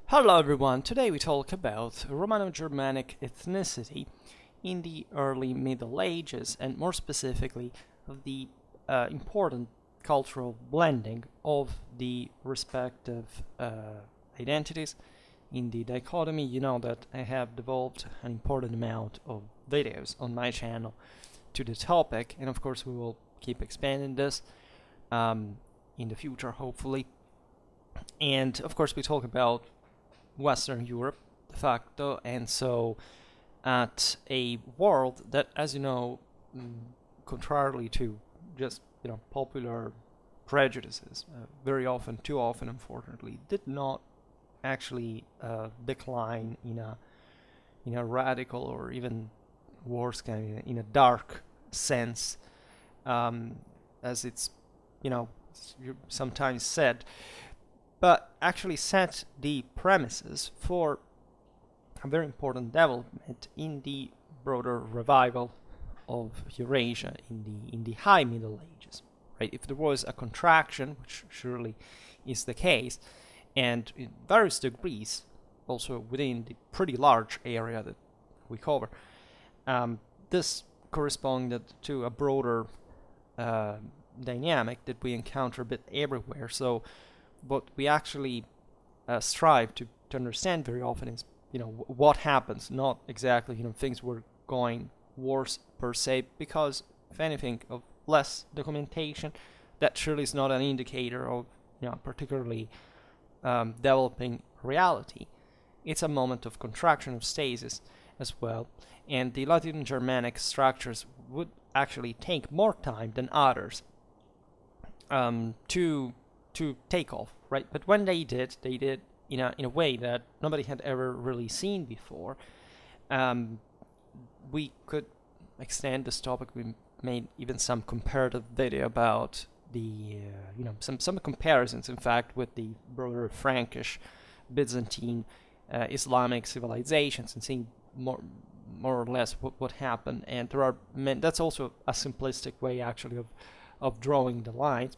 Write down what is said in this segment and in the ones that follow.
Hello everyone, today we talk about Romano-Germanic ethnicity in the early Middle Ages, and more specifically of the important cultural blending of the respective identities. In the dichotomy, you know that I have developed an important amount of videos on my channel to the topic, and of course we will keep expanding this in the future, hopefully. And of course we talk about Western Europe de facto, and so at a world that, as you know, contrarily to just popular prejudices, very often, too often, unfortunately, did not actually decline in a radical or even worse kind of in a dark sense, as it's sometimes said, but actually set the premises for a very important development in the broader revival of Eurasia in the High Middle Ages. Right? If there was a contraction, which surely is the case, and in various degrees, also within the pretty large area that we cover, this corresponded to a broader dynamic that we encounter a bit everywhere. So what we actually strive to understand very often is, what happens, not exactly, things were going worse per se, because if anything, of less documentation, that surely is not an indicator of, particularly developing reality. It's a moment of contraction, of stasis as well, and the Latin-Germanic structures would actually take more time than others to take off, right? But when they did in a way that nobody had ever really seen before. We could extend this topic. We made even some comparative video about the some comparisons, in fact, with the broader Frankish, Byzantine, Islamic civilizations, and seeing more or less what happened. And there are that's also a simplistic way actually of drawing the lines.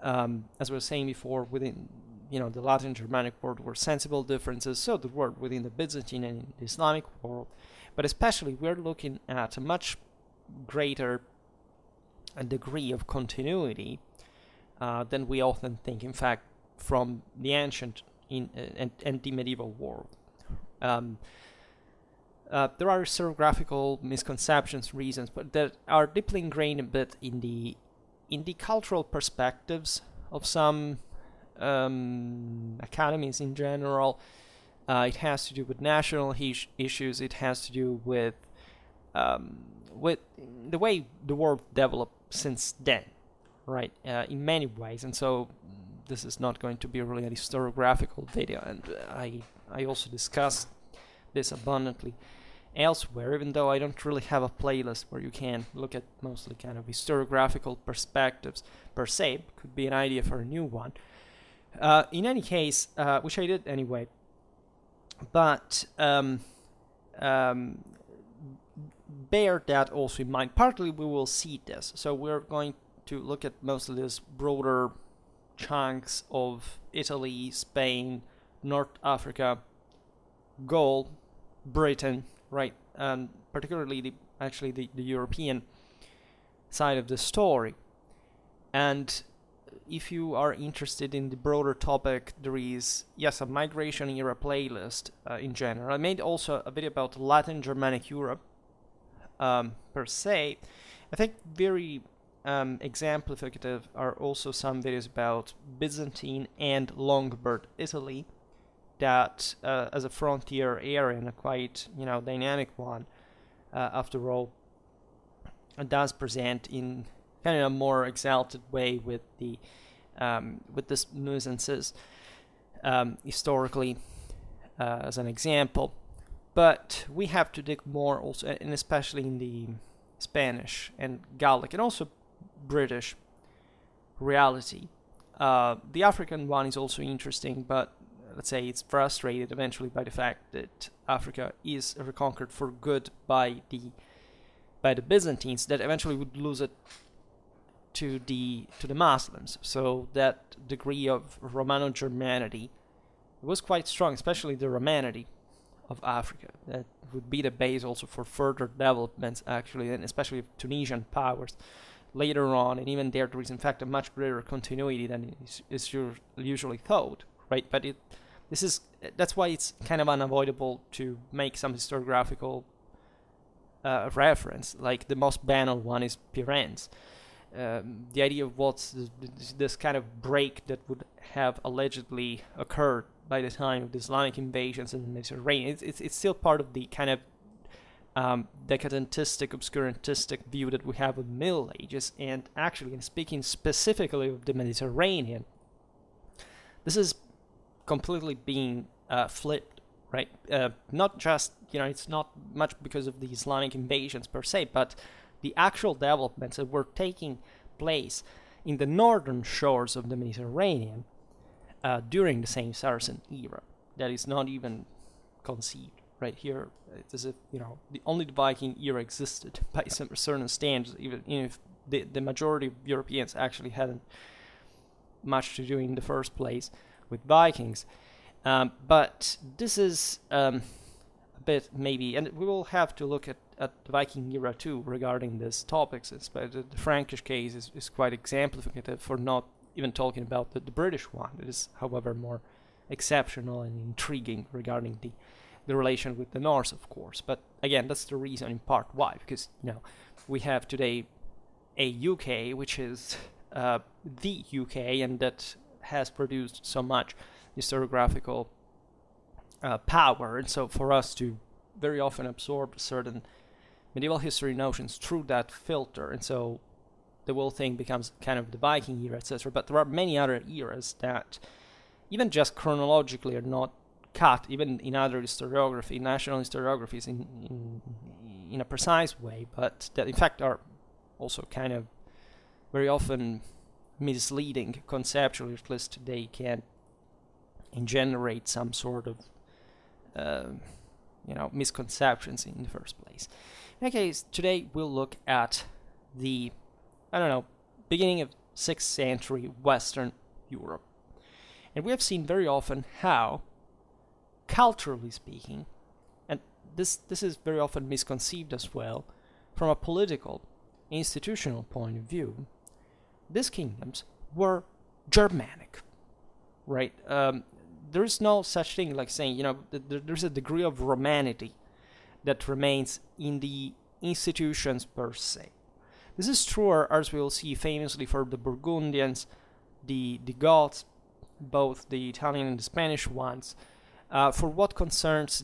As we were saying before, within the Latin-Germanic world were sensible differences, so there were within the Byzantine and the Islamic world, but especially we're looking at a much greater degree of continuity than we often think, in fact, from the ancient and the medieval world. There are historiographical misconceptions, reasons, but that are deeply ingrained a bit in the cultural perspectives of some academies in general. It has to do with national issues. It has to do with the way the world developed since then, right? In many ways, and so this is not going to be really a historiographical video, and I also discussed this abundantly elsewhere, even though I don't really have a playlist where you can look at mostly kind of historiographical perspectives per se. Could be an idea for a new one. In any case, which I did anyway, but bear that also in mind. Partly we will see this, so we're going to look at most of these broader chunks of Italy, Spain, North Africa, Gaul, Britain, right, and particularly the European side of the story. And if you are interested in the broader topic, there is, yes, a migration era playlist in general. I made also a video about Latin-Germanic Europe per se. I think very exemplificative are also some videos about Byzantine and Lombard Italy, that as a frontier area and a quite dynamic one, after all, does present in kind of a more exalted way with the with these nuisances historically, as an example. But we have to dig more also, and especially in the Spanish and Gallic and also British reality. The African one is also interesting, but let's say it's frustrated eventually by the fact that Africa is reconquered for good by the Byzantines, that eventually would lose it to the Muslims. So that degree of Romano-Germanity was quite strong, especially the Romanity of Africa. That would be the base also for further developments, actually, and especially of Tunisian powers later on. And even there is, in fact, a much greater continuity than is usually thought, right? But that's why it's kind of unavoidable to make some historiographical reference. Like the most banal one is Pyrrhens. The idea of what's this kind of break that would have allegedly occurred by the time of the Islamic invasions in the Mediterranean. It's still part of the kind of decadentistic, obscurantistic view that we have of the Middle Ages. And actually, in speaking specifically of the Mediterranean, this is completely being flipped, right? Not just, it's not much because of the Islamic invasions per se, but the actual developments that were taking place in the northern shores of the Mediterranean during the same Saracen era that is not even conceived right here. It's as if, only the Viking era existed by some certain standards, even if the majority of Europeans actually hadn't much to do in the first place with Vikings. But this is a bit maybe, and we will have to look at the Viking era too regarding these topics. The Frankish case is quite exemplificative, for not even talking about the British one. It is, however, more exceptional and intriguing regarding the relation with the Norse, of course. But again, that's the reason in part why, because we have today a UK which is the UK, and that has produced so much historiographical power, and so for us to very often absorb certain medieval history notions through that filter, and so the whole thing becomes kind of the Viking era, etc. But there are many other eras that, even just chronologically, are not cut, even in other historiography, national historiographies, in a precise way, but that in fact are also kind of very often misleading conceptually. At least they can generate some sort of misconceptions in the first place. In any case, today we'll look at the beginning of 6th century Western Europe. And we have seen very often how, culturally speaking, and this is very often misconceived as well, from a political, institutional point of view, these kingdoms were Germanic, right? There is no such thing like saying, there's a degree of Romanity that remains in the institutions per se. This is true, as we will see, famously for the Burgundians, the Goths, both the Italian and the Spanish ones, for what concerns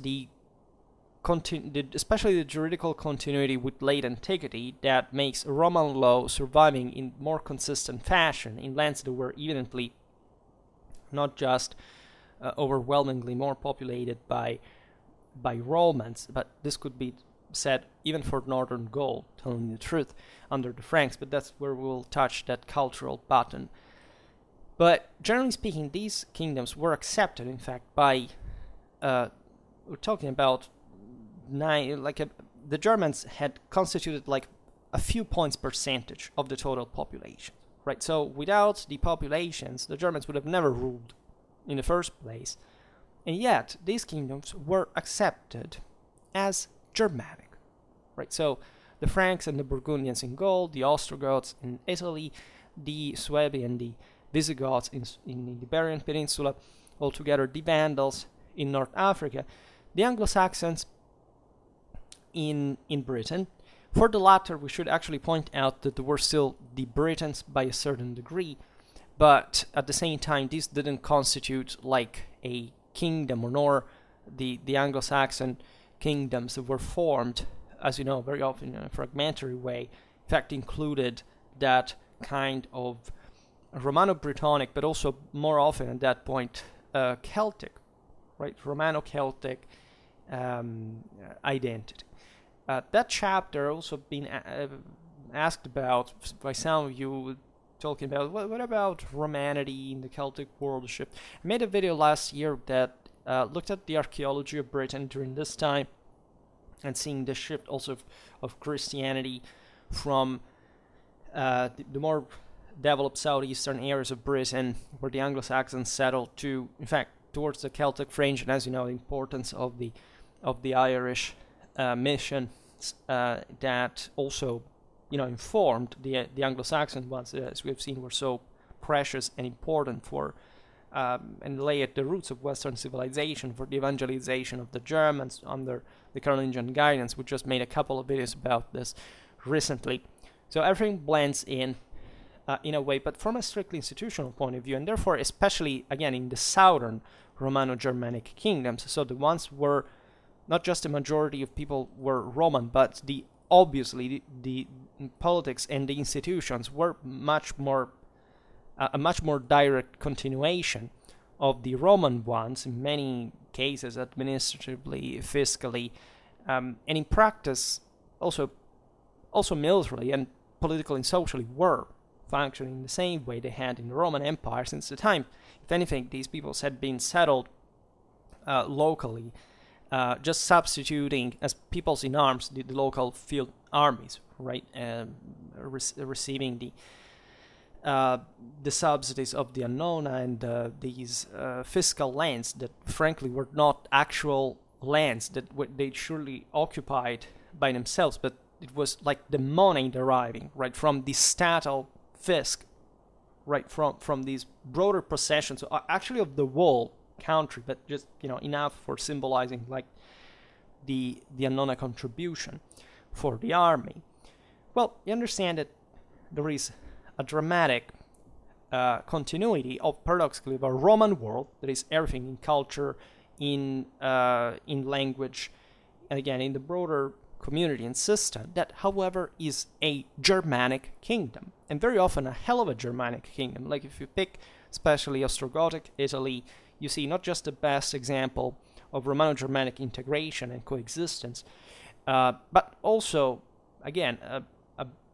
especially the juridical continuity with late antiquity that makes Roman law surviving in more consistent fashion in lands that were evidently not just overwhelmingly more populated by Romans, but this could be said even for northern Gaul, telling the truth, under the Franks, but that's where we'll touch that cultural button. But generally speaking, these kingdoms were accepted, in fact, by, we're talking about the Germans had constituted like a few points percentage of the total population, right? So without the populations, the Germans would have never ruled in the first place, and yet these kingdoms were accepted as Germanic, right? So the Franks and the Burgundians in Gaul, the Ostrogoths in Italy, the Suebi and the Visigoths in the Iberian Peninsula, altogether the Vandals in North Africa, the Anglo-Saxons in Britain. For the latter, we should actually point out that there were still the Britons by a certain degree, but at the same time, this didn't constitute like a kingdom, nor the Anglo-Saxon kingdoms that were formed, as you know, very often in a fragmentary way, in fact included that kind of Romano-Brittonic, but also more often at that point Celtic, right? Romano-Celtic identity. That chapter also been asked about by some of you, talking about what about Romanity in the Celtic worldship. I made a video last year that looked at the archaeology of Britain during this time and seeing the shift also of Christianity from the more developed southeastern areas of Britain, where the Anglo-Saxons settled, to, in fact, towards the Celtic fringe, and as you know, the importance of the Irish mission that also, informed the Anglo-Saxon ones, as we've seen, were so precious and important for and lay at the roots of Western civilization for the evangelization of the Germans under the Carolingian guidance. We just made a couple of videos about this recently. So everything blends in a way, but from a strictly institutional point of view, and therefore, especially again in the southern Romano-Germanic kingdoms, so the ones where not just the majority of people were Roman, but obviously the politics and the institutions were a much more direct continuation of the Roman ones, in many cases administratively, fiscally, and in practice also militarily and politically and socially were functioning in the same way they had in the Roman Empire since the time. If anything, these peoples had been settled locally, just substituting as peoples in arms the local field armies, right, receiving the subsidies of the annona and these fiscal lands that frankly were not actual lands that they surely occupied by themselves, but it was like the money deriving, right, from the statal fisc, right, from these broader possessions, actually of the whole country, but just enough for symbolizing like the annona contribution for the army. Well, you understand that there is a dramatic continuity of paradoxically of a Roman world that is everything in culture, in language, and again in the broader community and system, that however is a Germanic kingdom, and very often a hell of a Germanic kingdom. Like if you pick especially Ostrogothic Italy, you see not just the best example of Romano-Germanic integration and coexistence, but also again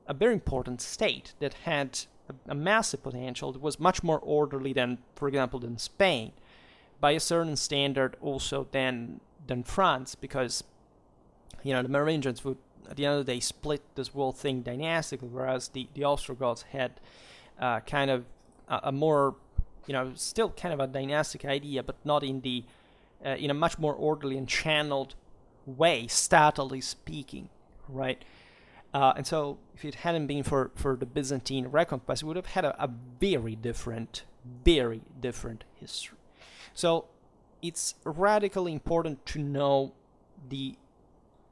a very important state that had a massive potential, that was much more orderly than, for example, than Spain, by a certain standard also than France, because the Merovingians would at the end of the day split this whole thing dynastically, whereas the Ostrogoths had kind of a more still kind of a dynastic idea, but not in the in a much more orderly and channeled way, statally speaking, right? And so if it hadn't been for the Byzantine reconquest, we would have had a very different history. So it's radically important to know the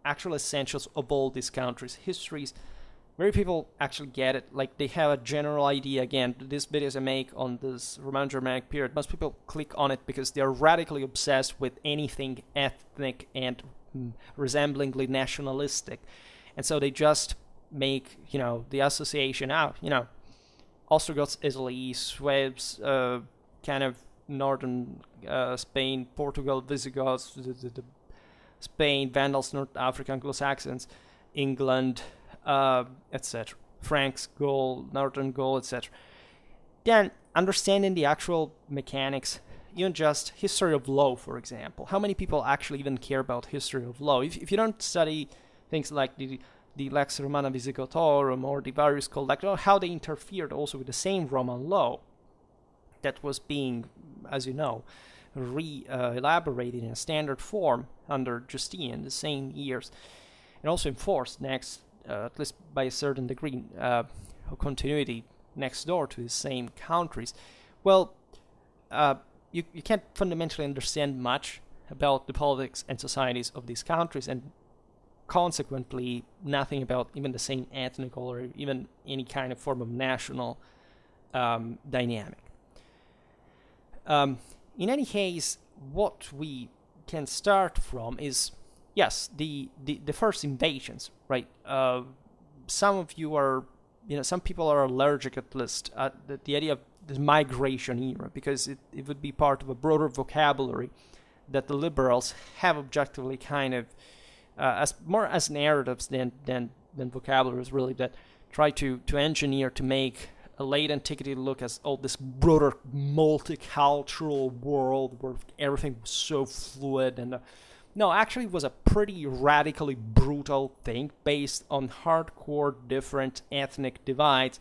actual essentials of all these countries' histories. Very people actually get it, like they have a general idea. Again, these videos I make on this Roman-Germanic period, most people click on it because they're radically obsessed with anything ethnic and resemblingly nationalistic. And so they just make, the association out, Ostrogoths, Italy, Swedes, kind of northern Spain, Portugal, Visigoths, the Spain, Vandals, North Africa, Anglo-Saxons, England, etc. Franks, Gaul, Northern Gaul, etc. Then, understanding the actual mechanics, even just history of law, for example. How many people actually even care about history of law? If you don't study things like the Lex Romana Visigotorum or the various code, like how they interfered also with the same Roman law that was being, as you know, elaborated in a standard form under Justinian the same years, and also enforced next, at least by a certain degree, of continuity next door to the same countries. Well, you can't fundamentally understand much about the politics and societies of these countries, and consequently nothing about even the same ethnical or even any kind of form of national dynamic. In any case, what we can start from is, yes, the first invasions, right? Some of you are, some people are allergic at least at the idea of the migration era, because it would be part of a broader vocabulary that the liberals have objectively kind of as more as narratives than vocabularies, really, that try to engineer to make a late antiquity look as this broader multicultural world where everything was so fluid. And no, actually it was a pretty radically brutal thing based on hardcore different ethnic divides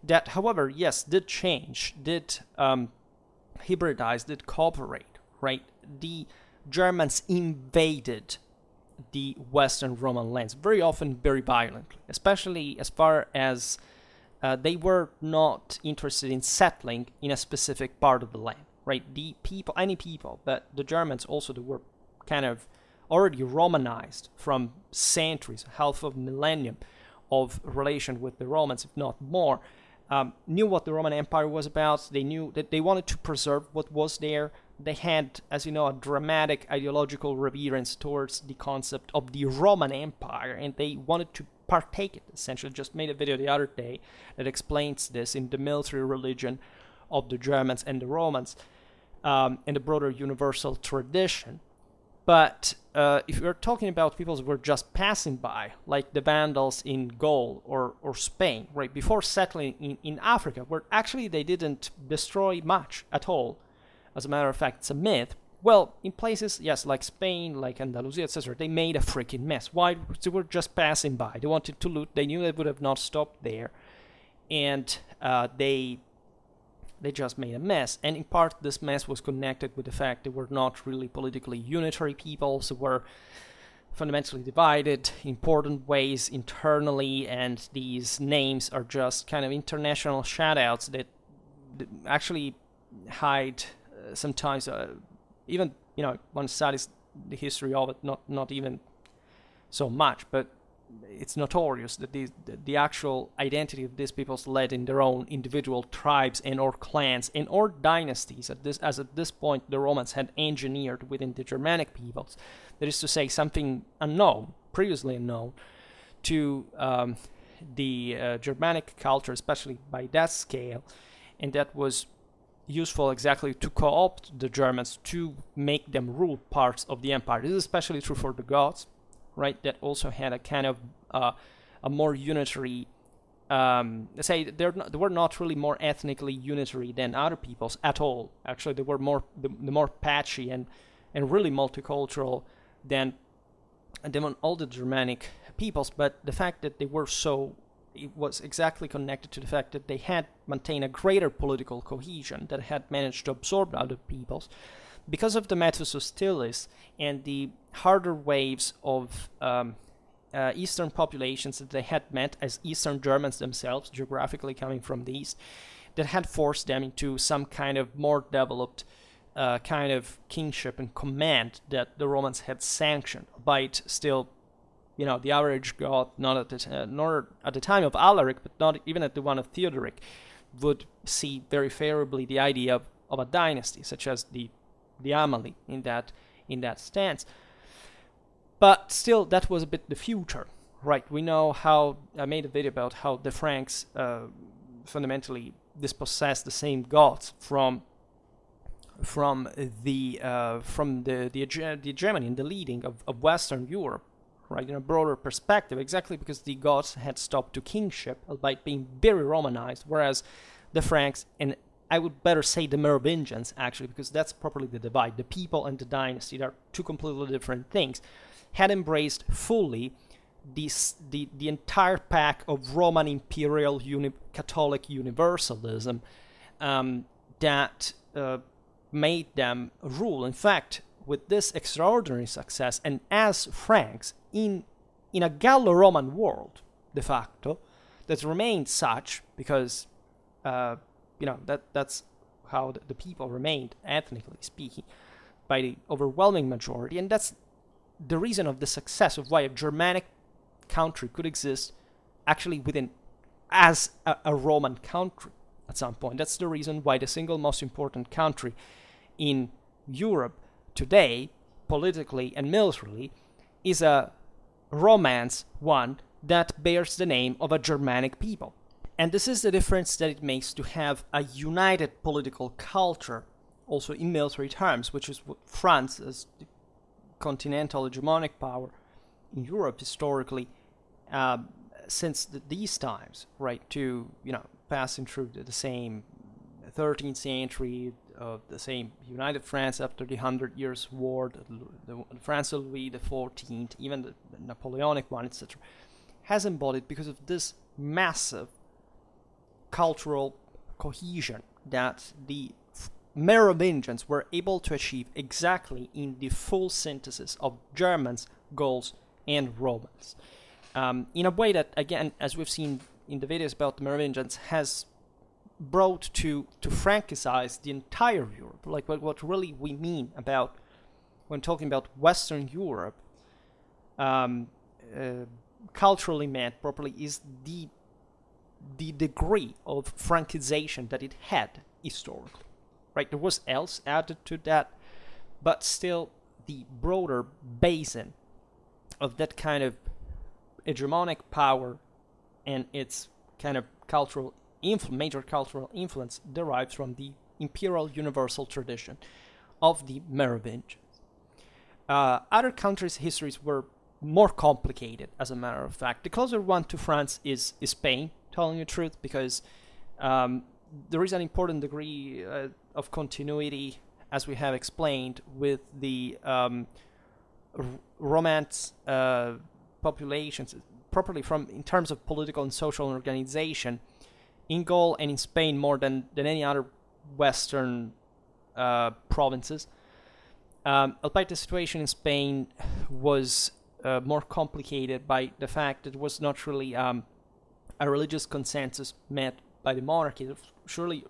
that, however, yes, did change, did hybridize, did cooperate, right? The Germans invaded the Western Roman lands, very often very violently, especially as far as they were not interested in settling in a specific part of the land, right? The people, any people, but the Germans also, they were kind of already Romanized from centuries, half of a millennium of relation with the Romans, if not more, knew what the Roman Empire was about. They knew that they wanted to preserve what was there. They had, as you know, a dramatic ideological reverence towards the concept of the Roman Empire, and they wanted to partake it, essentially. Just made a video the other day that explains this in the military religion of the Germans and the Romans, and the broader universal tradition. But if we're talking about people who were just passing by, like the Vandals in Gaul or Spain, right, before settling in Africa, where actually they didn't destroy much at all. As a matter of fact, it's a myth. Well, in places, yes, like Spain, like Andalusia, etc., they made a freaking mess. Why? They were just passing by. They wanted to loot. They knew they would have not stopped there. And they just made a mess. And in part, this mess was connected with the fact they were not really politically unitary peoples, who were fundamentally divided in important ways internally, and these names are just kind of international shout-outs that actually hide sometimes even, you know, one studies the history of it, not even so much, but it's notorious that the actual identity of these peoples led in their own individual tribes and or clans and or dynasties, at this point the Romans had engineered within the Germanic peoples. That is to say, something unknown, previously unknown to the Germanic culture, especially by that scale, and that was useful exactly to co-opt the Germans to make them rule parts of the empire. This is especially true for the Goths, right? That also had a kind of a more unitary, let's say they were not really more ethnically unitary than other peoples at all. Actually, they were more the more patchy and really multicultural than all the Germanic peoples. But the fact that they were so, it was exactly connected to the fact that they had maintained a greater political cohesion, that had managed to absorb other peoples because of the metus hostilis and the harder waves of Eastern populations that they had met as Eastern Germans themselves, geographically coming from the East, that had forced them into some kind of more developed kind of kingship and command that the Romans had sanctioned, albeit still, you know, the average Goth, nor at the time of Alaric, but not even at the one of Theodoric, would see very favorably the idea of a dynasty, such as the Amali in that stance. But still, that was a bit the future, right? We know how, I made a video about how the Franks fundamentally dispossessed the same Goths from the hegemony and the leading of Western Europe, right, in a broader perspective, exactly because the Goths had stopped to kingship, albeit being very Romanized, whereas the Franks, and I would better say the Merovingians, actually, because that's properly the divide. The people and the dynasty are two completely different things, had embraced fully the entire pack of Roman imperial Catholic universalism that made them rule. In fact, with this extraordinary success, and as Franks in a Gallo-Roman world, de facto, that remained such because that's how the people remained, ethnically speaking, by the overwhelming majority, and that's the reason of the success of why a Germanic country could exist actually within as a Roman country at some point. That's the reason why the single most important country in Europe today, politically and militarily, is a Romance one that bears the name of a Germanic people. And this is the difference that it makes to have a united political culture, also in military terms, which is what France, as the continental hegemonic power in Europe historically, since these times, right, to, passing through the same 13th century, the same united France after the 100 Years' War, the France of Louis XIV, even the Napoleonic one, etc., has embodied because of this massive cultural cohesion that the Merovingians were able to achieve exactly in the full synthesis of Germans, Gauls, and Romans. In a way that, again, as we've seen in the videos about the Merovingians, has brought to Francicize the entire Europe. Like what really we mean about when talking about Western Europe, culturally meant properly, is the degree of Francization that it had historically. Right, there was else added to that, but still the broader basin of that kind of hegemonic power and its kind of major cultural influence derives from the imperial universal tradition of the Merovingians. Other countries' histories were more complicated, as a matter of fact. The closer one to France is Spain, telling the truth, because there is an important degree of continuity, as we have explained, with the Romance populations, properly from in terms of political and social organization, in Gaul and in Spain more than any other Western provinces. Albeit the situation in Spain was more complicated by the fact that it was not really a religious consensus met by the monarchy. It surely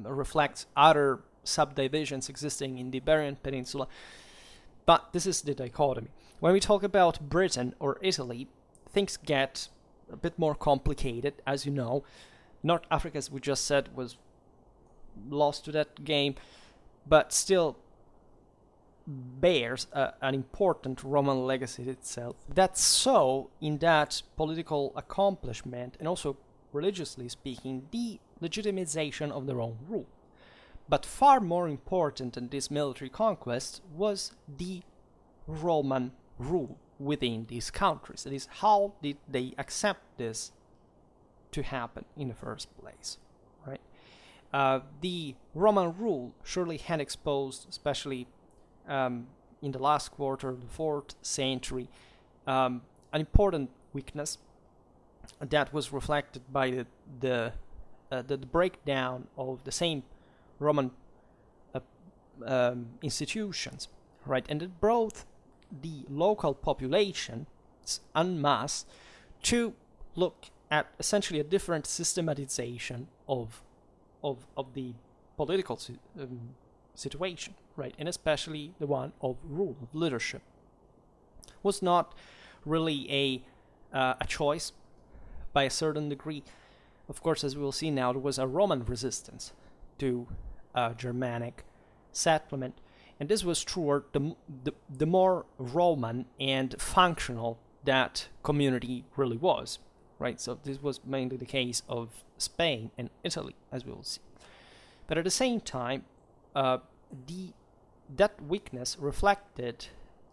reflects other subdivisions existing in the Iberian Peninsula. But this is the dichotomy. When we talk about Britain or Italy, things get a bit more complicated, as you know. North Africa, as we just said, was lost to that game, but still bears an important Roman legacy itself. That's so in that political accomplishment, and also religiously speaking, the legitimization of their own rule. But far more important than this military conquest was the Roman rule within these countries. That is, how did they accept this to happen in the first place, right? The Roman rule surely had exposed, especially in the last quarter of the 4th century, an important weakness that was reflected by the breakdown of the same Roman institutions, right? And it brought the local population en masse to look at essentially a different systematization of the political situation, right? And especially the one of rule, of leadership. Was not really a choice by a certain degree. Of course, as we will see now, there was a Roman resistance to Germanic settlement, and this was truer the more Roman and functional that community really was, right? So this was mainly the case of Spain and Italy, as we will see. But at the same time, that weakness reflected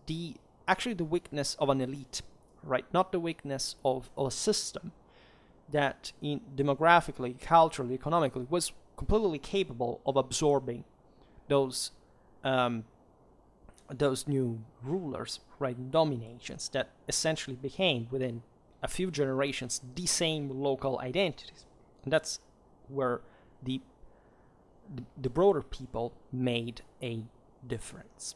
the weakness of an elite, right? Not the weakness of a system that, in demographically, culturally, economically, was completely capable of absorbing those new rulers, right? Dominations that essentially became, within a few generations, the same local identities. And that's where the broader people made a difference.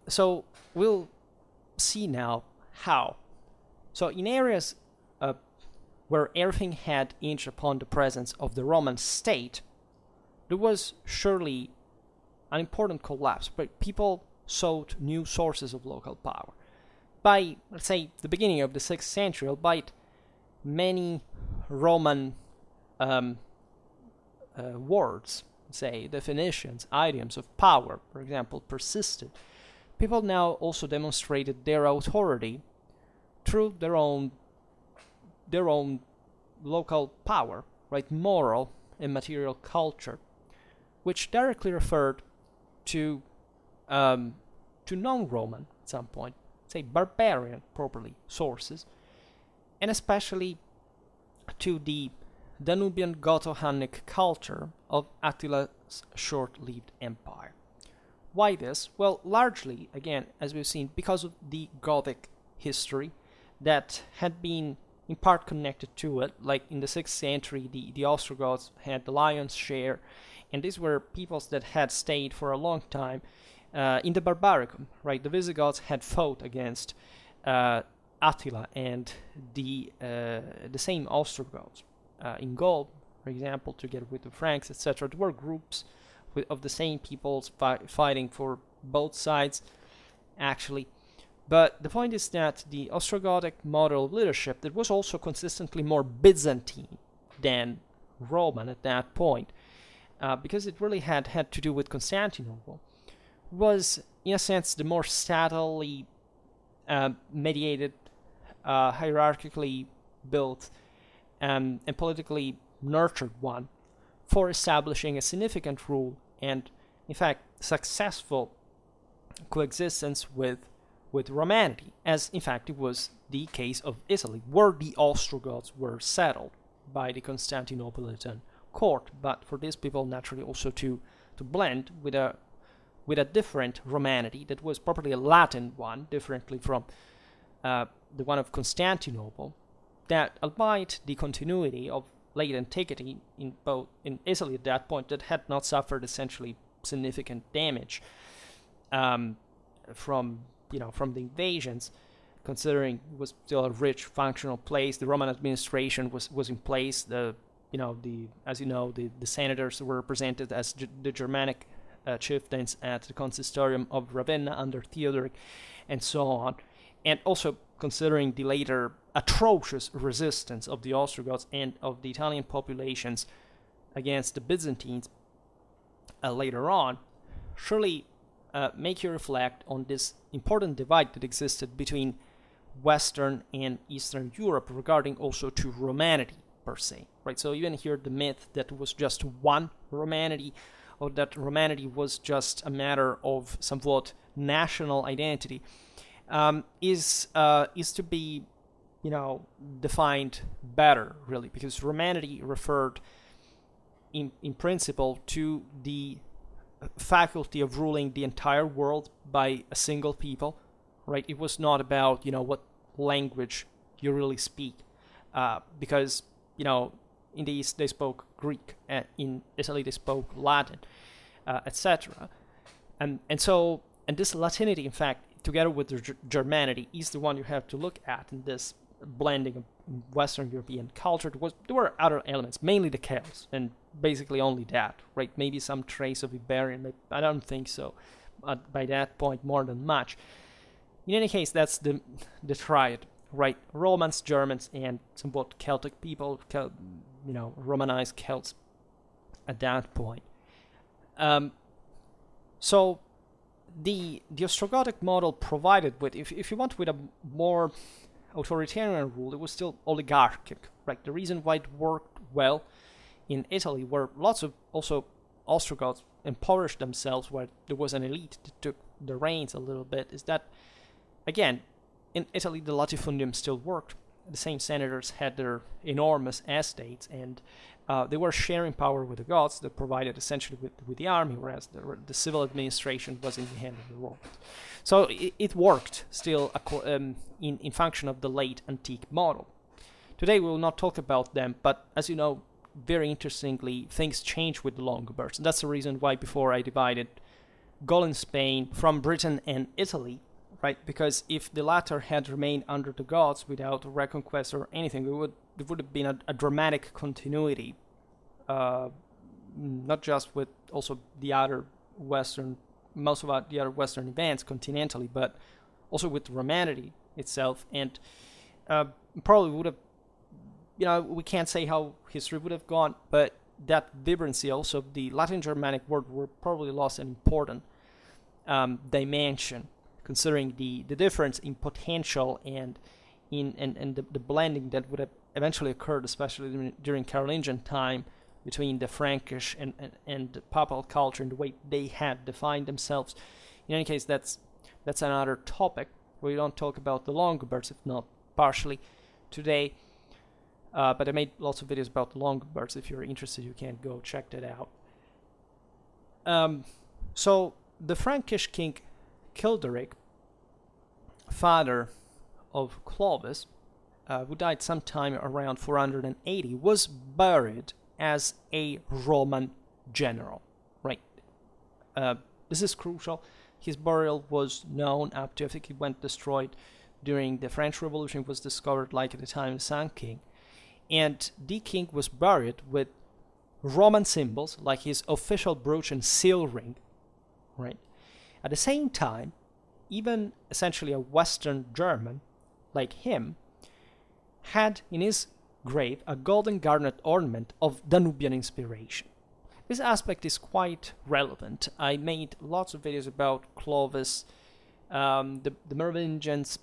So we'll see now how. So in areas where everything had hinged upon the presence of the Roman state, there was surely an important collapse, but people sought new sources of local power. By, let's say, the beginning of the 6th century, albeit many Roman words, say, definitions, idioms of power, for example, persisted, people now also demonstrated their authority through their own local power, right? Moral and material culture, which directly referred to non-Roman, at some point, say barbarian, properly, sources, and especially to the Danubian Goto-Hunnic culture of Attila's short-lived empire. Why this? Well, largely, again, as we've seen, because of the Gothic history that had been in part connected to it. Like in the 6th century, the Ostrogoths had the lion's share, and these were peoples that had stayed for a long time in the Barbaricum, right? The Visigoths had fought against Attila and the same Ostrogoths in Gaul, for example, together with the Franks, etc. There were groups of the same peoples fighting for both sides, actually. But the point is that the Ostrogothic model of leadership, that was also consistently more Byzantine than Roman at that point, because it really had to do with Constantinople, was, in a sense, the more statally, mediated, hierarchically built, and politically nurtured one for establishing a significant rule and, in fact, successful coexistence with Romanity, as in fact it was the case of Italy, where the Ostrogoths were settled by the Constantinopolitan court, but for these people naturally also to blend with a different Romanity that was properly a Latin one, differently from the one of Constantinople, that albeit the continuity of late antiquity in Italy at that point, that had not suffered essentially significant damage from the invasions, considering it was still a rich functional place. The Roman administration was in place. The senators were represented as the Germanic chieftains at the consistorium of Ravenna under Theodoric, and so on. And also considering the later atrocious resistance of the Ostrogoths and of the Italian populations against the Byzantines later on, surely make you reflect on this important divide that existed between Western and Eastern Europe regarding also to Romanity per se, right? So even here the myth that it was just one Romanity, or that Romanity was just a matter of somewhat national identity, is to be, defined better, really, because Romanity referred in principle to the faculty of ruling the entire world by a single people, right? It was not about, what language you really speak, because, in the East they spoke Greek, in Italy they spoke Latin, etc. And this Latinity, in fact, together with the Germanity, is the one you have to look at in this blending of Western European culture. There were other elements, mainly the Celts, and basically only that, right? Maybe some trace of Iberian, I don't think so, by that point more than much. In any case, that's the triad, right? Romans, Germans, and somewhat Celtic people, Romanized Celts at that point. So the Ostrogothic model provided with, if you want, with a more authoritarian rule, it was still oligarchic, right? The reason why it worked well in Italy, where lots of also Ostrogoths impoverished themselves, where there was an elite that took the reins a little bit, is that, again, in Italy the latifundium still worked. The same senators had their enormous estates, and they were sharing power with the Goths that provided essentially with the army, whereas the civil administration was in the hand of the Romans. So it worked still in function of the late antique model. Today we will not talk about them, but as you know, very interestingly, things change with the Longobards. And that's the reason why before I divided Gaul and Spain from Britain and Italy, right? Because if the latter had remained under the Goths without reconquest or anything, there would have been a dramatic continuity, not just with also the other most of the other Western events continentally, but also with Romanity itself, and probably would have, we can't say how history would have gone, but that vibrancy also of the Latin-Germanic word were probably lost an important dimension, considering the difference in potential and in the blending that would have eventually occurred, especially during Carolingian time, between the Frankish and the papal culture and the way they had defined themselves. In any case, that's another topic. We don't talk about the Longobards, if not partially, today. But I made lots of videos about the Longobards. If you're interested, you can go check that out. So the Frankish king Childeric, father of Clovis, who died sometime around 480, was buried as a Roman general, right? This is crucial. His burial was known up to, I think it went destroyed during the French Revolution. It was discovered like at the time of the Sun King. And the king was buried with Roman symbols, like his official brooch and seal ring, right? At the same time, even essentially a Western German like him had in his grave a golden garnet ornament of Danubian inspiration. This aspect is quite relevant. I made lots of videos about Clovis, the Merovingians,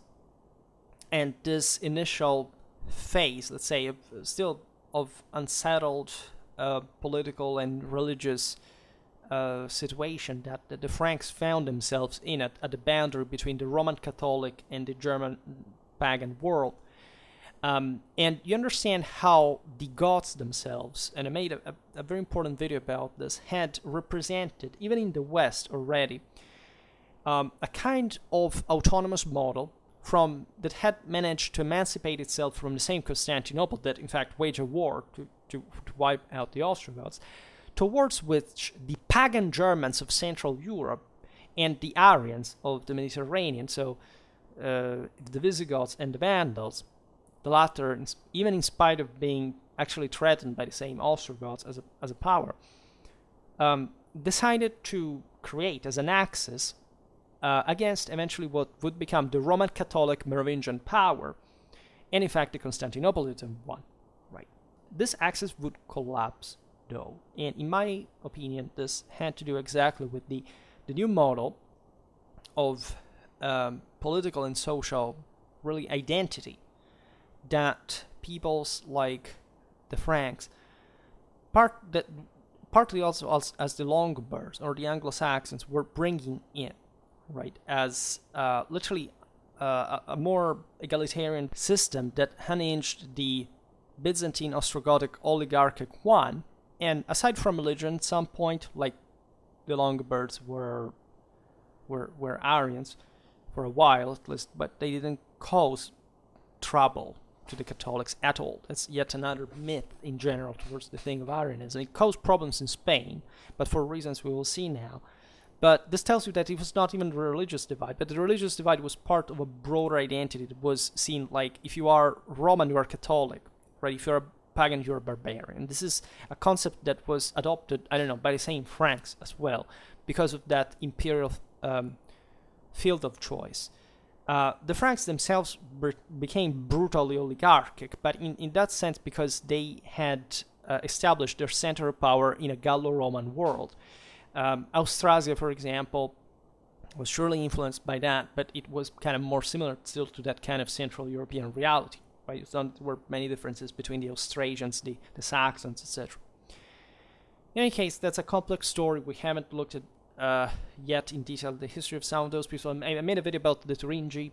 and this initial phase, let's say, of unsettled political and religious situation that the Franks found themselves in at the boundary between the Roman Catholic and the German pagan world. And you understand how the gods themselves, and I made a very important video about this, had represented, even in the West already, a kind of autonomous model that had managed to emancipate itself from the same Constantinople that in fact waged a war to wipe out the Ostrogoths, towards which the pagan Germans of Central Europe and the Aryans of the Mediterranean, so the Visigoths and the Vandals, the latter, even in spite of being actually threatened by the same Ostrogoths as a power, decided to create as an axis against eventually what would become the Roman Catholic Merovingian power, and in fact the Constantinopolitan one. Right. This axis would collapse, though, and in my opinion, this had to do exactly with the new model of political and social, really, identity that peoples like the Franks, partly also as the Longobards or the Anglo-Saxons, were bringing in, right, as literally a more egalitarian system that unhinged the Byzantine Ostrogothic oligarchic one. And aside from religion, at some point, like the Longobards were Arians for a while at least, but they didn't cause trouble to the Catholics at all. That's yet another myth in general towards the thing of Arianism. It caused problems in Spain, but for reasons we will see now. But this tells you that it was not even the religious divide, but the religious divide was part of a broader identity that was seen like, if you are Roman, you are Catholic, right? If you're a pagan, you're a barbarian. This is a concept that was adopted, I don't know, by the same Franks as well, because of that imperial field of choice. The Franks themselves became brutally oligarchic, but in that sense because they had established their center of power in a Gallo-Roman world. Austrasia, for example, was surely influenced by that, but it was kind of more similar still to that kind of Central European reality. Right? There were many differences between the Austrasians, the Saxons, etc. In any case, that's a complex story. We haven't looked at yet in detail the history of some of those people. I made a video about the Thuringi.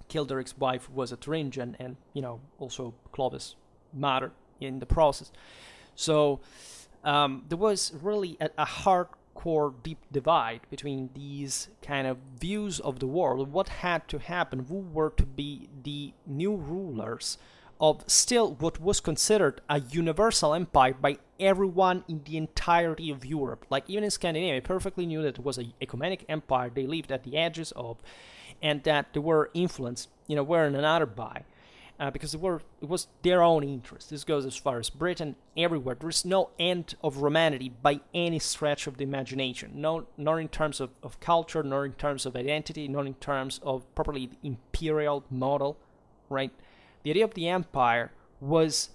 Kilderic's wife was a Thuringian, and also Clovis martyred in the process. So there was really a hardcore deep divide between these kind of views of the world, what had to happen, who were to be the new rulers of still what was considered a universal empire by everyone in the entirety of Europe. Like even in Scandinavia, perfectly knew that it was an ecumenic empire they lived at the edges of, and that they were influenced, one another by, because it was their own interest. This goes as far as Britain, everywhere. There is no end of Romanity by any stretch of the imagination, nor in terms of culture, nor in terms of identity, nor in terms of properly the imperial model, right? The idea of the empire was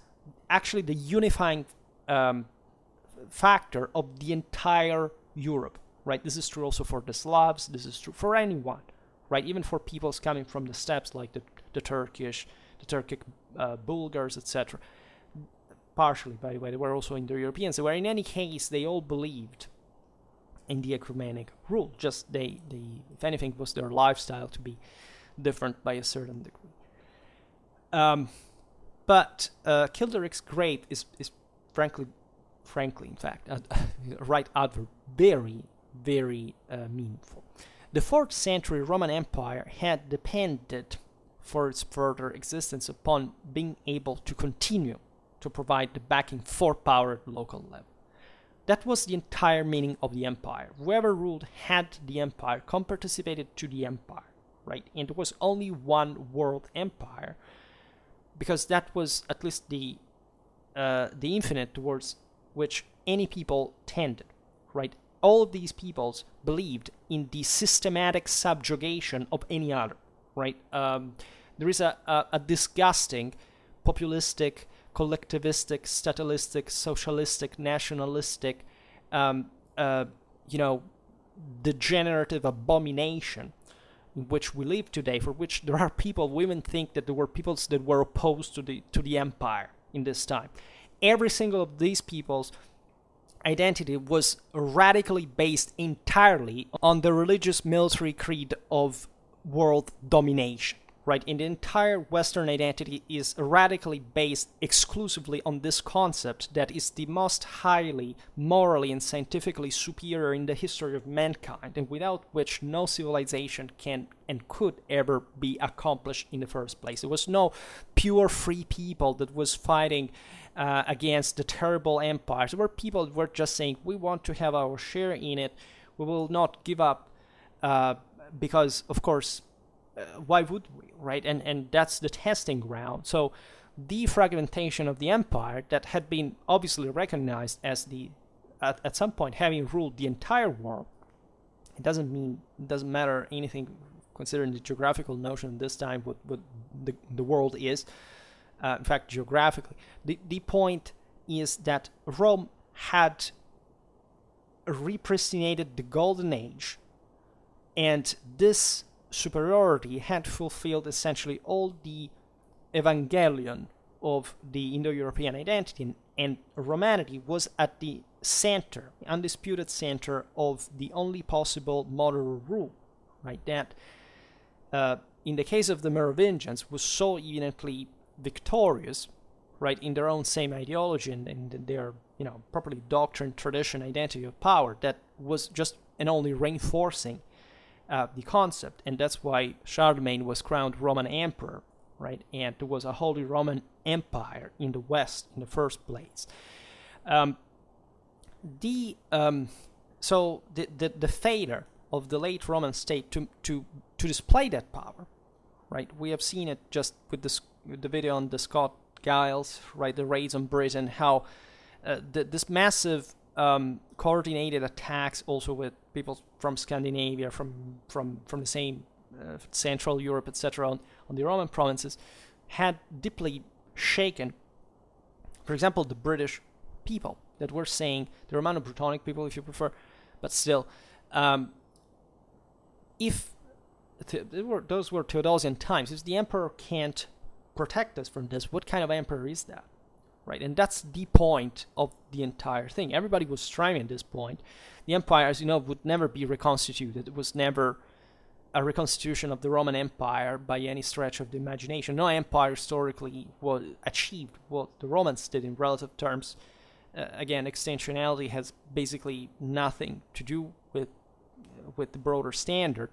actually the unifying factor of the entire Europe, right? This is true also for the Slavs. This is true for anyone, right? Even for peoples coming from the steppes, like the Turkic Bulgars, etc. Partially, by the way, they were also Indo-Europeans. Where in any case, they all believed in the ecumenic rule. Just they, if anything, was their lifestyle to be different by a certain degree. But Kilderic's grave is frankly, in fact, right adverb, very, very meaningful. The 4th century Roman Empire had depended for its further existence upon being able to continue to provide the backing for power at the local level. That was the entire meaning of the empire. Whoever ruled had the empire, co-participated to the empire, right? And it was only one world empire, because that was at least the infinite towards which any people tended, right? All of these peoples believed in the systematic subjugation of any other, right? There is a disgusting, populistic, collectivistic, statalistic, socialistic, nationalistic, degenerative abomination in which we live today, for which there are people who even think that there were peoples that were opposed to the empire in this time. Every single of these peoples' identity was radically based entirely on the religious military creed of world domination, right? And the entire Western identity is radically based exclusively on this concept that is the most highly morally and scientifically superior in the history of mankind, and without which no civilization can and could ever be accomplished in the first place. There was no pure free people that was fighting against the terrible empires. There were people that were just saying, we want to have our share in it, we will not give up, because, of course, why would we, right? And that's the testing ground. So defragmentation of the empire that had been obviously recognized as at some point having ruled the entire world. It doesn't matter anything considering the geographical notion this time what the world is. In fact, geographically, the point is that Rome had repristinated the Golden Age, and this superiority had fulfilled essentially all the evangelion of the Indo-European identity, and Romanity was at the center, the undisputed center of the only possible modern rule, right? That, in the case of the Merovingians, was so evidently victorious, right, in their own same ideology and their, properly doctrine, tradition, identity of power, that was just and only reinforcing the concept. And that's why Charlemagne was crowned Roman Emperor, right? And there was a Holy Roman Empire in the West in the first place. So the failure of the late Roman state to display that power, right? We have seen it just with the video on the Scott Giles, right? The raids on Britain, how this massive coordinated attacks, also with people from Scandinavia, from the same Central Europe, etc., on the Roman provinces, had deeply shaken, for example, the British people that were saying, the Romano-Brittonic people, if you prefer, but still, those were Theodosian times. If the emperor can't protect us from this, what kind of emperor is that, right? And that's the point of the entire thing. Everybody was striving at this point. The empire, as you know, would never be reconstituted. It was never a reconstitution of the Roman Empire by any stretch of the imagination. No empire historically achieved what the Romans did in relative terms. Again, extensionality has basically nothing to do with the broader standard.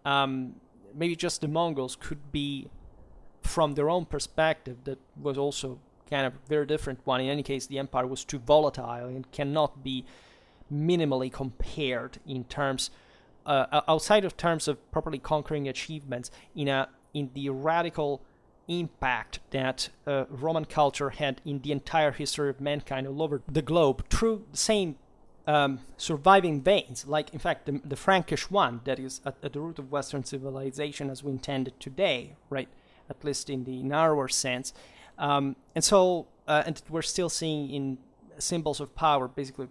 Maybe just the Mongols could be, from their own perspective, that was also kind of a very different one. In any case, the empire was too volatile and cannot be minimally compared in terms, outside of terms of properly conquering achievements, in the radical impact that Roman culture had in the entire history of mankind all over the globe through the same surviving veins, like in fact the Frankish one that is at the root of Western civilization as we intend it today, right? At least in the narrower sense, and we're still seeing in symbols of power, basically,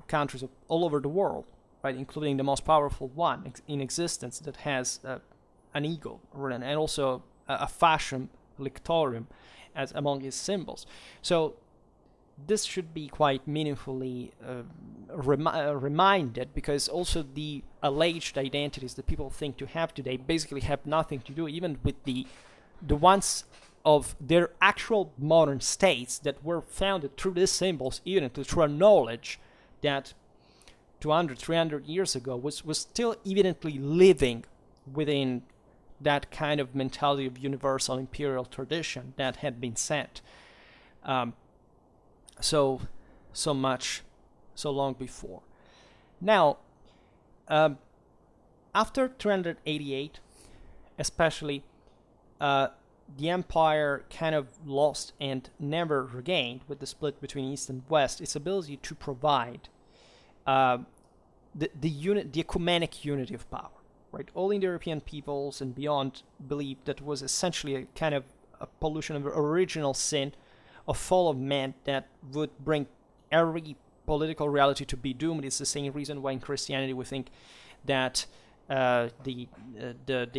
countries all over the world, right, including the most powerful one in existence that has an eagle, and also a fascium lictorium as among his symbols. So this should be quite meaningfully reminded, because also the alleged identities that people think to have today basically have nothing to do even with the ones of their actual modern states that were founded through these symbols, even through a knowledge that 200, 300 years ago was still evidently living within that kind of mentality of universal imperial tradition that had been set. So much so long before. Now, after 388, especially, the empire kind of lost and never regained, with the split between East and West, its ability to provide the ecumenic unity of power. Right, all Indo-European peoples and beyond believed that it was essentially a kind of a pollution of original sin, a fall of man that would bring every political reality to be doomed. It's the same reason why in Christianity we think that the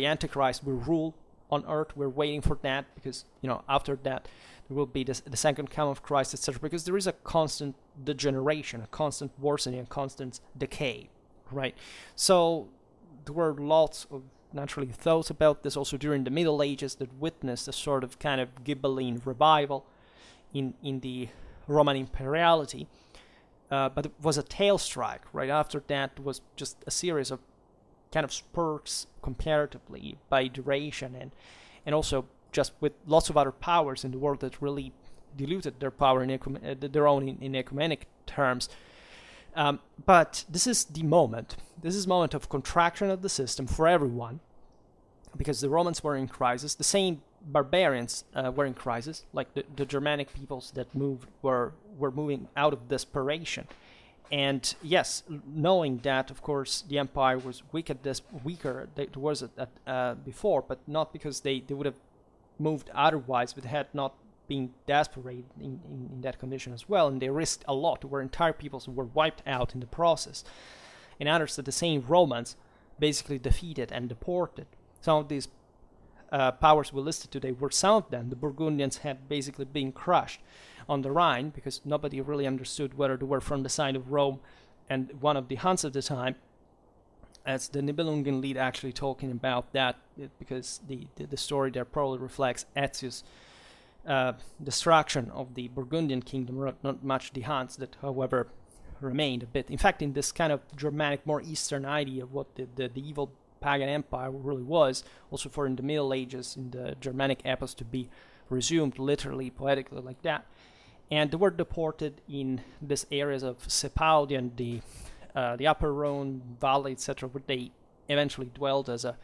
Antichrist will rule on earth. We're waiting for that because, after that there will be the second coming of Christ, etc. Because there is a constant degeneration, a constant worsening, a constant decay, right? So there were lots of naturally thoughts about this also during the Middle Ages that witnessed a sort of kind of Ghibelline revival in the Roman imperiality. But it was a tail strike. Right after that was just a series of kind of spurts comparatively by duration and also just with lots of other powers in the world that really diluted their power in their own in ecumenic terms. But this is the moment. This is a moment of contraction of the system for everyone, because the Romans were in crisis. The same barbarians were in crisis, like the Germanic peoples that moved were moving out of desperation. And yes, knowing that, of course, the empire was weaker than it was before, but not because they would have moved otherwise, but had not been desperate in that condition as well, and they risked a lot, where entire peoples were wiped out in the process. And others, that the same Romans basically defeated and deported. Some of these powers we listed today were some of them. The Burgundians had basically been crushed on the Rhine because nobody really understood whether they were from the side of Rome and one of the Huns at the time. As the Nibelungen lead actually talking about that, because the story there probably reflects Ezio's destruction of the Burgundian kingdom, not much the Huns, that however remained a bit. In fact, in this kind of Germanic, more Eastern idea of what the evil pagan empire really was, also for in the Middle Ages, in the Germanic epos to be resumed literally, poetically like that. And they were deported in these areas of Sepaudia and the Upper Rhone Valley, etc., where they eventually dwelled as a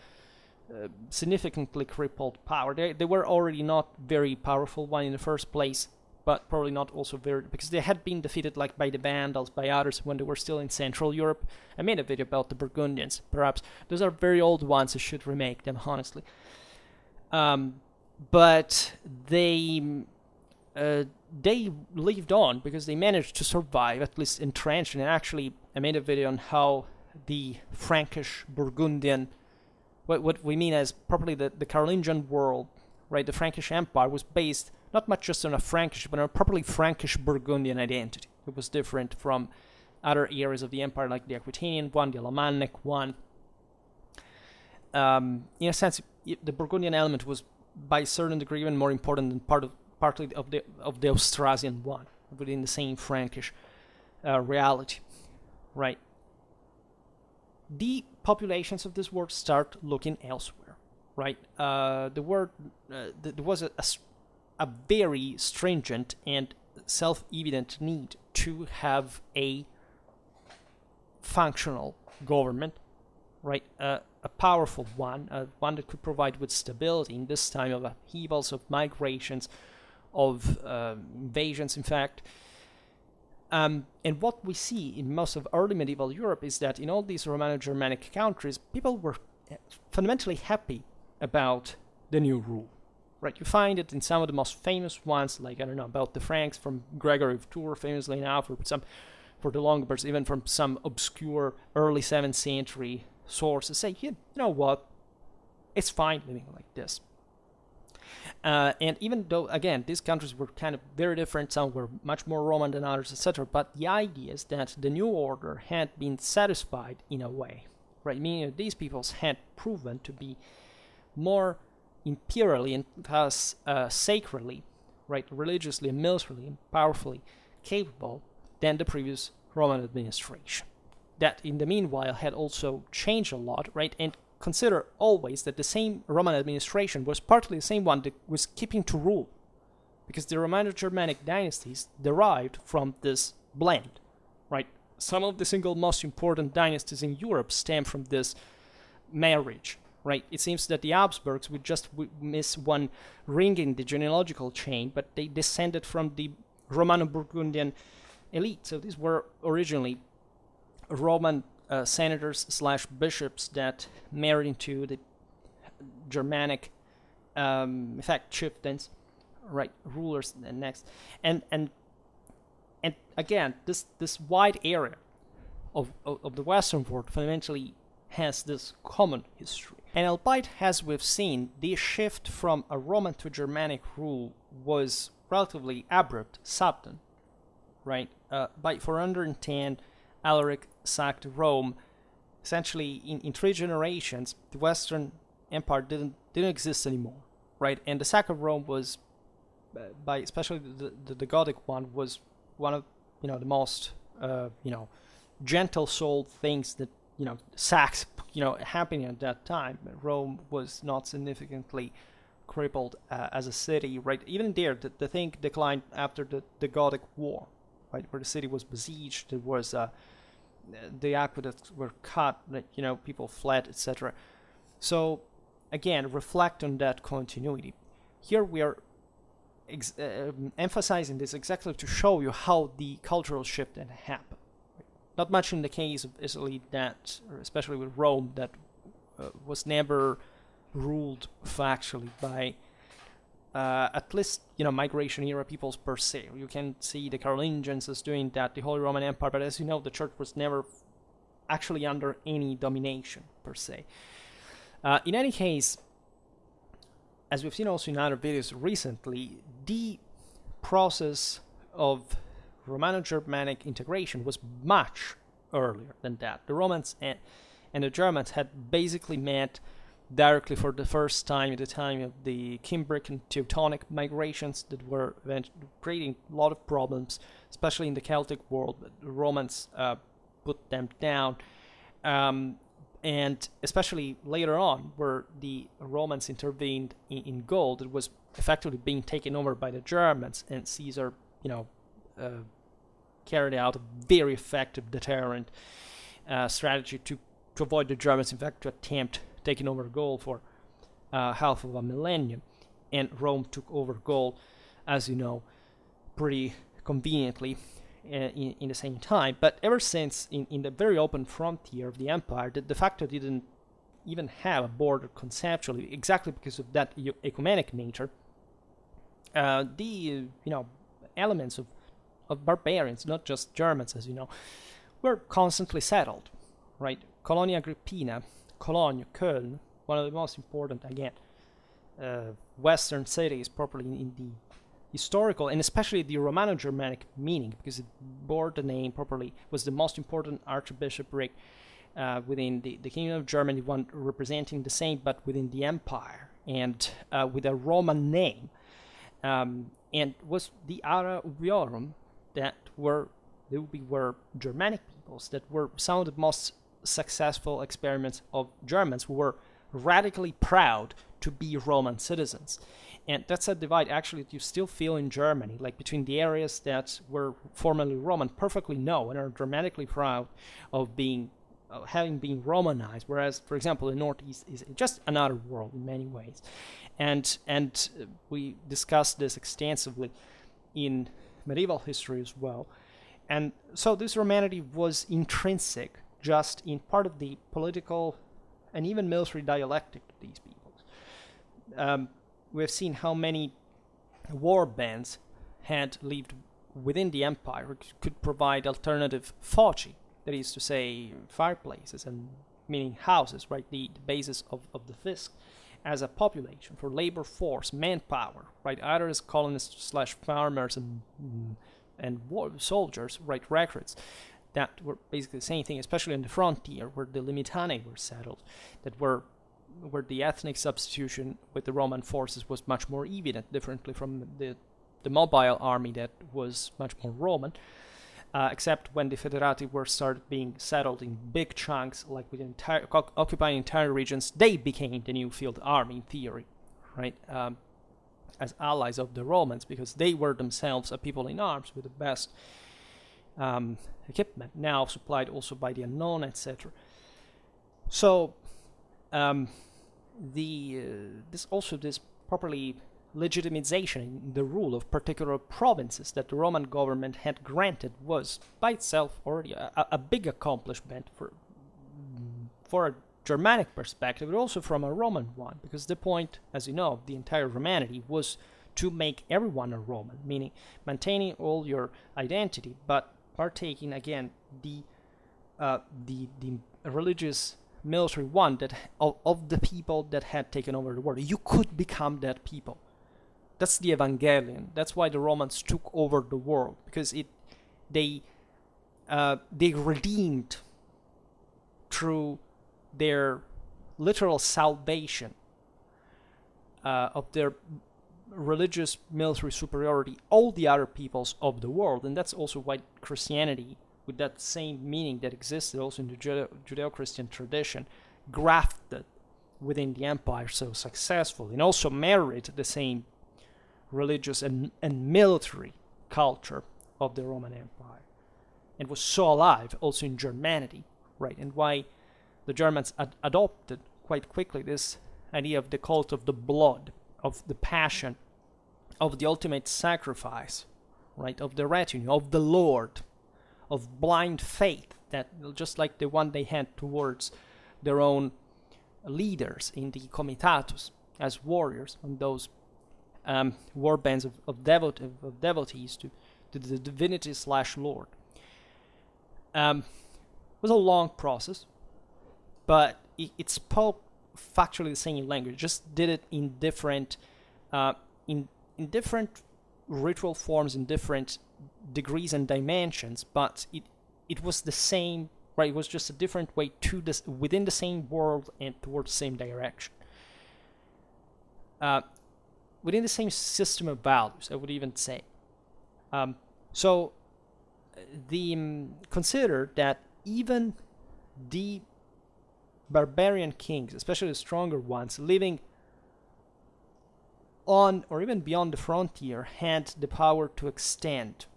significantly crippled power. They were already not very powerful one in the first place, but probably not also very, because they had been defeated like by the Vandals, by others when they were still in Central Europe. I made a video about the Burgundians, perhaps. Those are very old ones, I should remake them, honestly. But they lived on because they managed to survive, at least entrenched. And actually, I made a video on how the Frankish Burgundian, what we mean as properly the Carolingian world, right? The Frankish Empire was based not much just on a Frankish, but on a properly Frankish Burgundian identity. It was different from other areas of the empire, like the Aquitanian one, the Alemannic one. In a sense, the Burgundian element was, by a certain degree, even more important than partly of the Austrasian one, within the same Frankish reality, right? The populations of this world start looking elsewhere, right? There was a very stringent and self-evident need to have a functional government, right? A powerful one, one that could provide with stability in this time of upheavals, of migrations, of invasions, in fact. And what we see in most of early medieval Europe is that in all these Romano-Germanic countries, people were fundamentally happy about the new rule. Right, you find it in some of the most famous ones, like, I don't know, about the Franks from Gregory of Tours, famously now, for the Longobards, even from some obscure early 7th century sources, say, you know what, it's fine living like this. And even though, again, these countries were kind of very different, some were much more Roman than others, etc., but the idea is that the new order had been satisfied in a way, right? Meaning that these peoples had proven to be more imperially and thus sacredly, right, religiously and militarily and powerfully capable than the previous Roman administration. That, in the meanwhile, had also changed a lot, right? And consider always that the same Roman administration was partly the same one that was keeping to rule, because the Romano-Germanic dynasties derived from this blend, right? some of the single most important dynasties in Europe stem from this marriage, right? It seems that the Habsburgs would just miss one ring in the genealogical chain, but they descended from the Romano-Burgundian elite. So these were originally Roman senators slash bishops that married into the Germanic, in fact, chieftains, right, rulers, and next, and again, this wide area of the Western world fundamentally has this common history. And albeit, as we've seen, the shift from a Roman to Germanic rule was relatively abrupt, sudden, right? By 410, Alaric sacked Rome. Essentially, in 3 generations, the Western Empire didn't exist anymore, right? And the sack of Rome was, by especially the Gothic one, was one of the most gentle-souled things that sacks happening at that time. Rome was not significantly crippled as a city, right? Even there, the thing declined after the Gothic War, right, where the city was besieged. There was the aqueducts were cut, people fled, etc. So again, reflect on that continuity. Here we are emphasizing this exactly to show you how the cultural shift had happened. Not much in the case of Italy, that, or especially with Rome, that was never ruled factually by at least migration era peoples per se. You can see the Carolingians as doing that, the Holy Roman Empire, but as you know, the church was never actually under any domination per se. In any case, as we've seen also in other videos recently, the process of Romano-Germanic integration was much earlier than that. The Romans and the Germans had basically met directly for the first time at the time of the Cimbric and Teutonic migrations that were creating a lot of problems, especially in the Celtic world. But the Romans put them down. And especially later on, where the Romans intervened in Gaul, it was effectively being taken over by the Germans, and Caesar, carried out a very effective deterrent strategy to avoid the Germans, in fact, to attempt taking over Gaul for half of a millennium. And Rome took over Gaul, as you know, pretty conveniently in the same time. But ever since, in the very open frontier of the empire, the de facto didn't even have a border conceptually, exactly because of that ecumenic nature. The elements of barbarians, not just Germans, as you know, were constantly settled, right? Colonia Agrippina, Cologne, Köln, one of the most important, again, Western cities, properly in the historical, and especially the Romano-Germanic meaning, because it bore the name properly, was the most important archbishopric within the Kingdom of Germany, one representing the same, but within the empire, and with a Roman name, and was the Ara Ubiorum, that were Germanic peoples, that were some of the most successful experiments of Germans who were radically proud to be Roman citizens. And that's a divide actually that you still feel in Germany, like between the areas that were formerly Roman, perfectly know and are dramatically proud of having been Romanized, whereas, for example, the Northeast is just another world in many ways. And we discussed this extensively in medieval history as well. And so this Romanity was intrinsic, just in part of the political and even military dialectic of these peoples. We've seen how many war bands had lived within the empire, could provide alternative foci, that is to say, fireplaces, and meaning houses, right, the basis of the fisc, as a population for labor force, manpower, right, either as colonists slash farmers and war soldiers, right, recruits, that were basically the same thing, especially in the frontier where the Limitani were settled, that were where the ethnic substitution with the Roman forces was much more evident, differently from the mobile army that was much more Roman, except when the Federati were started being settled in big chunks, like with occupying entire regions, they became the new field army in theory, right, as allies of the Romans, because they were themselves a people in arms with the best equipment, now supplied also by the unknown, etc. So this properly legitimization in the rule of particular provinces that the Roman government had granted was by itself already a big accomplishment for a Germanic perspective, but also from a Roman one, because the point, as you know, of the entire Romanity was to make everyone a Roman, meaning maintaining all your identity, but partaking again the religious military one that of the people that had taken over the world. You could become that people. That's the Evangelion. That's why the Romans took over the world, because they redeemed through their literal salvation of their religious military superiority all the other peoples of the world. And that's also why Christianity, with that same meaning that existed also in the Judeo-Christian tradition, grafted within the empire so successfully, and also married the same religious and military culture of the Roman Empire, and was so alive also in Germanity, right? And why the Germans adopted quite quickly this idea of the cult of the blood, of the passion, of the ultimate sacrifice, right? Of the retinue, of the Lord, of blind faith, that just like the one they had towards their own leaders in the comitatus as warriors on those war bands of devotees to the divinity / Lord. It was a long process, but it spoke factually the same language, just did it in different in different ritual forms, in different degrees and dimensions, but it was the same, right? It was just a different way to this within the same world and towards the same direction. Within the same system of values, I would even say. So consider that even the barbarian kings, especially the stronger ones, living on or even beyond the frontier, had the power to extend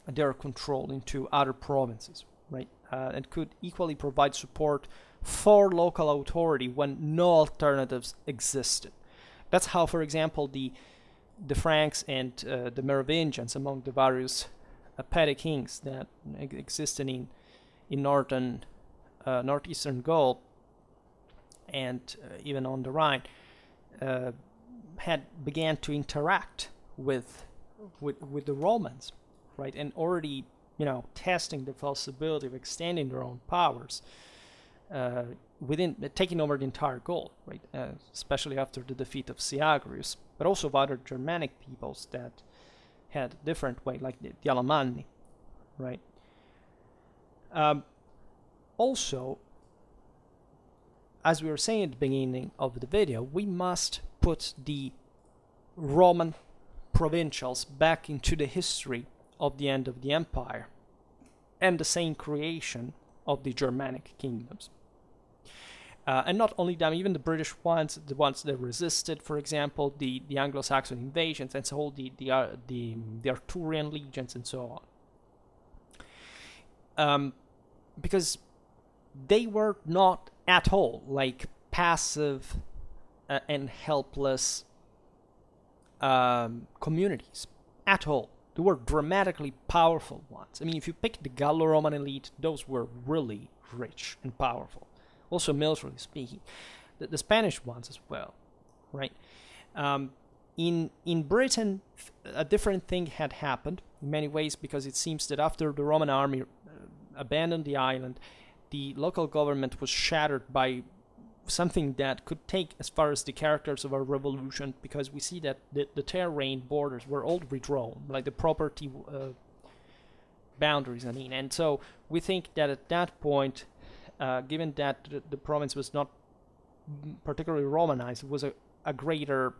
their control into other provinces, right? And could equally provide support for local authority when no alternatives existed. That's how, for example, the Franks and the Merovingians, among the various petty kings that existed in northeastern Gaul and even on the Rhine, had began to interact with the Romans, right? And already, testing the possibility of extending their own powers within taking over the entire Gaul, right? Especially after the defeat of Syagrius, but also of other Germanic peoples that had a different way, like the Alemanni, right? Also, as we were saying at the beginning of the video, we must put the Roman provincials back into the history of the end of the empire and the same creation of the Germanic kingdoms. And not only them, even the British ones, the ones that resisted, for example, the Anglo-Saxon invasions, and so the Arthurian legions and so on. Because they were not at all like passive and helpless communities at all. They were dramatically powerful ones. I mean, if you pick the Gallo-Roman elite, those were really rich and powerful. Also militarily speaking. The Spanish ones as well, right? In Britain, a different thing had happened in many ways, because it seems that after the Roman army abandoned the island, the local government was shattered by something that could take as far as the characters of a revolution, because we see that the terrain borders were all redrawn, like the property boundaries, and so we think that at that point, given that the province was not particularly Romanized, it was a greater,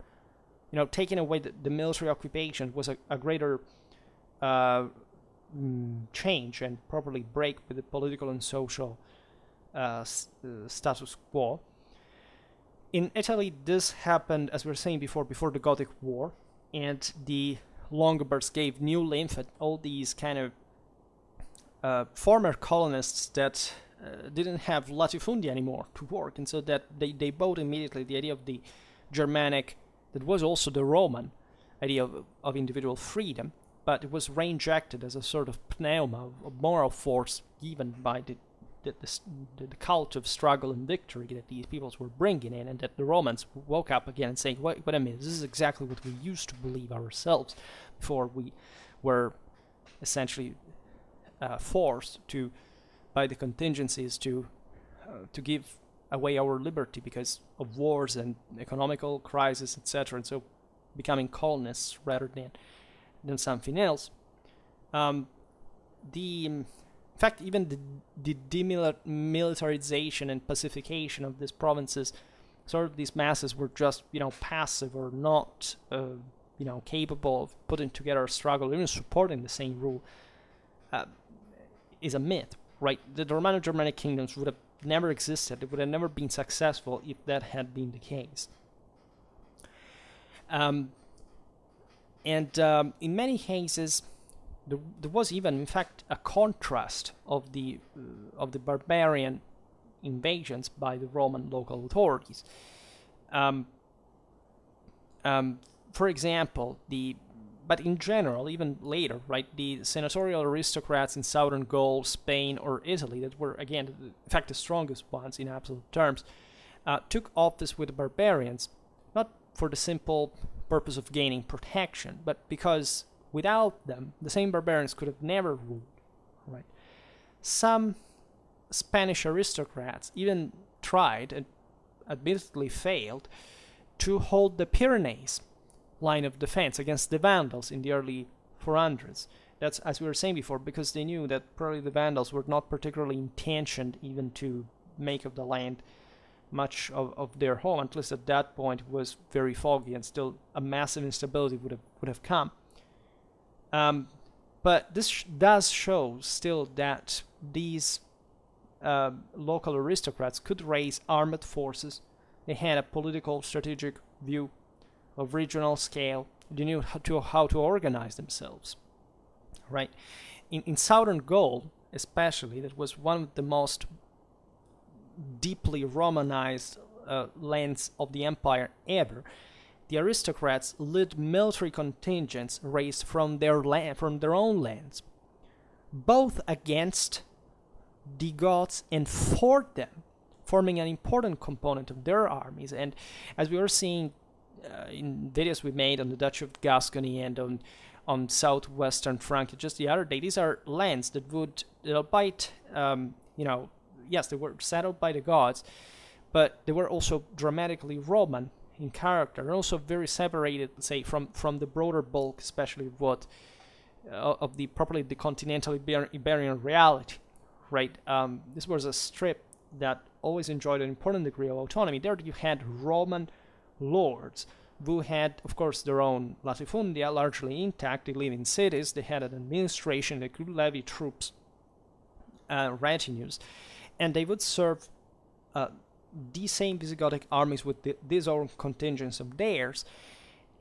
taking away the military occupation was a greater change and properly break with the political and social status quo. In Italy, this happened, as we were saying before the Gothic War, and the Longobards gave new life at all these kind of former colonists that didn't have latifundia anymore to work, and so that they bought immediately the idea of the Germanic, that was also the Roman idea of individual freedom, but it was reinjected as a sort of pneuma of moral force given by the cult of struggle and victory that these peoples were bringing in, and that the Romans woke up again and saying, wait a minute, this is exactly what we used to believe ourselves before we were essentially forced to, by the contingencies, to give away our liberty because of wars and economical crisis, etc., and so becoming colonists rather than something else. In fact, even the demilitarization and pacification of these provinces, sort of these masses were just, passive or not, capable of putting together a struggle, even supporting the same rule, is a myth, right? The Romano-Germanic kingdoms would have never existed. It would have never been successful if that had been the case. In many cases, there was even, in fact, a contrast of the barbarian invasions by the Roman local authorities. For example, but in general, even later, right, the senatorial aristocrats in southern Gaul, Spain, or Italy, that were, again, in fact, the strongest ones in absolute terms, took office with the barbarians, not for the simple purpose of gaining protection, but because without them, the same barbarians could have never ruled, right? Some Spanish aristocrats even tried, and admittedly failed, to hold the Pyrenees line of defense against the Vandals in the early 400s. That's, as we were saying before, because they knew that probably the Vandals were not particularly intentioned even to make of the land much of their home. At least at that point, it was very foggy, and still a massive instability would have come. But this does show still that these local aristocrats could raise armed forces. They had a political, strategic view of regional scale. They knew how to organize themselves, right? In southern Gaul, especially, that was one of the most deeply Romanized lands of the empire ever. The aristocrats led military contingents raised from their own lands, both against the Goths and for them, forming an important component of their armies. And as we were seeing in videos we made on the Duchy of Gascony and on southwestern Francia just the other day, these are lands that would, albeit, yes, they were settled by the Goths, but they were also dramatically Roman in character, and also very separated, say, from the broader bulk, especially of the continental Iberian reality, right? This was a strip that always enjoyed an important degree of autonomy. There you had Roman lords who had, of course, their own latifundia largely intact. They lived in cities, they had an administration, they could levy troops, retinues, and they would serve the same Visigothic armies with these own contingents of theirs,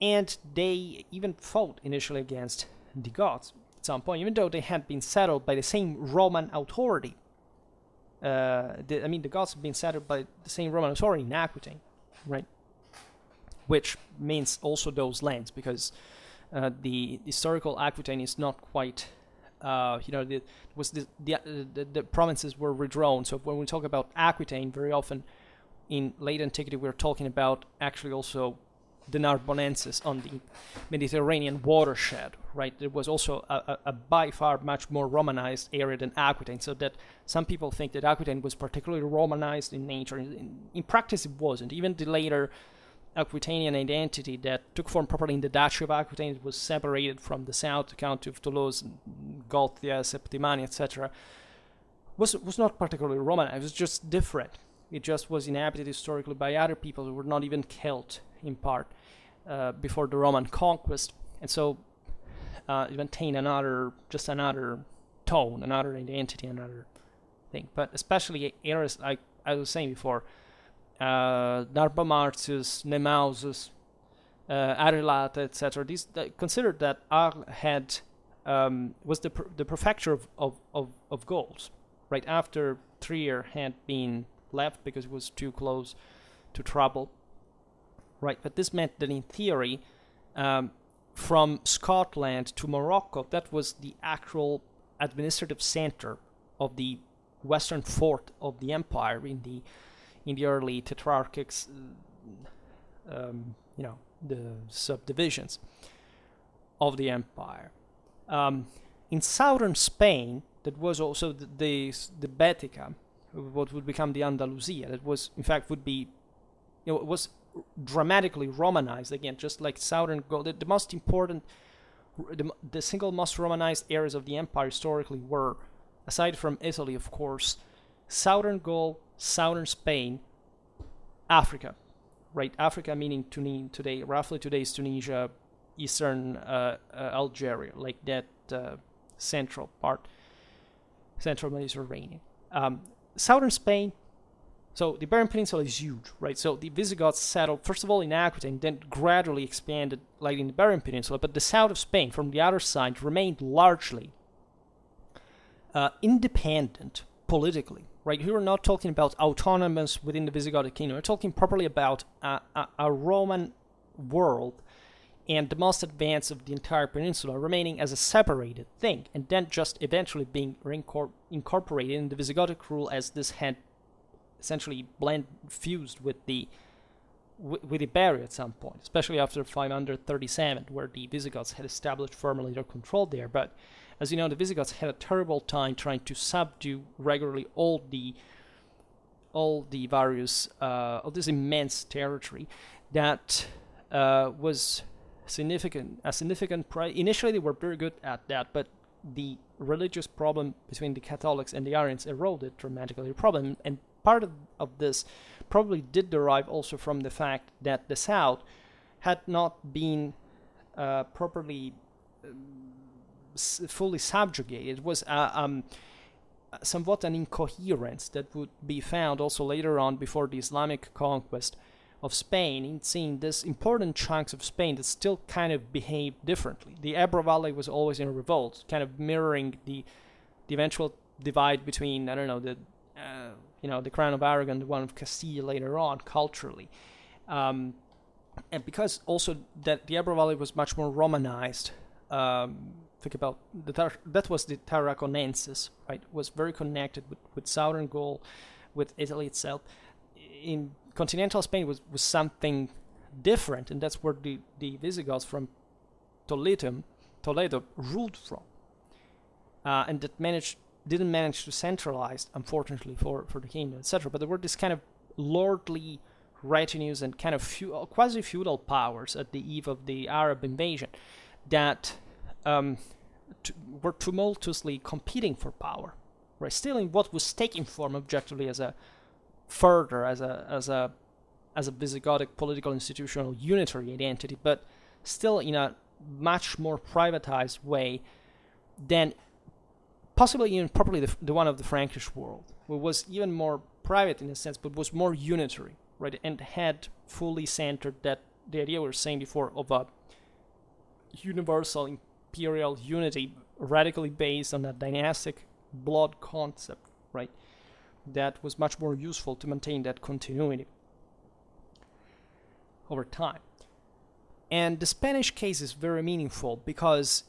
and they even fought initially against the Goths at some point, even though they had been settled by the same Roman authority. The Goths had been settled by the same Roman authority in Aquitaine, right? Which means also those lands, because the historical Aquitaine is not quite, the provinces were redrawn. So when we talk about Aquitaine, very often in late antiquity, we're talking about actually also the Narbonenses on the Mediterranean watershed, right? There was also a by far much more Romanized area than Aquitaine, so that some people think that Aquitaine was particularly Romanized in nature. In practice, it wasn't. Even the later Aquitanian identity that took form properly in the Duchy of Aquitaine was separated from the south, the County of Toulouse, Gothia, Septimania, etc., was not particularly Romanized. It was just different. It just was inhabited historically by other people who were not even Celt, in part, before the Roman conquest, and so it maintained another tone, another identity, another thing. But especially areas like I was saying before, Narbomartius, Nemausus, Arelata, etc. These considered that Arles had was the prefecture of Gauls, right after Trier had been left because it was too close to trouble, right? But this meant that in theory, from Scotland to Morocco, that was the actual administrative center of the western fourth of the empire in the early tetrarchics, the subdivisions of the empire. In southern Spain, that was also the Baetica, what would become the Andalusia. That was, in fact, it was dramatically Romanized again, just like southern Gaul. The most important, the single most Romanized areas of the empire historically were, aside from Italy, of course, southern Gaul, southern Spain, Africa, right? Africa meaning today, roughly today's Tunisia, eastern Algeria, like that central Mediterranean. Southern Spain, so the Iberian Peninsula is huge, right? So the Visigoths settled, first of all, in Aquitaine, then gradually expanded, like in the Iberian Peninsula, but the south of Spain, from the other side, remained largely independent politically, right? Here we're not talking about autonomous within the Visigothic kingdom. We're talking properly about a Roman world and the most advanced of the entire peninsula remaining as a separated thing, and then just eventually being incorporated in the Visigothic rule as this had essentially fused with Iberia at some point, especially after 537, where the Visigoths had established firmly their control there. But as you know, the Visigoths had a terrible time trying to subdue regularly all the various of this immense territory that was significant. Initially, they were very good at that, but the religious problem between the Catholics and the Arians eroded dramatically the problem, and part of this probably did derive also from the fact that the South had not been properly fully subjugated. It was somewhat an incoherence that would be found also later on before the Islamic conquest of Spain, in seeing this important chunks of Spain that still kind of behaved differently. The Ebro Valley was always in revolt, kind of mirroring the eventual divide between, I don't know, the Crown of Aragon, the one of Castile later on, culturally. And because also that the Ebro Valley was much more Romanized, think about, that was the Tarraconensis, right? It was very connected with southern Gaul, with Italy itself. In continental Spain was something different, and that's where the Visigoths from Toledo ruled from, and that didn't manage to centralize, unfortunately, for the kingdom, etc. But there were this kind of lordly retinues and kind of quasi-feudal powers at the eve of the Arab invasion that were tumultuously competing for power, right? Still in what was taking form objectively as a Visigothic political institutional unitary identity, but still in a much more privatized way than possibly even probably the one of the Frankish world, who was even more private in a sense, but was more unitary, right? And had fully centered that the idea we were saying before of a universal imperial unity radically based on a dynastic blood concept, right? That was much more useful to maintain that continuity over time. And the Spanish case is very meaningful because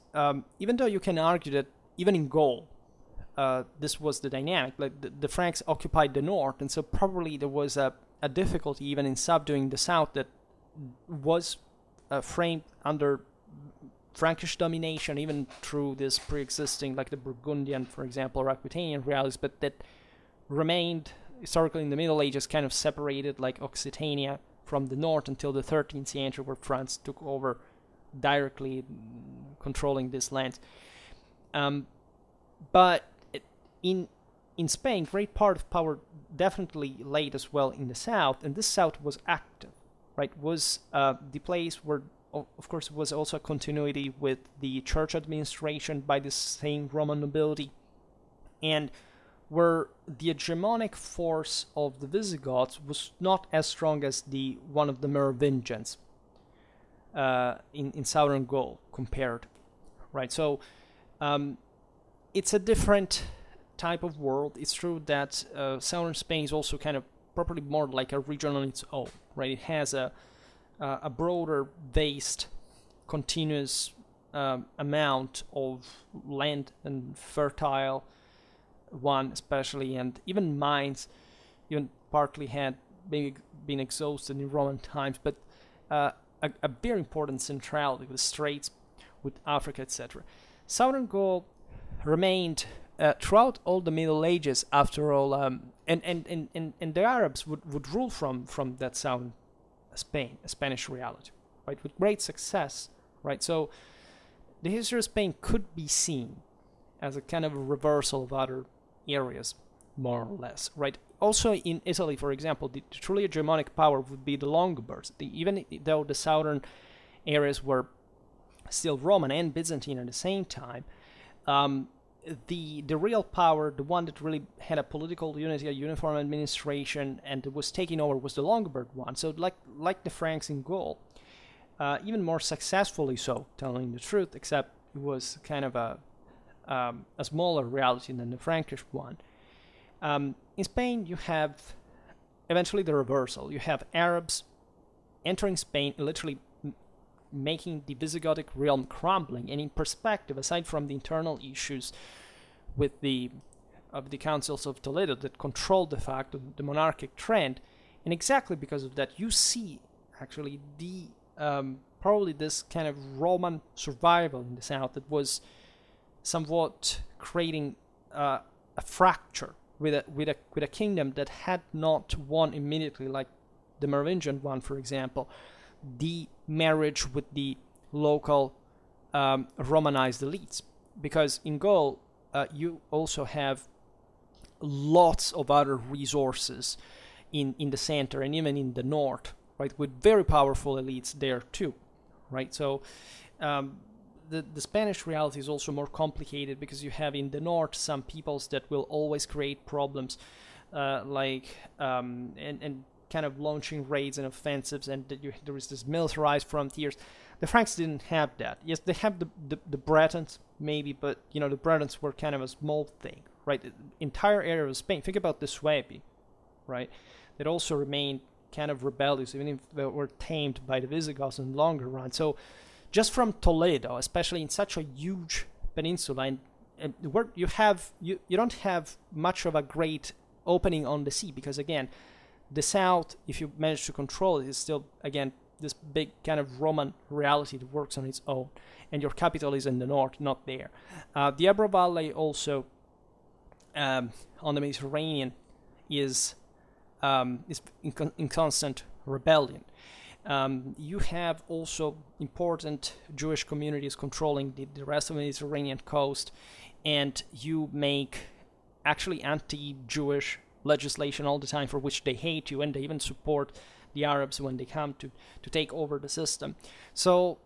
even though you can argue that even in Gaul, this was the dynamic, like the Franks occupied the north, and so probably there was a difficulty even in subduing the south that was framed under Frankish domination, even through this pre-existing, like the Burgundian, for example, or Aquitanian realities, but that remained historically in the Middle Ages kind of separated, like Occitania from the north, until the 13th century, where France took over directly controlling this land. But in Spain, great part of power definitely laid as well in the south, and this south was active, right? Was the place where, of course, it was also a continuity with the church administration by the same Roman nobility, and where the hegemonic force of the Visigoths was not as strong as the one of the Merovingians in southern Gaul compared, right? So It's a different type of world. It's true that southern Spain is also kind of properly more like a region on its own, right? It has a broader based continuous amount of land and fertile one especially, and even mines even partly had been exhausted in Roman times, but a very important centrality with straits with Africa, etc. Southern Gaul remained throughout all the Middle Ages, after all, and the Arabs would rule from that southern Spain, a Spanish reality, right, with great success, right? So the history of Spain could be seen as a kind of a reversal of other areas, more or less, right? Also in Italy, for example, the truly hegemonic power would be the Longobards. Even though the southern areas were still Roman and Byzantine at the same time, the real power, the one that really had a political unity, a uniform administration, and was taking over, was the Longobards one. So like the Franks in Gaul, even more successfully so, telling the truth, except it was kind of a smaller reality than the Frankish one. In Spain, you have eventually the reversal. You have Arabs entering Spain, literally making the Visigothic realm crumbling. And in perspective, aside from the internal issues with the councils of Toledo that controlled the fact of the monarchic trend, and exactly because of that, you see actually the probably this kind of Roman survival in the south that was somewhat creating a fracture with a kingdom that had not won immediately, like the Merovingian one, for example, the marriage with the local Romanized elites. Because in Gaul, you also have lots of other resources in the center and even in the north, right, with very powerful elites there too, right? So the Spanish reality is also more complicated because you have in the north some peoples that will always create problems, and kind of launching raids and offensives, and there is this militarized frontiers. The Franks didn't have that. Yes, they have the Bretons maybe, but the Bretons were kind of a small thing, right? The entire area of Spain. Think about the Suebi, right? That also remained kind of rebellious, even if they were tamed by the Visigoths in the longer run. So just from Toledo, especially in such a huge peninsula, and where you don't have much of a great opening on the sea, because again, the south, if you manage to control it, is still again this big kind of Roman reality that works on its own, and your capital is in the north, not there. The Ebro Valley also on the Mediterranean is in constant rebellion. You have also important Jewish communities controlling the rest of the Mediterranean coast, and you make actually anti-Jewish legislation all the time for which they hate you, and they even support the Arabs when they come to take over the system. So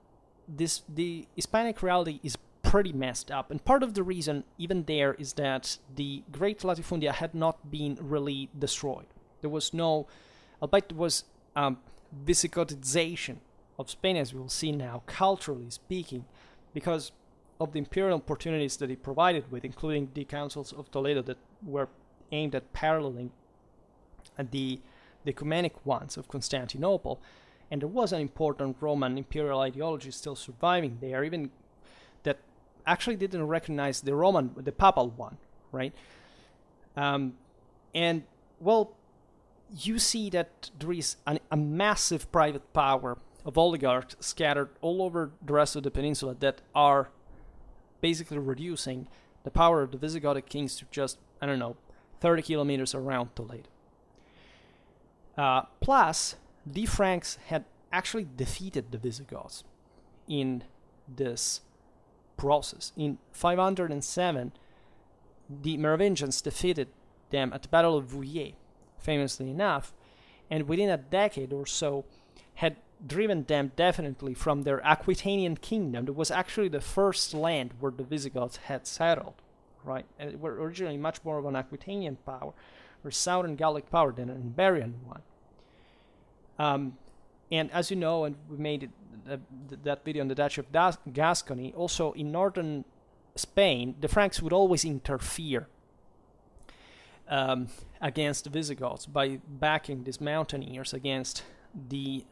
the Hispanic reality is pretty messed up, and part of the reason even there is that the Great Latifundia had not been really destroyed. There was no, albeit there was Visigotization of Spain, as we will see now, culturally speaking, because of the imperial opportunities that it provided with, including the councils of Toledo that were aimed at paralleling the ecumenic ones of Constantinople. And there was an important Roman imperial ideology still surviving there, even that actually didn't recognize the papal one, right? And well, you see that there is a massive private power of oligarchs scattered all over the rest of the peninsula that are basically reducing the power of the Visigothic kings to just, 30 kilometers around Toledo. Plus, the Franks had actually defeated the Visigoths in this process. In 507, the Merovingians defeated them at the Battle of Vouillé, famously enough, and within a decade or so had driven them definitely from their Aquitanian kingdom. That was actually the first land where the Visigoths had settled, right? And they were originally much more of an Aquitanian power, or southern Gallic power, than an Iberian one. And as you know, and we made that video on the Duchy of Gascony, also in northern Spain, the Franks would always interfere against the Visigoths by backing these mountaineers against the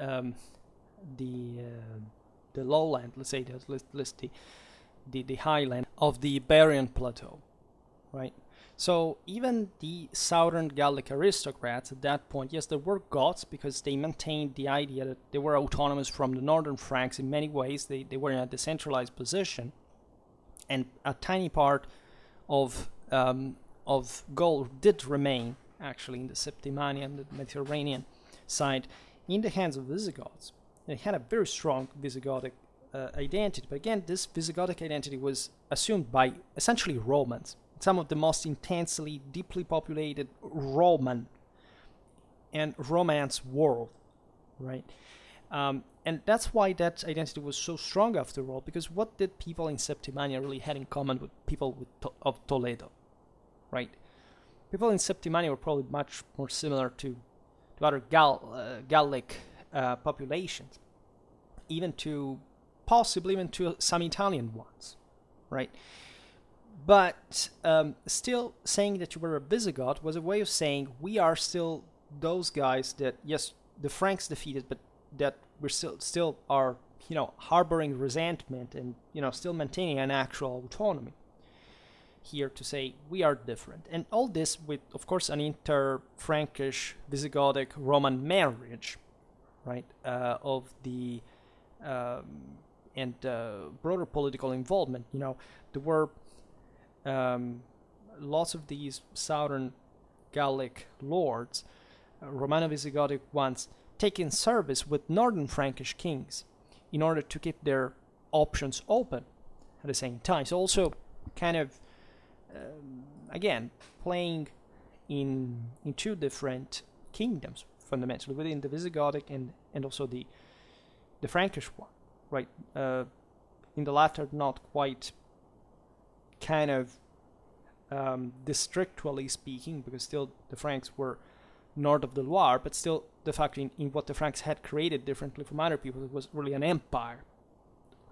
lowland, let's say the highland of the Iberian plateau, right? So even the southern Gallic aristocrats at that point, yes, there were Goths because they maintained the idea that they were autonomous from the northern Franks in many ways. They were in a decentralized position, and a tiny part of Gaul did remain actually in the Septimania and the Mediterranean side in the hands of Visigoths. They had a very strong Visigothic identity, but again, this Visigothic identity was assumed by essentially Romans, some of the most intensely, deeply populated Roman and Romance world, right? And that's why that identity was so strong after all, because what did people in Septimania really had in common with people of Toledo, right? People in Septimania were probably much more similar to other Gallic populations, possibly even to some Italian ones, right? But still saying that you were a Visigoth was a way of saying we are still those guys that, yes, the Franks defeated, but that we're still are, harboring resentment and, still maintaining an actual autonomy. Here to say we are different. And all this with, of course, an inter-Frankish, Visigothic, Roman marriage, right, of the and broader political involvement. There were lots of these southern Gallic lords, Romano-Visigothic ones, taking service with northern Frankish kings in order to keep their options open at the same time. So also kind of, again, playing in two different kingdoms, fundamentally, within the Visigothic and also the Frankish one, right? In the latter, not quite kind of districtually speaking, because still the Franks were north of the Loire, but still the fact in what the Franks had created differently from other people, it was really an empire,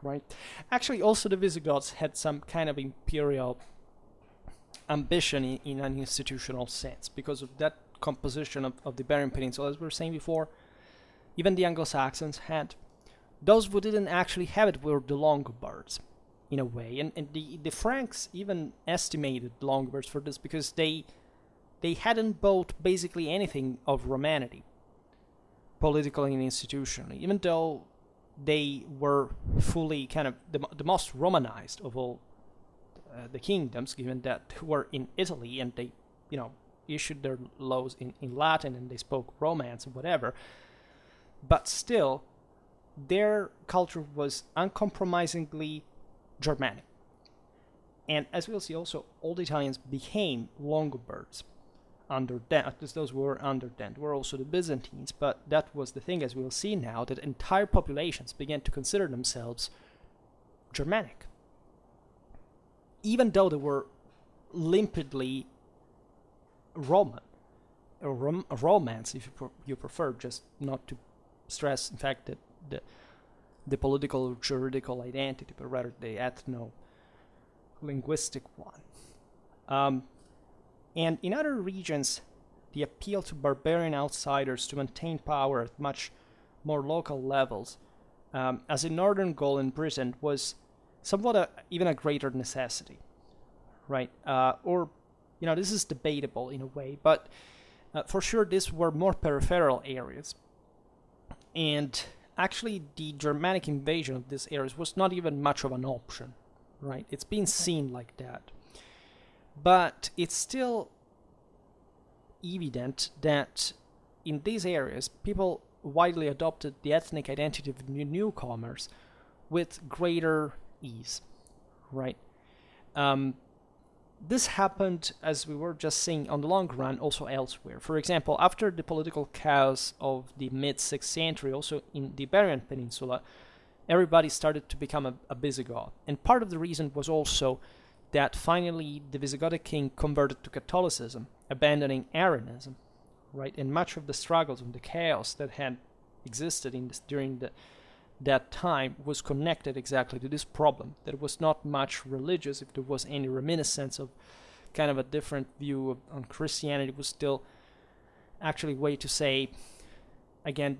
right? Actually, also the Visigoths had some kind of imperial ambition in an institutional sense because of that composition of the Iberian Peninsula. As we were saying before, even the Anglo-Saxons had. Those who didn't actually have it were the Longobards, in a way. And the Franks even estimated Longobards for this because they hadn't bought basically anything of Romanity, politically and institutionally, even though they were fully kind of the most Romanized of all the kingdoms, given that who were in Italy and they, issued their laws in Latin and they spoke Romance or whatever. But still, their culture was uncompromisingly Germanic. And as we'll see also, all the Italians became Longobards under them, at least those who were under them were also the Byzantines, but that was the thing, as we'll see now, that entire populations began to consider themselves Germanic, even though they were limpidly Roman, or Romance, if you prefer, just not to stress, in fact, that the political or juridical identity, but rather the ethno-linguistic one. And in other regions, the appeal to barbarian outsiders to maintain power at much more local levels, as in northern Gaul and Britain, was somewhat even a greater necessity, right? This is debatable in a way, but for sure these were more peripheral areas. And actually the Germanic invasion of these areas was not even much of an option, right? It's been seen like that. But it's still evident that in these areas, people widely adopted the ethnic identity of newcomers with greater ease, right? This happened, as we were just saying, on the long run, also elsewhere. For example, after the political chaos of the mid-6th century, also in the Iberian Peninsula, everybody started to become a Visigoth. And part of the reason was also that finally the Visigothic king converted to Catholicism, abandoning Arianism, right? And much of the struggles and the chaos that had existed during that time was connected exactly to this problem, that it was not much religious. If there was any reminiscence of kind of a different view on Christianity, it was still actually a way to say, again,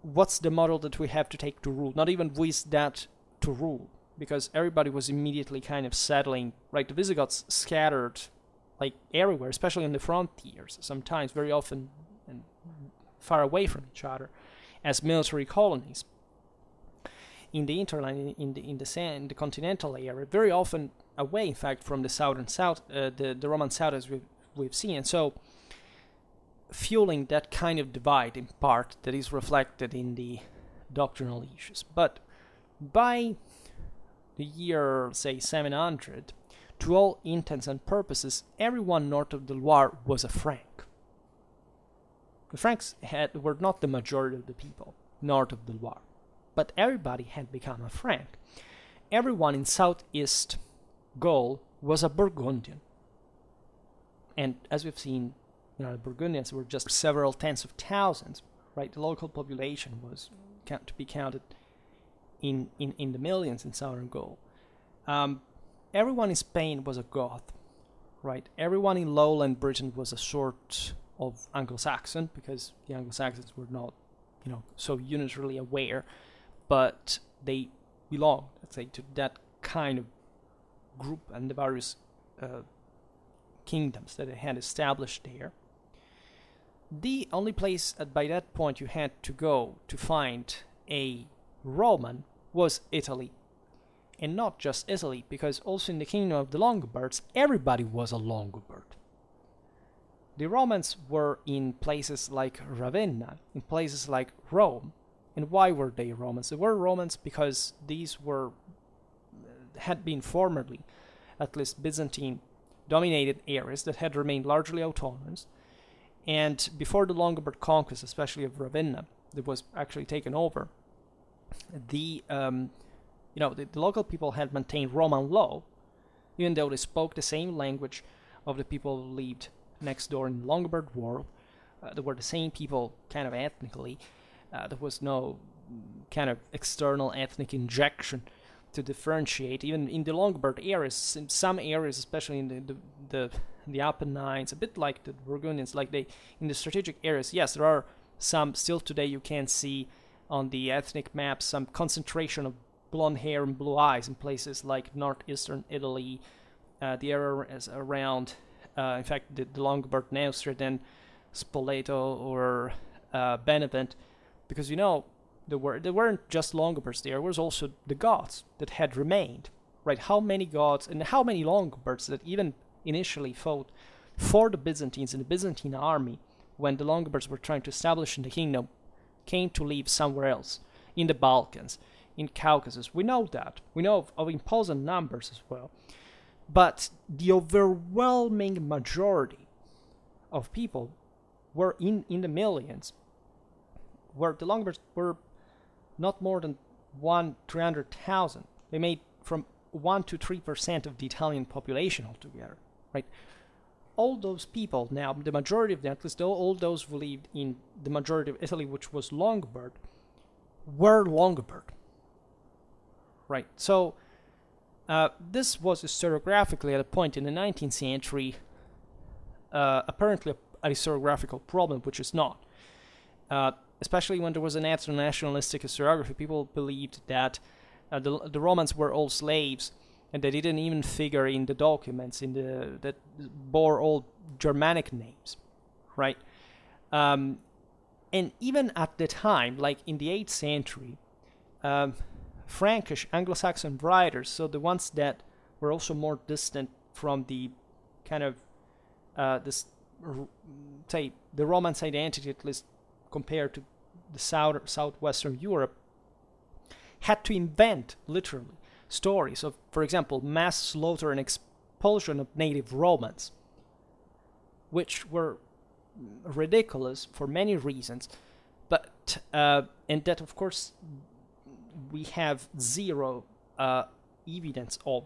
what's the model that we have to take to rule? Not even who is that to rule, because everybody was immediately kind of settling, right? The Visigoths scattered like everywhere, especially on the frontiers, sometimes very often and far away from each other, as military colonies. In the interland, in the continental area, very often away, in fact, from the southern south, the Roman south, as we've seen. And so fueling that kind of divide in part that is reflected in the doctrinal issues. But by the year, say, 700, to all intents and purposes, everyone north of the Loire was a Frank. The Franks were not the majority of the people north of the Loire, but everybody had become a Frank. Everyone in southeast Gaul was a Burgundian. And as we've seen, the Burgundians were just several tens of thousands, right? The local population was to be counted in the millions in southern Gaul. Everyone in Spain was a Goth, right? Everyone in lowland Britain was a sort of Anglo-Saxon, because the Anglo-Saxons were not, so unitarily aware, but they belonged, let's say, to that kind of group and the various kingdoms that they had established there. The only place by that point you had to go to find a Roman was Italy. And not just Italy, because also in the kingdom of the Longobards, everybody was a Longobard. The Romans were in places like Ravenna, in places like Rome. And why were they Romans? They were Romans because these had been formerly, at least Byzantine-dominated areas that had remained largely autonomous. And before the Longobard conquest, especially of Ravenna, that was actually taken over, the local people had maintained Roman law, even though they spoke the same language of the people who lived next door in the Longobard world. They were the same people kind of ethnically. There was no kind of external ethnic injection to differentiate. Even in the Longobard areas, in some areas, especially in the Apennines, a bit like the Burgundians, in the strategic areas, yes, there are some, still today you can see on the ethnic maps, some concentration of blonde hair and blue eyes in places like northeastern Italy, the area around, in fact, the Longobard Neustria, then Spoleto or Benevent, because there weren't just Longobards there was also the Goths that had remained, right? How many Goths and how many Longobards that even initially fought for the Byzantines in the Byzantine army when the Longobards were trying to establish in the kingdom came to live somewhere else, in the Balkans, in Caucasus. We know that. We know of imposing numbers as well. But the overwhelming majority of people were in the millions, where the Longobards were not more than 300,000. They made from 1 to 3% of the Italian population altogether, right? All those people now, the majority of them, at least all those who lived in the majority of Italy, which was Longobard, were Longobard, right? So this was historiographically at a point in the 19th century apparently a historiographical problem, which is not. Especially when there was an ethno-nationalistic historiography, people believed that the Romans were all slaves, and they didn't even figure in the documents that bore all Germanic names, right? And even at the time, like in the 8th century, Frankish Anglo-Saxon writers, so the ones that were also more distant from the kind of the Romance identity, at least compared to the southwestern Europe, had to invent literally stories of, for example, mass slaughter and expulsion of native Romans, which were ridiculous for many reasons, but and that of course we have zero evidence of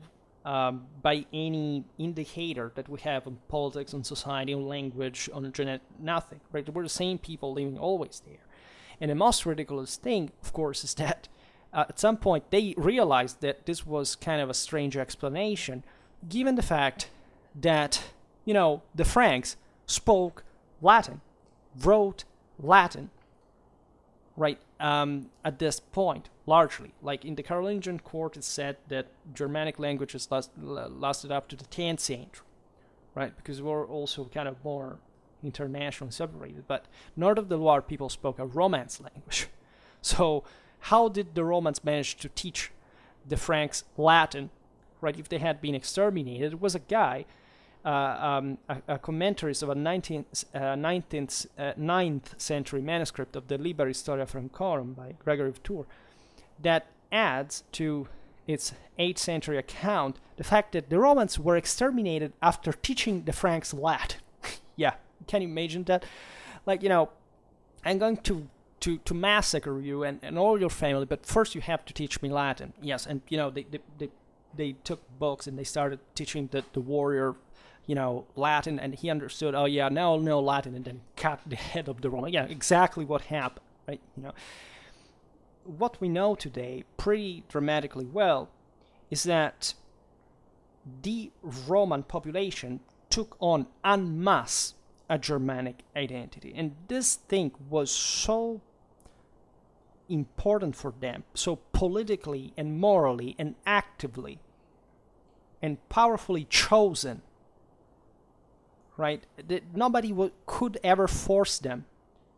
by any indicator that we have on politics, on society, on language, on genetic, nothing, right? There were the same people living always there. And the most ridiculous thing, of course, is that at some point they realized that this was kind of a strange explanation, given the fact that, the Franks spoke Latin, wrote Latin, right, at this point, largely. Like in the Carolingian court, it's said that Germanic languages lasted up to the 10th century, right, because we're also kind of more internationally separated. But north of the Loire, people spoke a Romance language. So how did the Romans manage to teach the Franks Latin, right, if they had been exterminated? It was a guy, a commentarist of a 9th century manuscript of the Liber Historia Francorum by Gregory of Tours, that adds to its 8th century account the fact that the Romans were exterminated after teaching the Franks Latin. Yeah, can you imagine that? Like, I'm going to massacre you and all your family, but first you have to teach me Latin. Yes, and they took books and they started teaching the warrior, Latin, and he understood, oh yeah, now I'll know Latin, and then cut the head of the Roman. Yeah, exactly what happened, right? What we know today pretty dramatically well is that the Roman population took on en masse a Germanic identity, and this thing was so important for them, so politically and morally and actively and powerfully chosen, right, that nobody could ever force them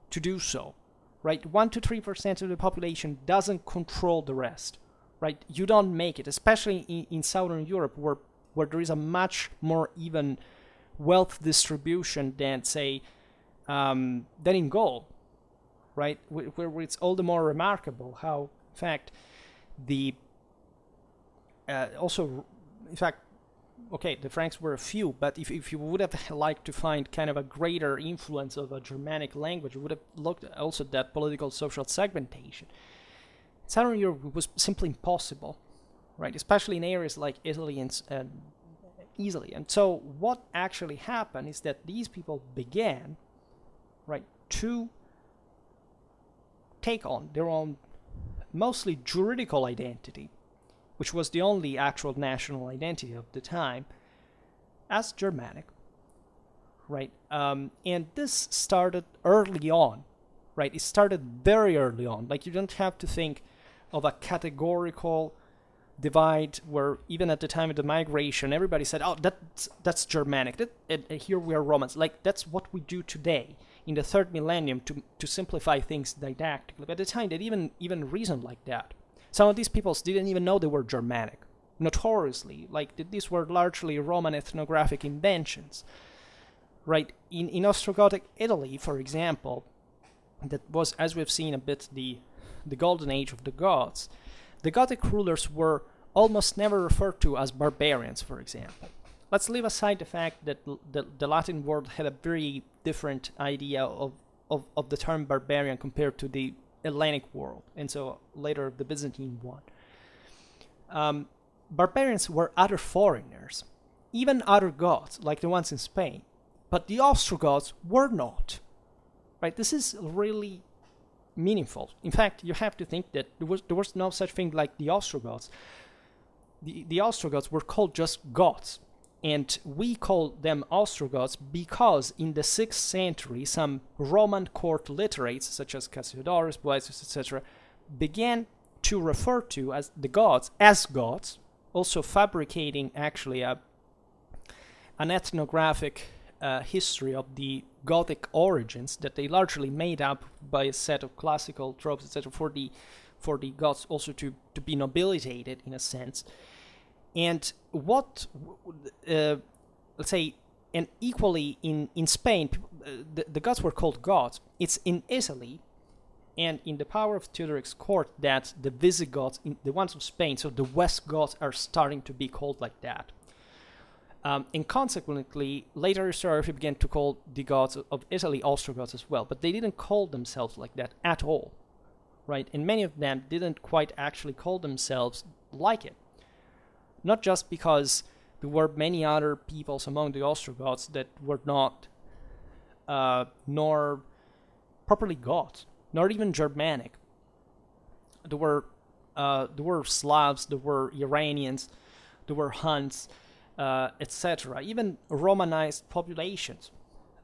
to do so, right? 1 to 3% of the population doesn't control the rest, right? You don't make it, especially in Southern Europe, where there is a much more even wealth distribution than, say, than in Gaul, right? Where it's all the more remarkable how, in fact, the Franks were a few, but if you would have liked to find kind of a greater influence of a Germanic language, you would have looked also at that political social segmentation. Southern Europe was simply impossible, right? Especially in areas like Italy and easily. And so what actually happened is that these people began, right, to take on their own mostly juridical identity, which was the only actual national identity of the time, as Germanic, right? And this started early on, right? It started very early on. Like, you don't have to think of a categorical divide where even at the time of the migration, everybody said, oh, that's Germanic, here we are Romans. Like, that's what we do today in the 3rd millennium to simplify things didactically. But at the time, they didn't even reason like that. Some of these peoples didn't even know they were Germanic, notoriously. Like, these were largely Roman ethnographic inventions, right? In Ostrogothic Italy, for example, that was, as we've seen a bit, the golden age of the Goths. The Gothic rulers were almost never referred to as barbarians, for example. Let's leave aside the fact that the Latin world had a very different idea of the term barbarian compared to the Hellenic world, and so later the Byzantine one. Barbarians were other foreigners, even other Goths, like the ones in Spain, but the Ostrogoths were not. Right? This is really meaningful. In fact, you have to think that there was no such thing like the Ostrogoths. The Ostrogoths were called just Goths, and we call them Ostrogoths because in the 6th century, some Roman court literates, such as Cassiodorus, Boethius, etc., began to refer to as the Goths as Goths, also fabricating actually an ethnographic history of the Gothic origins that they largely made up by a set of classical tropes, etc., for the Goths also to be nobilitated in a sense. And what, let's say, and equally in Spain, the Goths were called Goths. It's in Italy and in the power of Theodoric's court that the Visigoths, the ones of Spain, so the West Goths, are starting to be called like that. And consequently, later historiography began to call the Goths of Italy Ostrogoths as well, but they didn't call themselves like that at all, right? And many of them didn't quite actually call themselves like it. Not just because there were many other peoples among the Ostrogoths that were not nor properly Goths, nor even Germanic. There were Slavs, there were Iranians, there were Huns, etc. Even Romanized populations.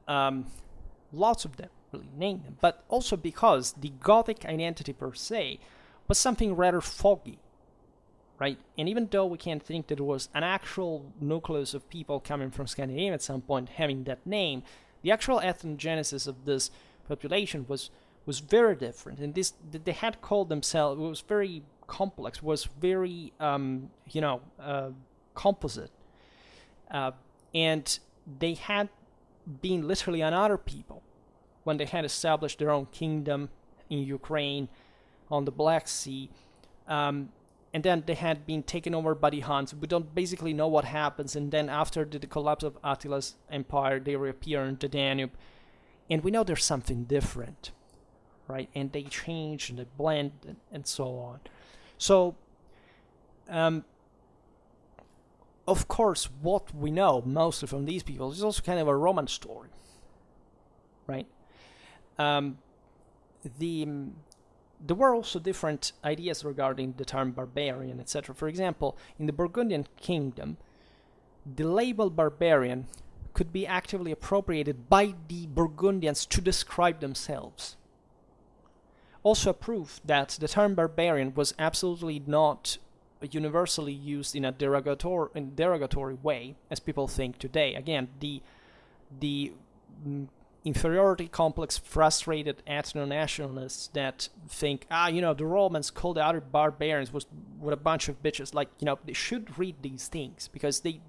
Lots of them, really name them, but also because the Gothic identity per se was something rather foggy, right? And even though we can't think that there was an actual nucleus of people coming from Scandinavia at some point having that name, the actual ethnogenesis of this population was very different, and this they had called themselves, it was very complex, was very composite, and they had been literally another people when they had established their own kingdom in Ukraine, on the Black Sea, and then they had been taken over by the Huns. We don't basically know what happens, and then after the collapse of Attila's empire, they reappear in the Danube, and we know there's something different, right? And they change and they blend and so on. So, of course, what we know mostly from these people is also kind of a Roman story, right? There were also different ideas regarding the term barbarian, etc. For example, in the Burgundian kingdom, the label barbarian could be actively appropriated by the Burgundians to describe themselves. Also a proof that the term barbarian was absolutely not universally used in a derogatory way, as people think today. Again, the inferiority complex, frustrated ethno-nationalists that think, the Romans called the other barbarians with a bunch of bitches. Like, they should read these things, because they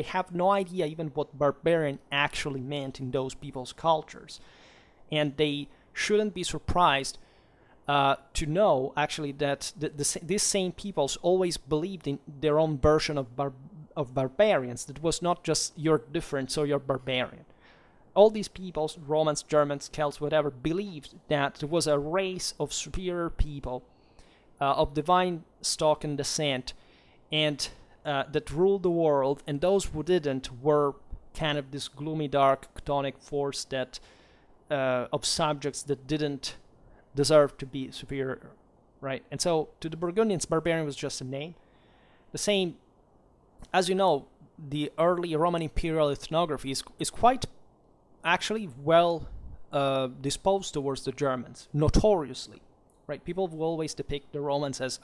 have no idea even what barbarian actually meant in those people's cultures. And they shouldn't be surprised to know, actually, that these same peoples always believed in their own version of barbarians. That was not just you're different, so you're barbarian. All these peoples, Romans, Germans, Celts, whatever, believed that there was a race of superior people of divine stock and descent, and that ruled the world, and those who didn't were kind of this gloomy, dark, chthonic force that of subjects that didn't deserve to be superior, right? And so to the Burgundians, barbarian was just a name. The same, as you know, the early Roman imperial ethnography is quite actually well disposed towards the Germans, notoriously, right? People will always depict the Romans as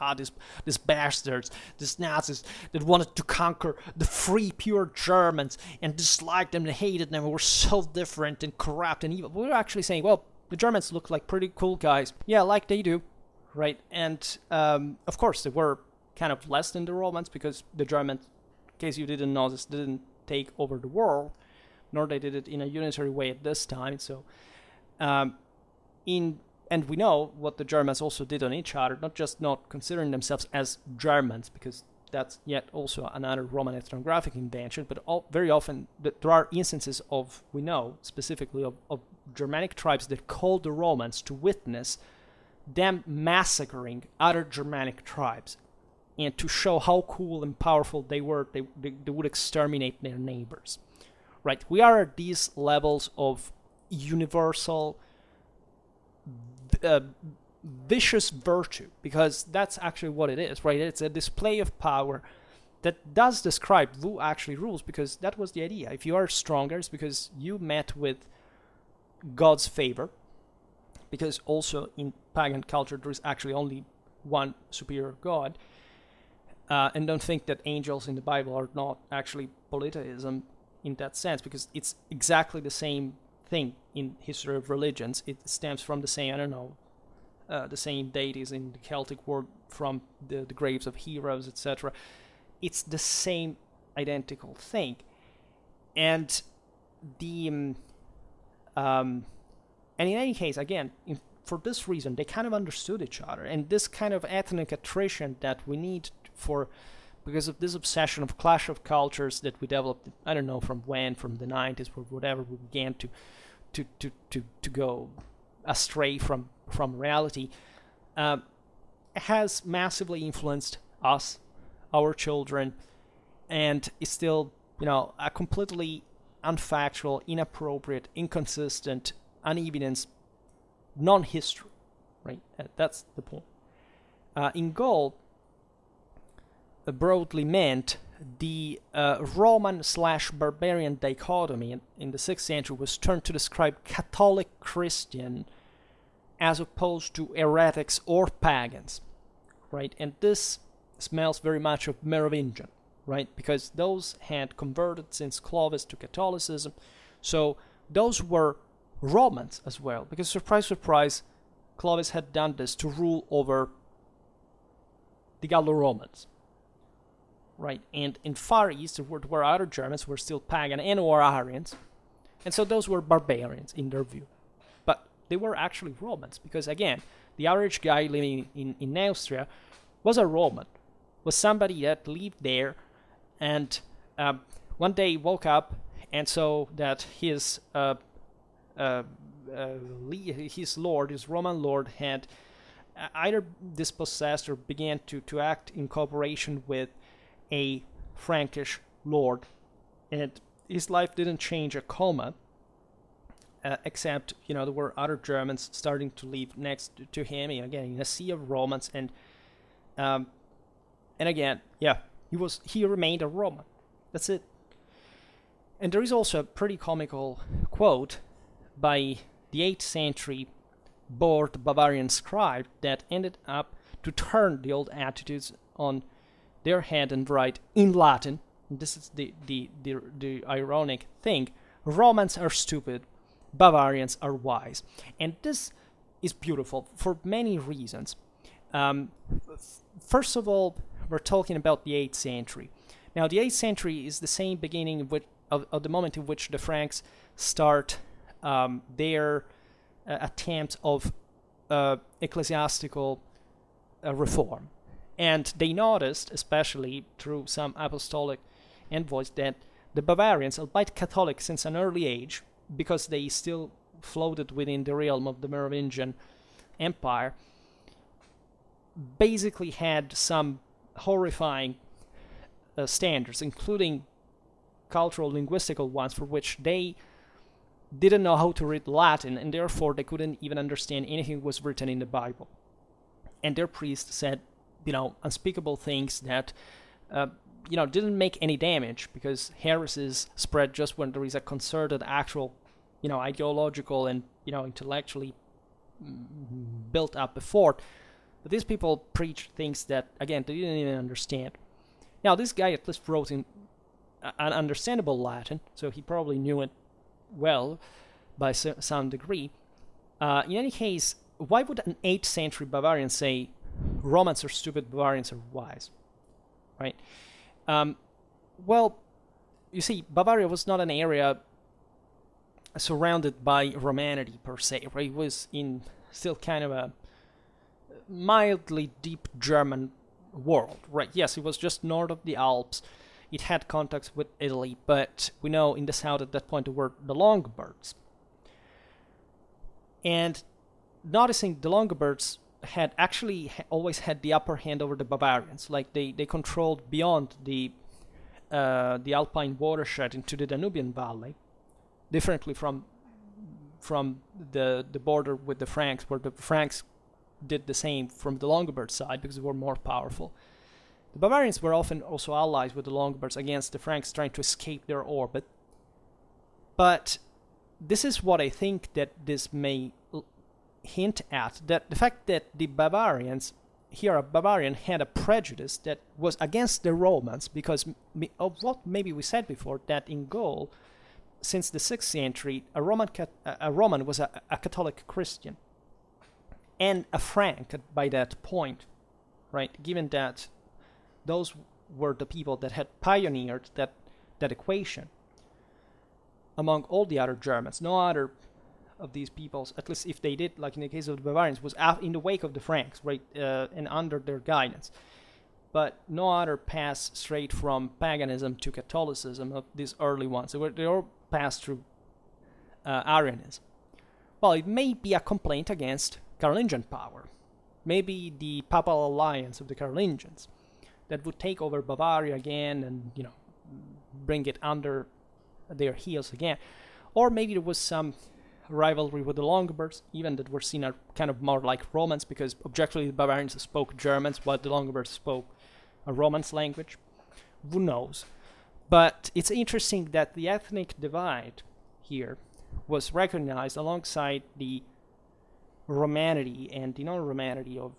these bastards, these Nazis that wanted to conquer the free, pure Germans and disliked them and hated them and were so different and corrupt and evil. We're actually saying, well, the Germans look like pretty cool guys. Yeah, like they do, right? And of course, they were kind of less than the Romans, because the Germans, in case you didn't know this, didn't take over the world, nor they did it in a unitary way at this time. So, and we know what the Germans also did on each other, not considering themselves as Germans, because that's yet also another Roman ethnographic invention, but very often there are instances of, we know specifically of Germanic tribes that called the Romans to witness them massacring other Germanic tribes, and to show how cool and powerful they were, they would exterminate their neighbors. Right, we are at these levels of universal vicious virtue, because that's actually what it is, right? It's a display of power that does describe who actually rules, because that was the idea. If you are stronger, it's because you met with God's favor, because also in pagan culture there is actually only one superior God. And don't think that angels in the Bible are not actually polytheism in that sense, because it's exactly the same thing in history of religions. It stems from the same, the same deities in the Celtic world, from the graves of heroes, etc. It's the same identical thing. And in any case, again, for this reason, they kind of understood each other, and this kind of ethnic attrition that we need because of this obsession of clash of cultures that we developed, I don't know from when, from the 90s or whatever, we began to go astray from reality, has massively influenced us, our children, and is still, a completely unfactual, inappropriate, inconsistent, unevidenced non-history, right? That's the point. In Gaul, broadly meant the Roman/barbarian dichotomy in the 6th century was termed to describe Catholic Christian as opposed to heretics or pagans, right? And this smells very much of Merovingian, right? Because those had converted since Clovis to Catholicism, so those were Romans as well, because surprise, surprise, Clovis had done this to rule over the Gallo-Romans, right? And in Far East, there were other Germans who were still pagan and or Arians, and so those were barbarians in their view. But they were actually Romans, because again, the average guy living in Austria was a Roman, was somebody that lived there, and one day woke up and saw that his lord, his Roman lord, had either dispossessed or began to act in cooperation with a Frankish lord, and his life didn't change a comma, except there were other Germans starting to live next to him, and again in a sea of Romans, and again, he remained a Roman. That's it. And there is also a pretty comical quote by the 8th century bored Bavarian scribe that ended up to turn the old attitudes on their head and write in Latin. And this is the ironic thing: Romans are stupid, Bavarians are wise. And this is beautiful for many reasons. First of all, we're talking about the 8th century. Now, the 8th century is the same beginning of the moment in which the Franks start their attempts of ecclesiastical reform. And they noticed, especially through some apostolic envoys, that the Bavarians, albeit Catholic since an early age, because they still floated within the realm of the Merovingian Empire, basically had some horrifying standards, including cultural, linguistical ones, for which they didn't know how to read Latin, and therefore they couldn't even understand anything that was written in the Bible. And their priests said, unspeakable things that, didn't make any damage, because heresies spread just when there is a concerted, actual, ideological and, intellectually built up effort. But these people preached things that, again, they didn't even understand. Now, this guy at least wrote in an understandable Latin, so he probably knew it well by some degree. In any case, why would an 8th century Bavarian say Romans are stupid, Bavarians are wise? Right? Well, you see, Bavaria was not an area surrounded by Romanity per se, right? It was in still kind of a mildly deep German world, right? Yes, it was just north of the Alps. It had contacts with Italy, but we know in the south at that point there were the Longobards. And noticing the Longobards had actually always had the upper hand over the Bavarians, like they controlled beyond the Alpine watershed into the Danubian valley, differently from the border with the Franks, where the Franks did the same from the Longobard side because they were more powerful. The Bavarians were often also allies with the Longobards against the Franks trying to escape their orbit. But this is what I think that this may hint at, that the fact that the Bavarians, here a Bavarian had a prejudice that was against the Romans because of what maybe we said before, that in Gaul, since the 6th century, a Roman was a Catholic Christian and a Frank by that point, right? Given that those were the people that had pioneered that equation among all the other Germans. No other of these peoples, at least if they did, like in the case of the Bavarians, was in the wake of the Franks, right, and under their guidance. But no other passed straight from paganism to Catholicism of these early ones. They all passed through Arianism. Well, it may be a complaint against Carolingian power. Maybe the Papal Alliance of the Carolingians that would take over Bavaria again and, bring it under their heels again. Or maybe there was some rivalry with the Longobards, even that were seen as kind of more like Romans, because objectively the barbarians spoke Germans, but the Longobards spoke a Romance language. Who knows? But it's interesting that the ethnic divide here was recognized alongside the Romanity and the non-Romanity of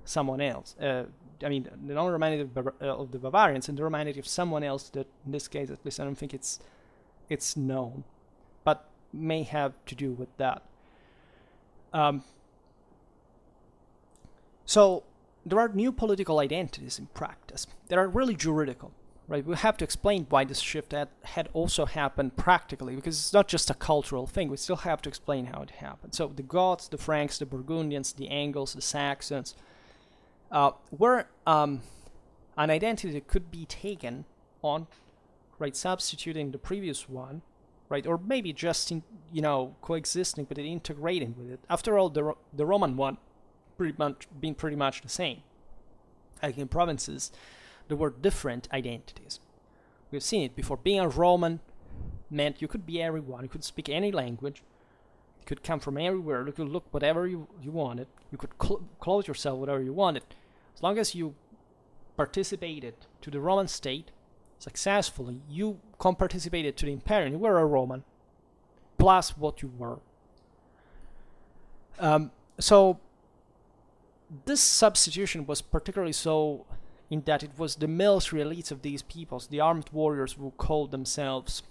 someone else. The non-Romanity of the Bavarians and the Romanity of someone else that, in this case at least, I don't think it's known, but may have to do with that. So there are new political identities in practice that are really juridical, right? We have to explain why this shift had also happened practically, because it's not just a cultural thing. We still have to explain how it happened. So the Goths, the Franks, the Burgundians, the Angles, the Saxons were an identity that could be taken on, right, substituting the previous one, right, or maybe just coexisting with it, integrating with it. After all, the Roman one being pretty much the same. Like in provinces, there were different identities. We've seen it before. Being a Roman meant you could be everyone. You could speak any language. You could come from everywhere. You could look whatever you wanted. You could clothe yourself whatever you wanted. As long as you participated to the Roman state successfully, you participated to the Imperium. You were a Roman, plus what you were. So this substitution was particularly so in that it was the military elites of these peoples, the armed warriors who called themselves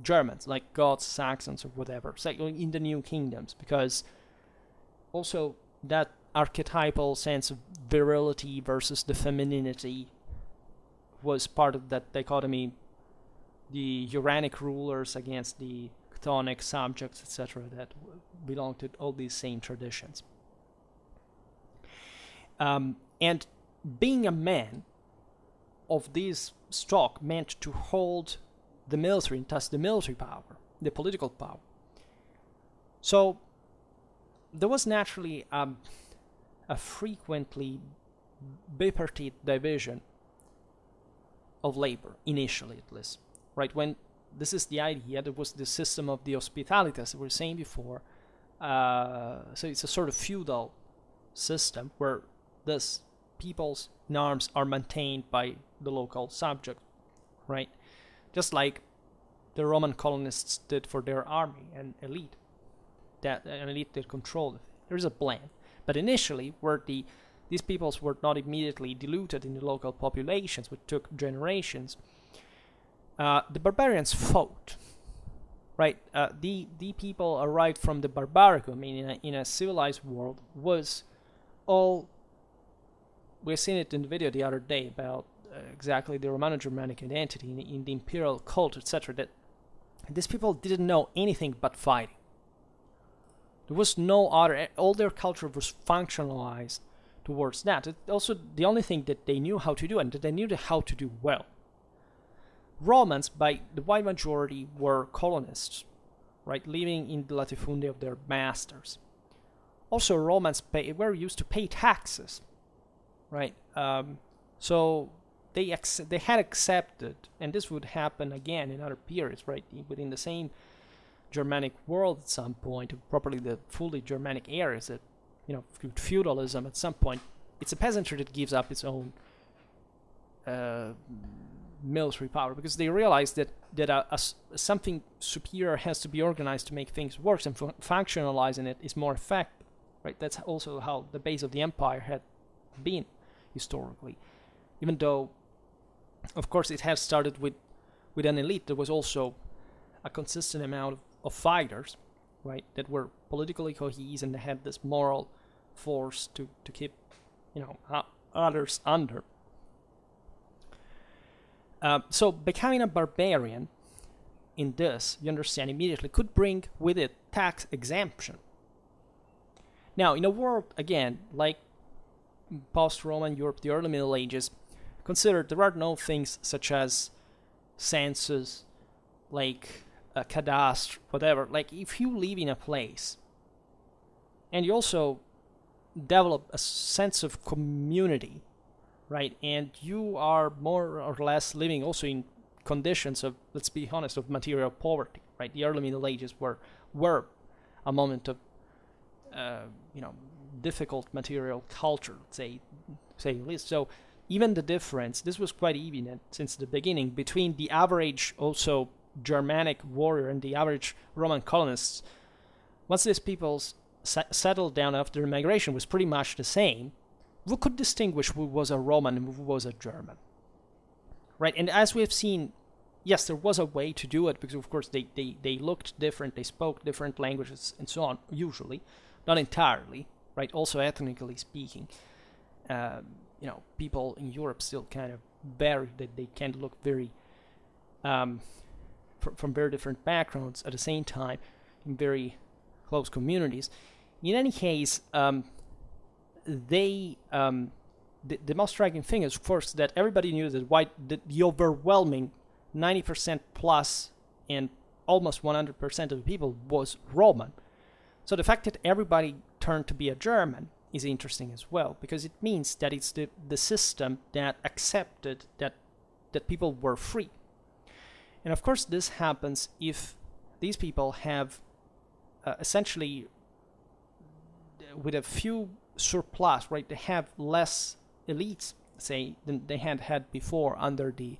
Germans, like Goths, Saxons, or whatever, in the new kingdoms, because also that archetypal sense of virility versus the femininity was part of that dichotomy, the Uranic rulers against the Chthonic subjects, etc., that belong to all these same traditions. And being a man of this stock meant to hold the military, and thus the military power, the political power. So there was naturally a frequently bipartite division of labor, initially at least, right? When this is the idea, there was the system of the hospitalitas we were saying before. So it's a sort of feudal system where this people's norms are maintained by the local subject, right? Just like the Roman colonists did for their army and elite, an elite that controlled it. There's a blend. But initially, where these peoples were not immediately diluted in the local populations, which took generations, the barbarians fought, right? The people arrived from the barbaricum in a civilized world was all. We've seen it in the video the other day about exactly the Romano-Germanic identity in the imperial cult, etc. That these people didn't know anything but fighting. There was no other. All their culture was functionalized towards that. It also, the only thing that they knew how to do, and that they knew how to do well. Romans, by the wide majority, were colonists, right, living in the latifundia of their masters. Also, Romans were used to pay taxes, right? So they had accepted, and this would happen again in other periods, right, within the same Germanic world at some point, properly the fully Germanic areas, that, feudalism at some point, it's a peasantry that gives up its own military power, because they realize that something superior has to be organized to make things work, and functionalizing it is more effective, right? That's also how the base of the empire had been historically. Even though, of course, it has started with an elite, there was also a consistent amount of fighters, right, that were politically cohesive and they had this moral force to keep, others under. So becoming a barbarian in this, you understand immediately, could bring with it tax exemption. Now, in a world, again, like post-Roman Europe, the early Middle Ages, consider there are no things such as census, like a cadastre, whatever. Like, if you live in a place and you also develop a sense of community, right, and you are more or less living also in conditions of, let's be honest, of material poverty, right? The early Middle Ages were a moment of difficult material culture, say at least. So even the difference, this was quite evident since the beginning between the average also Germanic warrior and the average Roman colonists. Once these peoples settled down after the migration, was pretty much the same. Who could distinguish who was a Roman and who was a German? Right, and as we have seen, yes, there was a way to do it because, of course, they looked different, they spoke different languages, and so on, usually. Not entirely, right? Also, ethnically speaking, people in Europe still kind of vary, that they can look very, from very different backgrounds at the same time, in very close communities. In any case, the most striking thing is, of course, that everybody knew that the overwhelming 90% plus and almost 100% of the people was Roman. So the fact that everybody turned to be a German is interesting as well, because it means that it's the system that accepted that people were free. And of course this happens if these people have essentially, with a few surplus, right, they have less elites, say, than they had before under the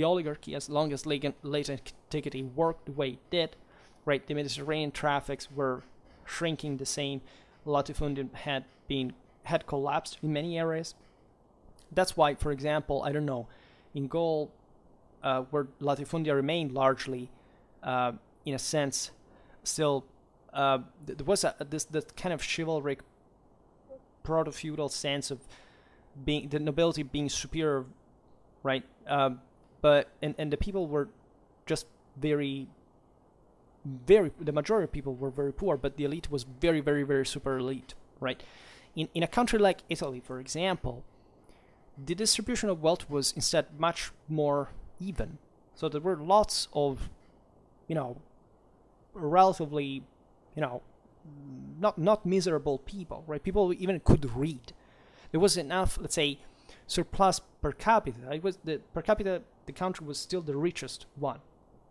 oligarchy, as long as late antiquity worked the way it did, right? The Mediterranean traffics were shrinking the same. Latifundium had collapsed in many areas. That's why, for example, I don't know, in Gaul, where latifundia remained largely, in a sense, still, there was this kind of chivalric, proto-feudal sense of being the nobility being superior, right? But the people were just very, the majority of people were very poor, but the elite was very, very, very super elite, right? In a country like Italy, for example, the distribution of wealth was instead much more even. So there were lots of, relatively, not miserable people, right? People even could read. There was enough, let's say, surplus per capita. Per capita, the country was still the richest one,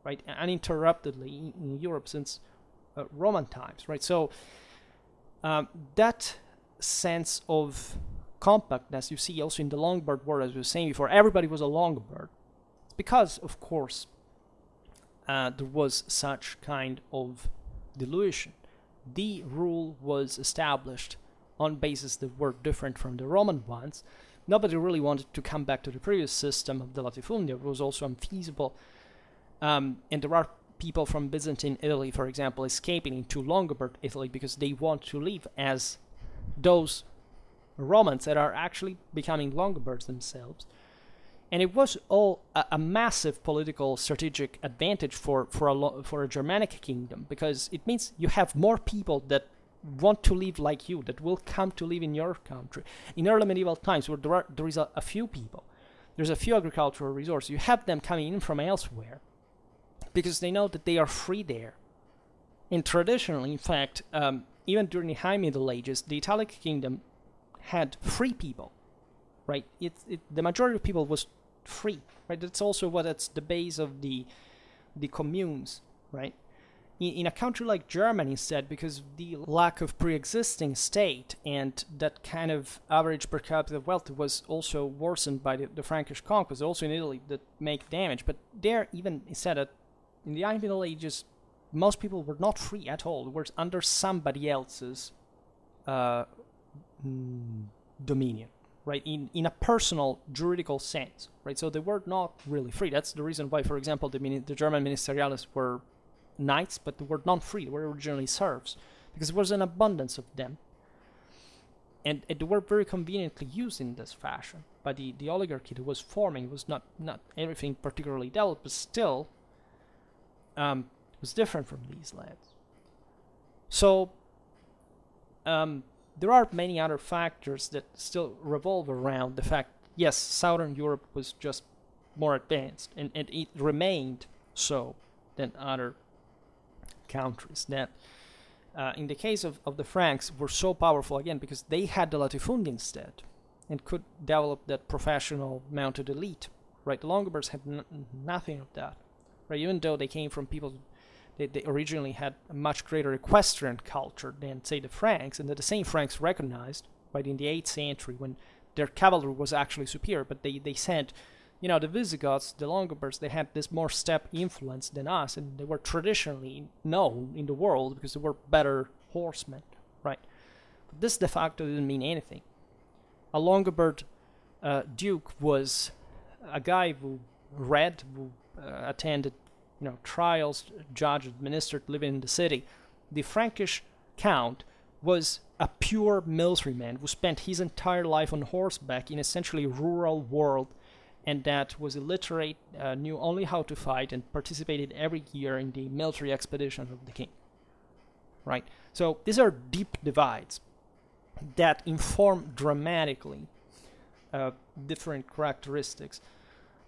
right? Uninterruptedly in Europe since Roman times, right? So that sense of compactness you see also in the Lombard War, as we were saying before. Everybody was a Lombard. It's because, of course, there was such kind of dilution. The rule was established on bases that were different from the Roman ones. Nobody really wanted to come back to the previous system of the latifundia. It was also unfeasible. And there are people from Byzantine Italy, for example, escaping into Lombard Italy because they want to live as those Romans that are actually becoming Lombards themselves. And it was all a massive political strategic advantage for a Germanic kingdom, because it means you have more people that want to live like you, that will come to live in your country. In early medieval times, where there is a few people, there's a few agricultural resources, you have them coming in from elsewhere, because they know that they are free there. And traditionally, in fact, even during the High Middle Ages, the Italic kingdom had free people, right? The majority of people was free, right? That's also that's the base of the communes, right? In a country like Germany, instead, because of the lack of pre-existing state and that kind of average per capita wealth was also worsened by the Frankish conquest, also in Italy, that make damage. But there, even instead, in the High Middle Ages, most people were not free at all. They were under somebody else's dominion, right? In a personal, juridical sense, right? So they were not really free. That's the reason why, for example, the German ministeriales were knights, but they were not free. They were originally serfs, because there was an abundance of them. And they were very conveniently used in this fashion by the oligarchy that was forming. It was not everything particularly developed, but still was different from these lands. So there are many other factors that still revolve around the fact, yes, Southern Europe was just more advanced, and it remained so than other countries that, in the case of the Franks, were so powerful, again, because they had the latifundi instead, and could develop that professional mounted elite, right? The Longobards had nothing of that, right? Even though they came from people They originally had a much greater equestrian culture than, say, the Franks, and that the same Franks recognized right in the 8th century when their cavalry was actually superior, but they sent, the Visigoths, the Longobards, they had this more steppe influence than us, and they were traditionally known in the world because they were better horsemen, right? But this de facto didn't mean anything. A Longobard duke was a guy who read, who attended trials, judged, administered, living in the city. The Frankish count was a pure militaryman who spent his entire life on horseback in essentially rural world, and that was illiterate, knew only how to fight, and participated every year in the military expeditions of the king. Right? So these are deep divides that inform dramatically different characteristics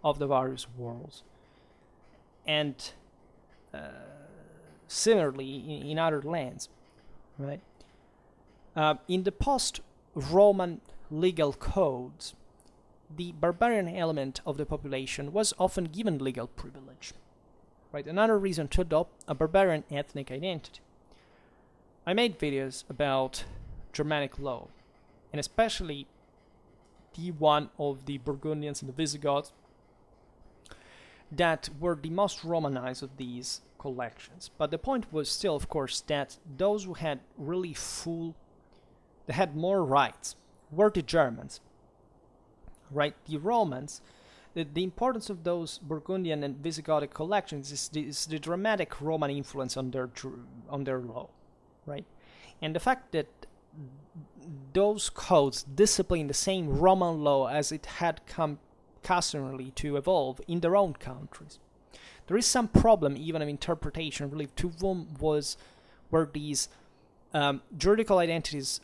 of the various worlds. And similarly in other lands, right? In the post-Roman legal codes, the barbarian element of the population was often given legal privilege, right? Another reason to adopt a barbarian ethnic identity. I made videos about Germanic law, and especially the one of the Burgundians and the Visigoths, that were the most Romanized of these collections. But the point was still, of course, that those who had really they had more rights, were the Germans, right? The Romans, the importance of those Burgundian and Visigothic collections is the dramatic Roman influence on their law, right? And the fact that those codes discipline the same Roman law as it had come customarily to evolve in their own countries. There is some problem even of interpretation related to whom were these juridical identities,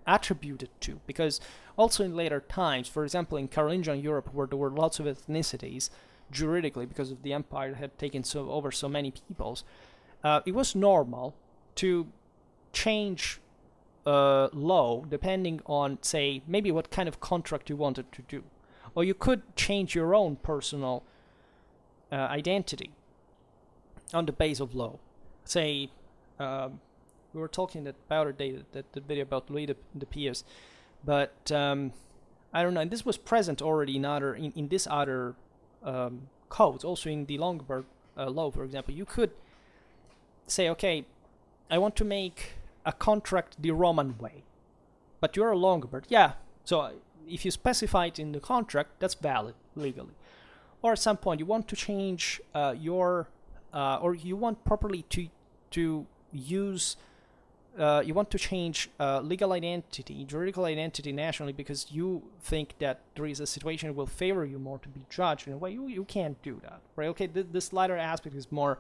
attributed to, because also in later times, for example in Carolingian Europe, where there were lots of ethnicities juridically because of the empire that had taken over so many peoples, it was normal to change law depending on, say, maybe what kind of contract you wanted to do. Or you could change your own personal identity on the base of law. Say, we were talking about it today, that video about Louis the Pious, but I don't know, and this was present already in this other codes, also in the Lombard law, for example. You could say, okay, I want to make a contract the Roman way, but you're a Lombard. Yeah, so if you specify it in the contract, that's valid legally. Or at some point you want to change or you want properly to use, you want to change legal identity, juridical identity nationally, because you think that there is a situation that will favor you more to be judged in a way. You can't do that, right? Okay, this latter aspect is more,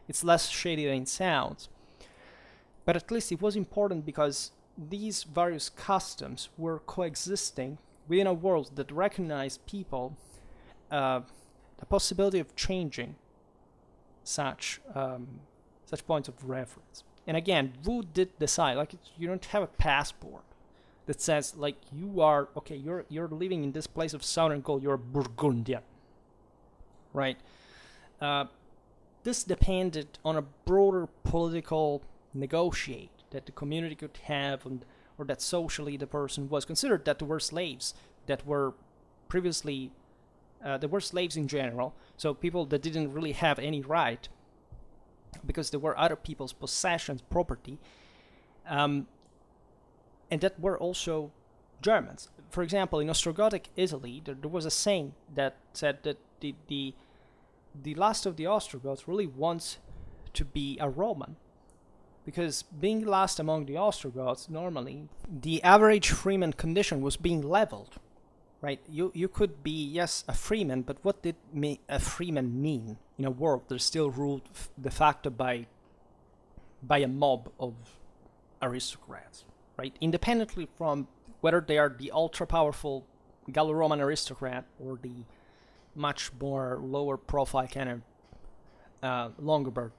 it's less shady than it sounds. But at least it was important because these various customs were coexisting within a world that recognized people the possibility of changing such points of reference. And again, who did decide? Like, you don't have a passport that says, like, you're living in this place of southern Gaul, you're Burgundian, right? This depended on a broader political negotiate that the community could have, or that socially the person was considered, that there were slaves that were previously, there were slaves in general, so people that didn't really have any right because they were other people's possessions, property, and that were also Germans. For example, in Ostrogothic Italy, there was a saying that said that the last of the Ostrogoths really wants to be a Roman, because being last among the Ostrogoths, normally the average freeman condition was being leveled, right? You could be, yes, a freeman, but what did a freeman mean in a world that is still ruled de facto by a mob of aristocrats, right? Independently from whether they are the ultra-powerful Gallo-Roman aristocrat or the much more lower-profile kind of Longobards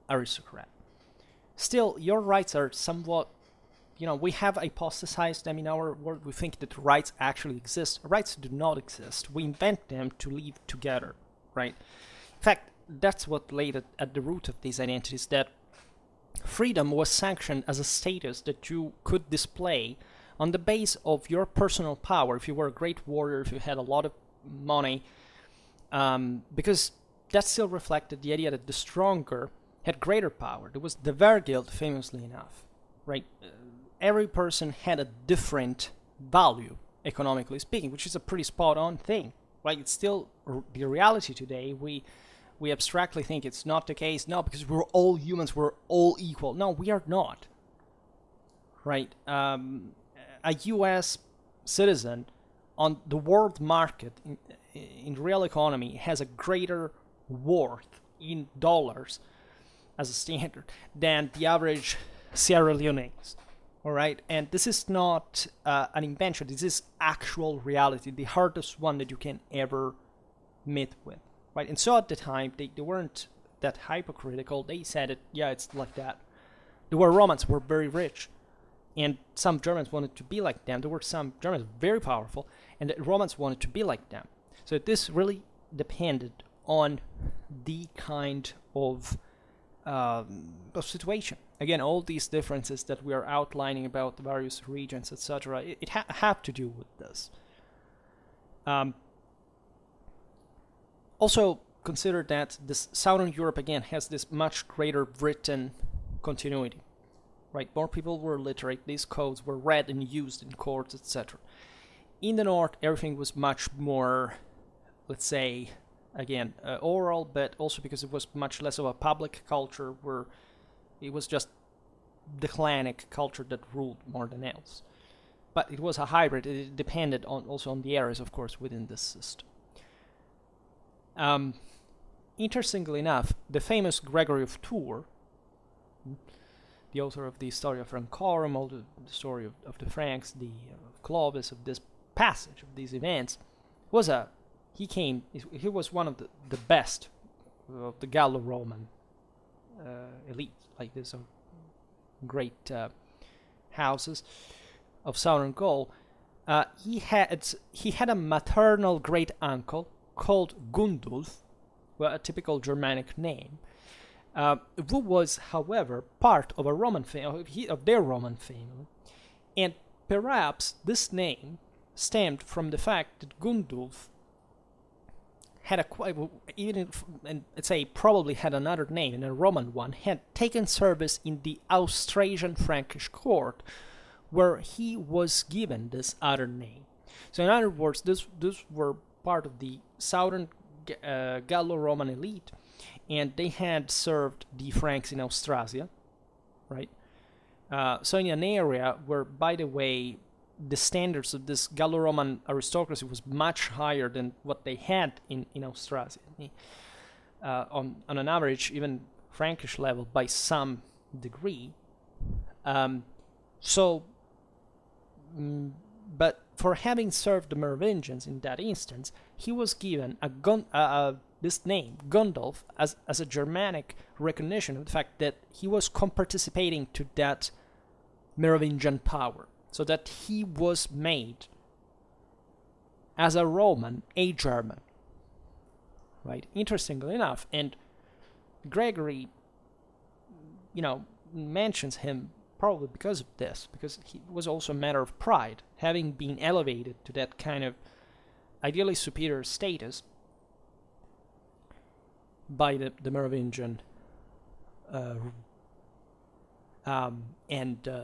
aristocrat. Still, your rights are somewhat, we have hypothesized them in our world. We think that rights actually exist. Rights do not exist. We invent them to live together, right? In fact, that's what laid at the root of these identities, that freedom was sanctioned as a status that you could display on the base of your personal power. If you were a great warrior, if you had a lot of money, because that still reflected the idea that the stronger had greater power. There was the Verguild, famously enough, right? Every person had a different value, economically speaking, which is a pretty spot-on thing, right? It's still the reality today. We abstractly think it's not the case. No, because we're all humans, we're all equal. No, we are not, right? A U.S. citizen on the world market in real economy has a greater worth in dollars as a standard than the average Sierra Leoneans. All right, and this is not an invention. This is actual reality, the hardest one that you can ever meet with, right? And so at the time, they weren't that hypocritical. They said it, yeah, it's like that. There were Romans who were very rich, and some Germans wanted to be like them. There were some Germans very powerful, and the Romans wanted to be like them. So this really depended on the kind of situation. Again, all these differences that we are outlining about the various regions, etc., it have to do with this. Also, consider that this Southern Europe, again, has this much greater written continuity, right? More people were literate, these codes were read and used in courts, etc. In the North, everything was much more, let's say, again, oral, but also because it was much less of a public culture, where it was just the clanic culture that ruled more than else. But it was a hybrid. It depended also on the areas, of course, within this system. Interestingly enough, the famous Gregory of Tours, the author of the Story of Francorum, all the story of the Franks, the Clovis, of this passage, of these events, he was one of the best of the Gallo-Roman elite, like this great houses of southern Gaul. He had a maternal great uncle called Gundulf, a typical Germanic name, who was, however, part of a Roman family, of their Roman family, and perhaps this name stemmed from the fact that Gundulf had probably had another name, and a Roman one, had taken service in the Austrasian Frankish court, where he was given this other name. So in other words, this were part of the southern Gallo-Roman elite, and they had served the Franks in Austrasia, right? So in an area where, by the way, the standards of this Gallo-Roman aristocracy was much higher than what they had in Austrasia, on an average, even Frankish level, by some degree. But for having served the Merovingians in that instance, he was given this name, Gundulf, as a Germanic recognition of the fact that he was participating to that Merovingian power, so that he was made, as a Roman, a German, right? Interestingly enough, and Gregory, mentions him probably because of this, because he was also a matter of pride, having been elevated to that kind of ideally superior status by the Merovingian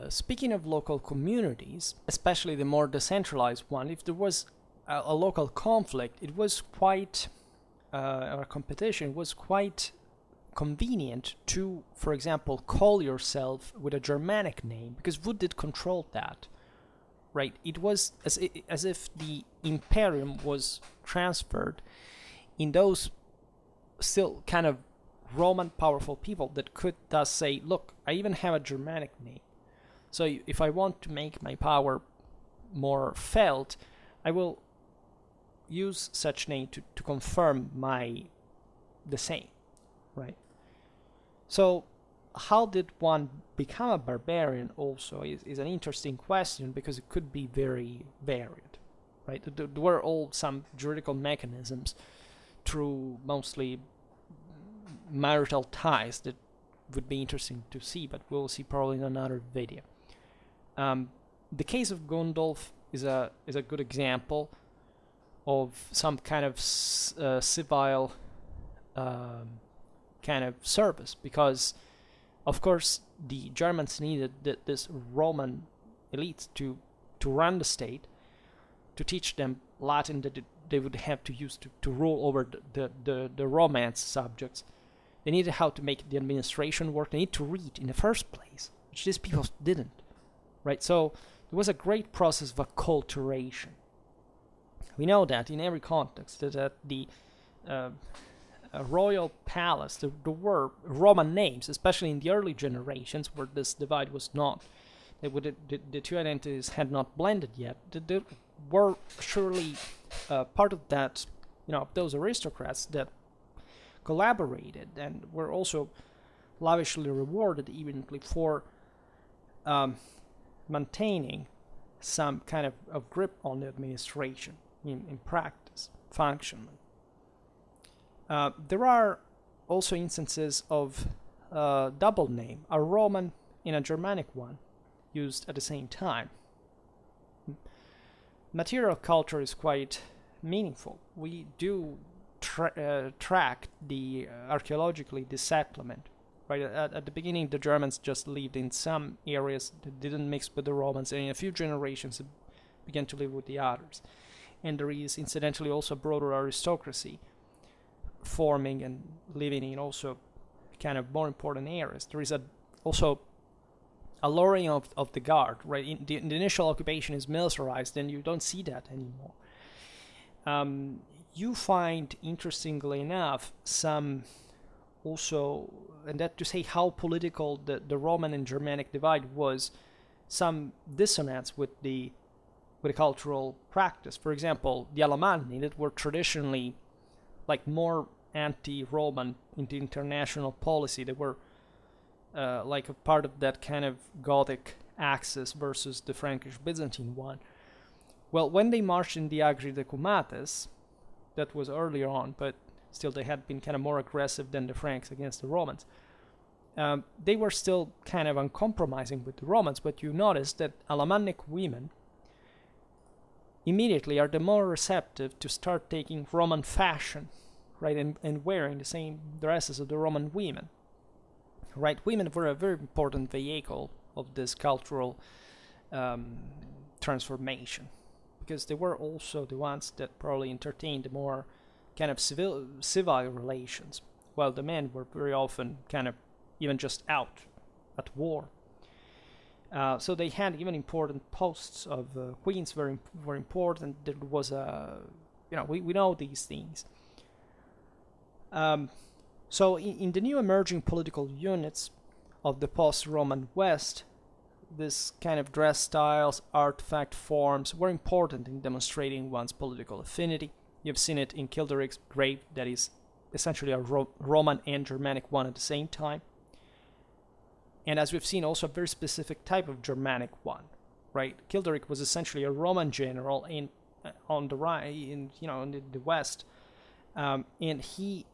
speaking of local communities, especially the more decentralized one, if there was a local conflict, it was quite, or a competition, it was quite convenient to, for example, call yourself with a Germanic name, because who did control that, right? It was as if the imperium was transferred in those still kind of Roman powerful people that could thus say, look, I even have a Germanic name. So if I want to make my power more felt, I will use such name to confirm the same, right? So how did one become a barbarian also is an interesting question, because it could be very varied, right? There were all some juridical mechanisms through mostly marital ties that would be interesting to see, but we'll see probably in another video. The case of Gundulf is a good example of some kind of civil kind of service, because of course the Germans needed this Roman elite to run the state, to teach them Latin that they would have to use to rule over the Romance subjects. They needed how to make the administration work. They need to read in the first place, which these people didn't, right? So there was a great process of acculturation. We know that in every context, that the royal palace, there were Roman names, especially in the early generations where this divide was not, the two identities had not blended yet. There were surely part of that, those aristocrats that collaborated and were also lavishly rewarded evenly for maintaining some kind of grip on the administration in practice, functionally. There are also instances of double name, a Roman and a Germanic one, used at the same time. Material culture is quite meaningful. We do track the archaeologically the settlement. Right at the beginning, the Germans just lived in some areas that didn't mix with the Romans, and in a few generations, it began to live with the others. And there is incidentally also a broader aristocracy forming and living in also kind of more important areas. There is also a lowering of the guard, right? The initial occupation is militarized, and you don't see that anymore. You find, interestingly enough, some also, and that to say how political the Roman and Germanic divide was, some dissonance with the cultural practice. For example, the Alemanni that were traditionally like more anti-Roman in the international policy, they were like a part of that kind of Gothic axis versus the Frankish Byzantine one. Well, when they marched in the Agri Decumates, that was earlier on, but still they had been kind of more aggressive than the Franks against the Romans. They were still kind of uncompromising with the Romans, but you notice that Alemannic women immediately are the more receptive to start taking Roman fashion, right, and wearing the same dresses of the Roman women. Right, women were a very important vehicle of this cultural transformation, because they were also the ones that probably entertained the more kind of civil relations, while the men were very often kind of even just out at war. So they had even important posts of queens were important. There was we know these things. So in the new emerging political units of the post-Roman West, this kind of dress styles, artifact forms were important in demonstrating one's political affinity. You've seen it in Kilderic's grave, that is essentially a Roman and Germanic one at the same time. And as we've seen, also a very specific type of Germanic one, right? Kilderic was essentially a Roman general on the right, in the West, and he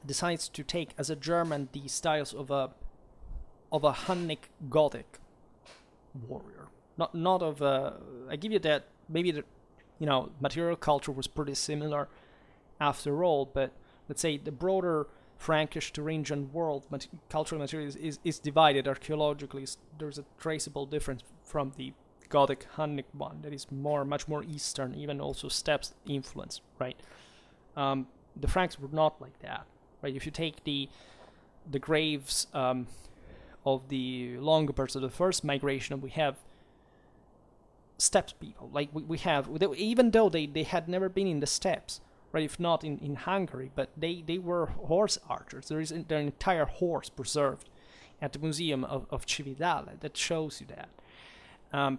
decides to take as a German the styles of a Hunnic Gothic warrior, not of a. I give you that maybe the material culture was pretty similar after all, but let's say the broader Frankish Thuringian world cultural material is divided archaeologically. There's a traceable difference from the Gothic Hunnic one that is much more Eastern, even also steppes influence, right? The Franks were not like that, right? If you take the graves of the Longobards of the first migration, we have steppes people. Like we have, even though they had never been in the steppes, right? If not in Hungary, but they were horse archers. There is their entire horse preserved at the Museum of Cividale that shows you that. And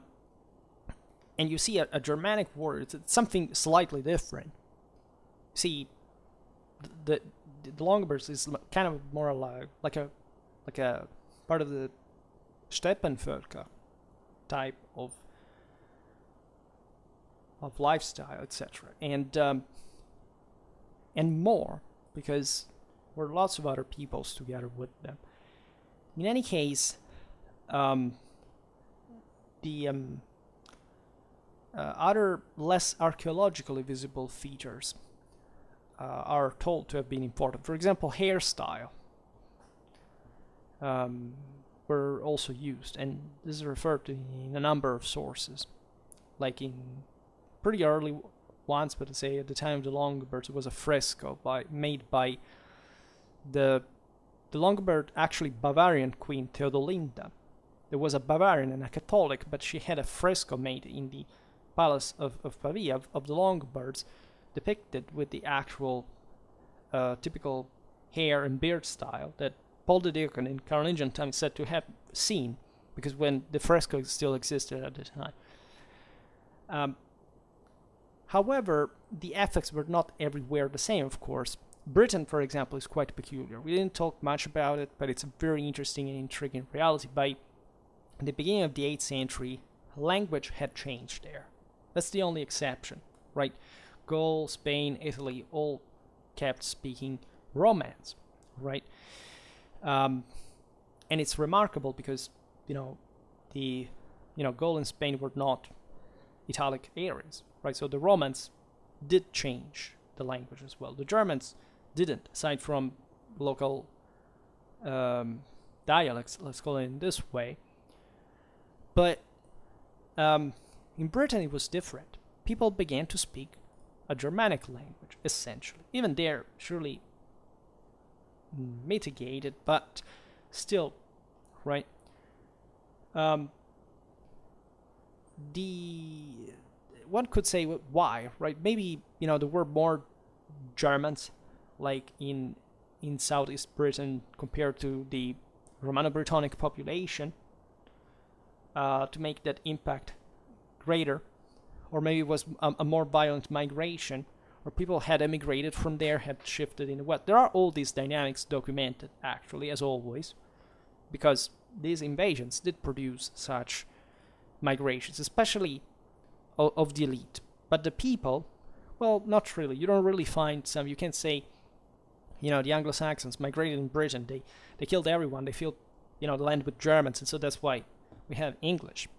you see a Germanic warrior, it's something slightly different. See, the Longobards is kind of more like a part of the Steppenvölker type of lifestyle, etc. And more, because were lots of other peoples together with them. In any case, the other less archaeologically visible features are told to have been important. For example, hairstyle were also used, and this is referred to in a number of sources, like in pretty early ones, but say at the time of the Longobards, it was a fresco made by the Longobard, actually Bavarian queen Theodolinda. There was a Bavarian and a Catholic, but she had a fresco made in the palace of Pavia of the Longobards, depicted with the actual typical hair and beard style that Paul the Deacon in Carolingian times said to have seen, because when the fresco still existed at the time. However, the effects were not everywhere the same, of course. Britain, for example, is quite peculiar. We didn't talk much about it, but it's a very interesting and intriguing reality. By the beginning of the 8th century, language had changed there. That's the only exception, right? Gaul, Spain, Italy all kept speaking Romance, right? And it's remarkable because, Gaul and Spain were not Italic areas, right? So the Romans did change the language as well. The Germans didn't, aside from local dialects, let's call it in this way. But in Britain it was different. People began to speak a Germanic language, essentially. Even there, surely mitigated, but still, right? One could say why, right? Maybe there were more Germans, like in Southeast Britain, compared to the Romano-Britannic population, to make that impact greater, or maybe it was a more violent migration, or people had emigrated from there, had shifted in the west. There are all these dynamics documented, actually, as always, because these invasions did produce such migrations, especially of the elite. But the people, well, not really. You don't really find some. You can't say, the Anglo-Saxons migrated in Britain. They killed everyone. They filled, the land with Germans, and so that's why we have English.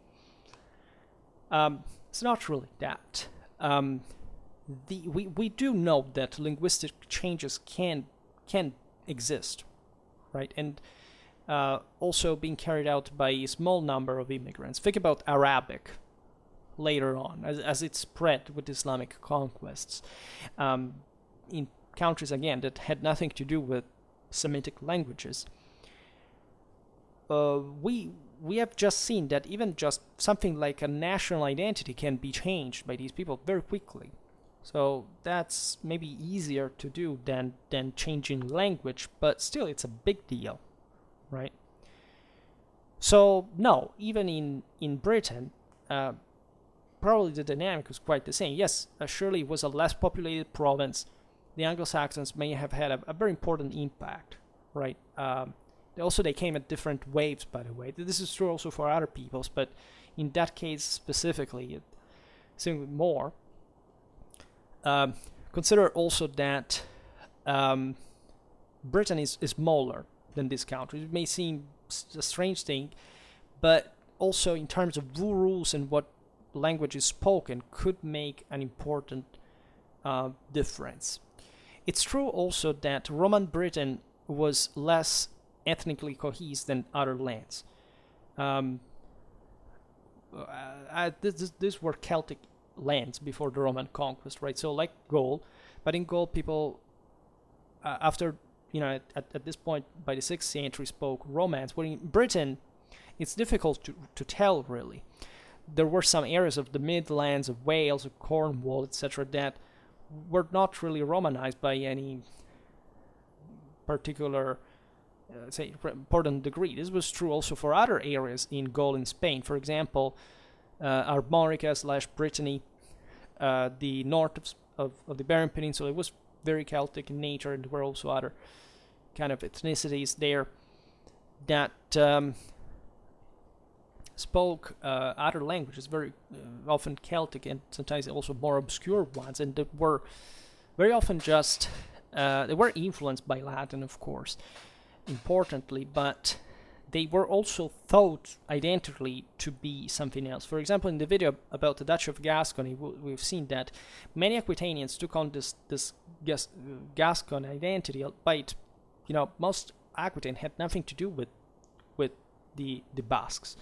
It's not really that. We do know that linguistic changes can exist, right? And also being carried out by a small number of immigrants. Think about Arabic later on, as it spread with Islamic conquests in countries, again, that had nothing to do with Semitic languages. We have just seen that even just something like a national identity can be changed by these people very quickly. So that's maybe easier to do than changing language, but still it's a big deal, right? So no, even in Britain, probably the dynamic was quite the same. Yes, surely it was a less populated province. The Anglo-Saxons may have had a very important impact, right? They came at different waves, by the way. This is true also for other peoples, but in that case specifically, it seemed more. Consider also that Britain is smaller than this country. It may seem a strange thing, but also in terms of rules and what language is spoken could make an important difference. It's true also that Roman Britain was less ethnically cohesive than other lands. These were Celtic lands before the Roman conquest, right? So like Gaul, but in Gaul people after at this point by the 6th century spoke Romance. But in Britain it's difficult to tell really. There were some areas of the Midlands, of Wales, of Cornwall, etc. that were not really Romanized by any particular important degree. This was true also for other areas in Gaul and Spain. For example, Armorica/Brittany, the north of the Iberian Peninsula, it was very Celtic in nature, and there were also other kind of ethnicities there that spoke other languages, very often Celtic and sometimes also more obscure ones, and that were very often just they were influenced by Latin, of course, importantly, but they were also thought identically to be something else. For example, in the video about the Duchy of Gascony, we've seen that many Aquitanians took on this Gascon identity, but most Aquitaine had nothing to do with the Basques.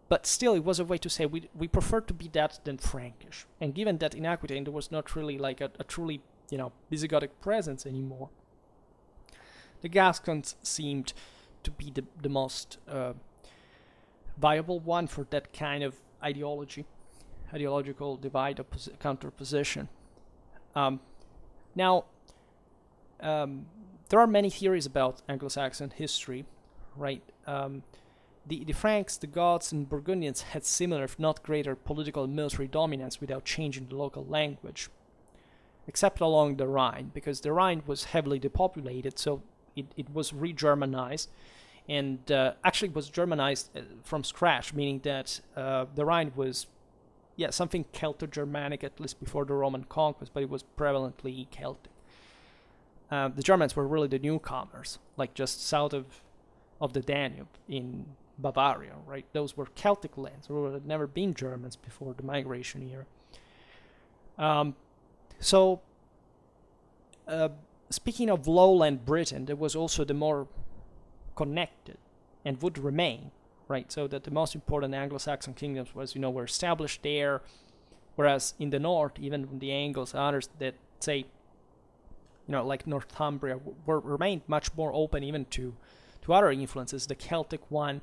But still, it was a way to say we prefer to be that than Frankish. And given that in Aquitaine there was not really like a truly Visigothic presence anymore, the Gascons seemed to be the most viable one for that kind of ideological divide counterposition. Now, there are many theories about Anglo-Saxon history, right? The Franks, the Goths, and Burgundians had similar, if not greater, political and military dominance without changing the local language, except along the Rhine, because the Rhine was heavily depopulated, so it was re-Germanized, and actually was Germanized from scratch, meaning that the Rhine was, something Celto-Germanic, at least before the Roman conquest, but it was prevalently Celtic. The Germans were really the newcomers, like just south of the Danube in Bavaria, right? Those were Celtic lands. There had never been Germans before the migration era. Speaking of lowland Britain, there was also the more connected and would remain, right? So that the most important Anglo-Saxon kingdoms were established there, whereas in the north, even the Angles and others that say, like Northumbria, remained much more open even to other influences, the Celtic one,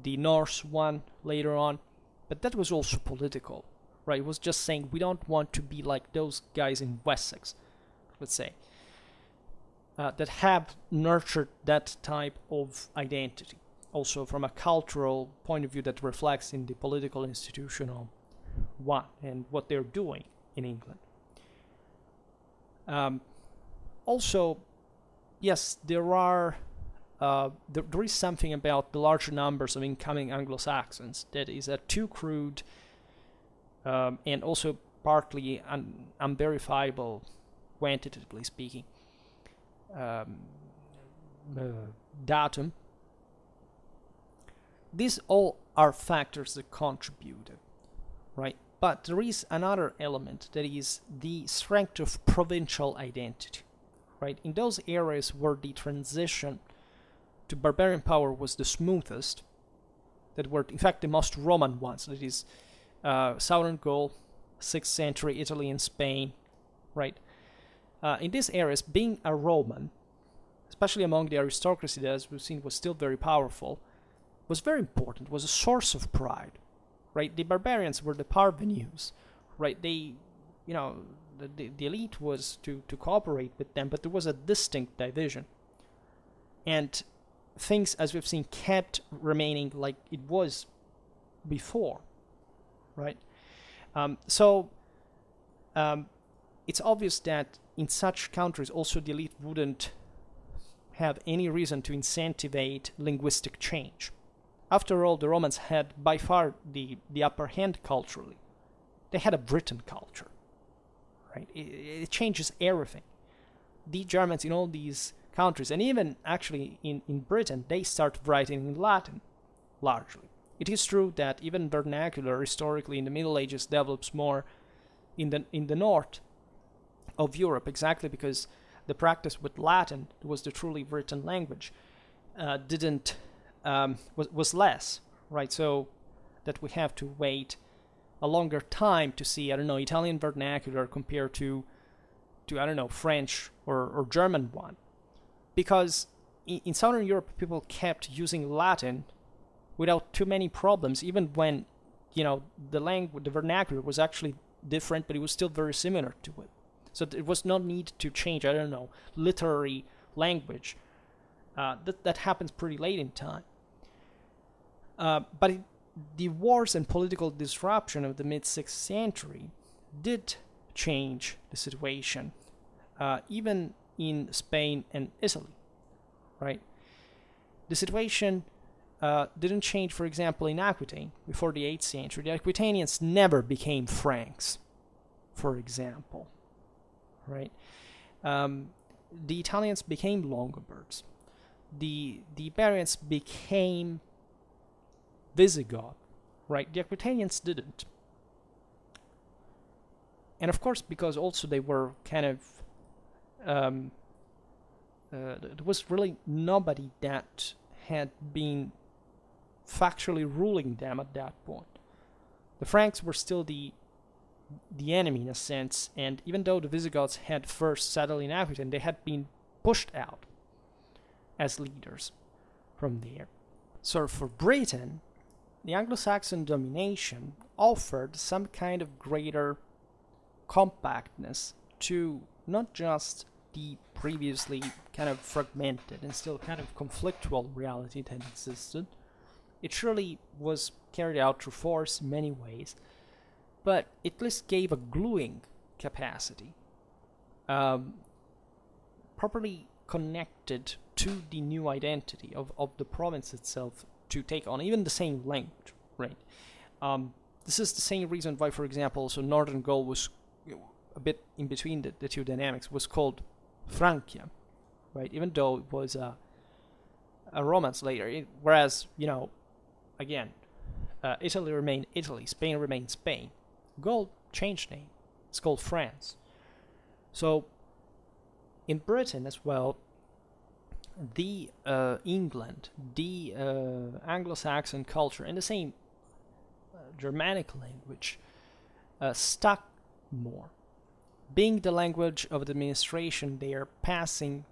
the Norse one later on, but that was also political, right? It was just saying we don't want to be like those guys in Wessex, let's say, that have nurtured that type of identity, also from a cultural point of view that reflects in the political institutional one and what they're doing in England. Also, yes, there is something about the larger numbers of incoming Anglo-Saxons that is too crude and also partly unverifiable, quantitatively speaking, datum. These all are factors that contributed, right? But there is another element that is the strength of provincial identity, right? In those areas where the transition to barbarian power was the smoothest, that were in fact the most Roman ones, that is southern Gaul, 6th century Italy and Spain, right? In these areas, being a Roman, especially among the aristocracy that, as we've seen, was still very powerful, was very important, was a source of pride, right? The barbarians were the parvenus, right? They, the elite was to cooperate with them, but there was a distinct division. And things, as we've seen, kept remaining like it was before, right? It's obvious that in such countries also the elite wouldn't have any reason to incentivize linguistic change. After all, the Romans had by far the upper hand culturally. They had a Briton culture, right? It changes everything. The Germans in all these countries, and even actually in Britain, they start writing in Latin, largely. It is true that even vernacular historically in the Middle Ages develops more in the north of Europe, exactly because the practice with Latin, was the truly written language, was less, right? So that we have to wait a longer time to see, Italian vernacular compared to French or German one. Because in Southern Europe, people kept using Latin without too many problems, even when, the vernacular was actually different, but it was still very similar to it. So there was no need to change, literary language. That happens pretty late in time. But the wars and political disruption of the mid-6th century did change the situation, even in Spain and Italy, right? The situation didn't change, for example, in Aquitaine before the 8th century. The Aquitanians never became Franks, for example, right? the Italians became Longobards. The Iberians became Visigoth, right? The Aquitanians didn't. And of course, because also they were kind of, there was really nobody that had been factually ruling them at that point. The Franks were still the enemy in a sense, and even though the Visigoths had first settled in Aquitaine, they had been pushed out as leaders from there. So for Britain, the Anglo-Saxon domination offered some kind of greater compactness to not just the previously kind of fragmented and still kind of conflictual reality that existed. It surely was carried out through force in many ways, but it at least gave a gluing capacity, properly connected to the new identity of the province itself to take on even the same language, right? This is the same reason why, for example, so Northern Gaul was a bit in between the two dynamics, was called Francia, right? Even though it was a Romance later, whereas, again, Italy remained Italy, Spain remained Spain. Gaul changed name. It's called France. So, in Britain as well, the England, the Anglo-Saxon culture, and the same Germanic language stuck more. Being the language of the administration, they are passing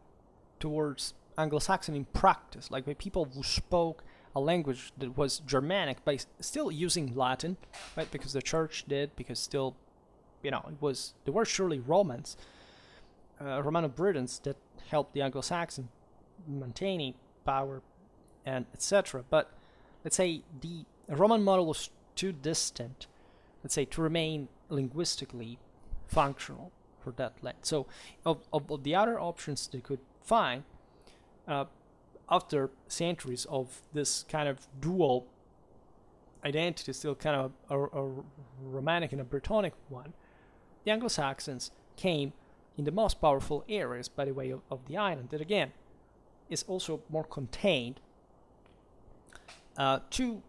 towards Anglo-Saxon in practice, like by people who spoke a language that was Germanic, by still using Latin, right? Because the church did, because still, there were surely Romans, Romano-Britons that helped the Anglo-Saxon maintaining power and etc. But let's say the Roman model was too distant, let's say, to remain linguistically functional for that land. So of the other options they could find, after centuries of this kind of dual identity, still kind of a Romanic and a Brittonic one, the Anglo-Saxons came in the most powerful areas, by the way, of the island, that again is also more contained, to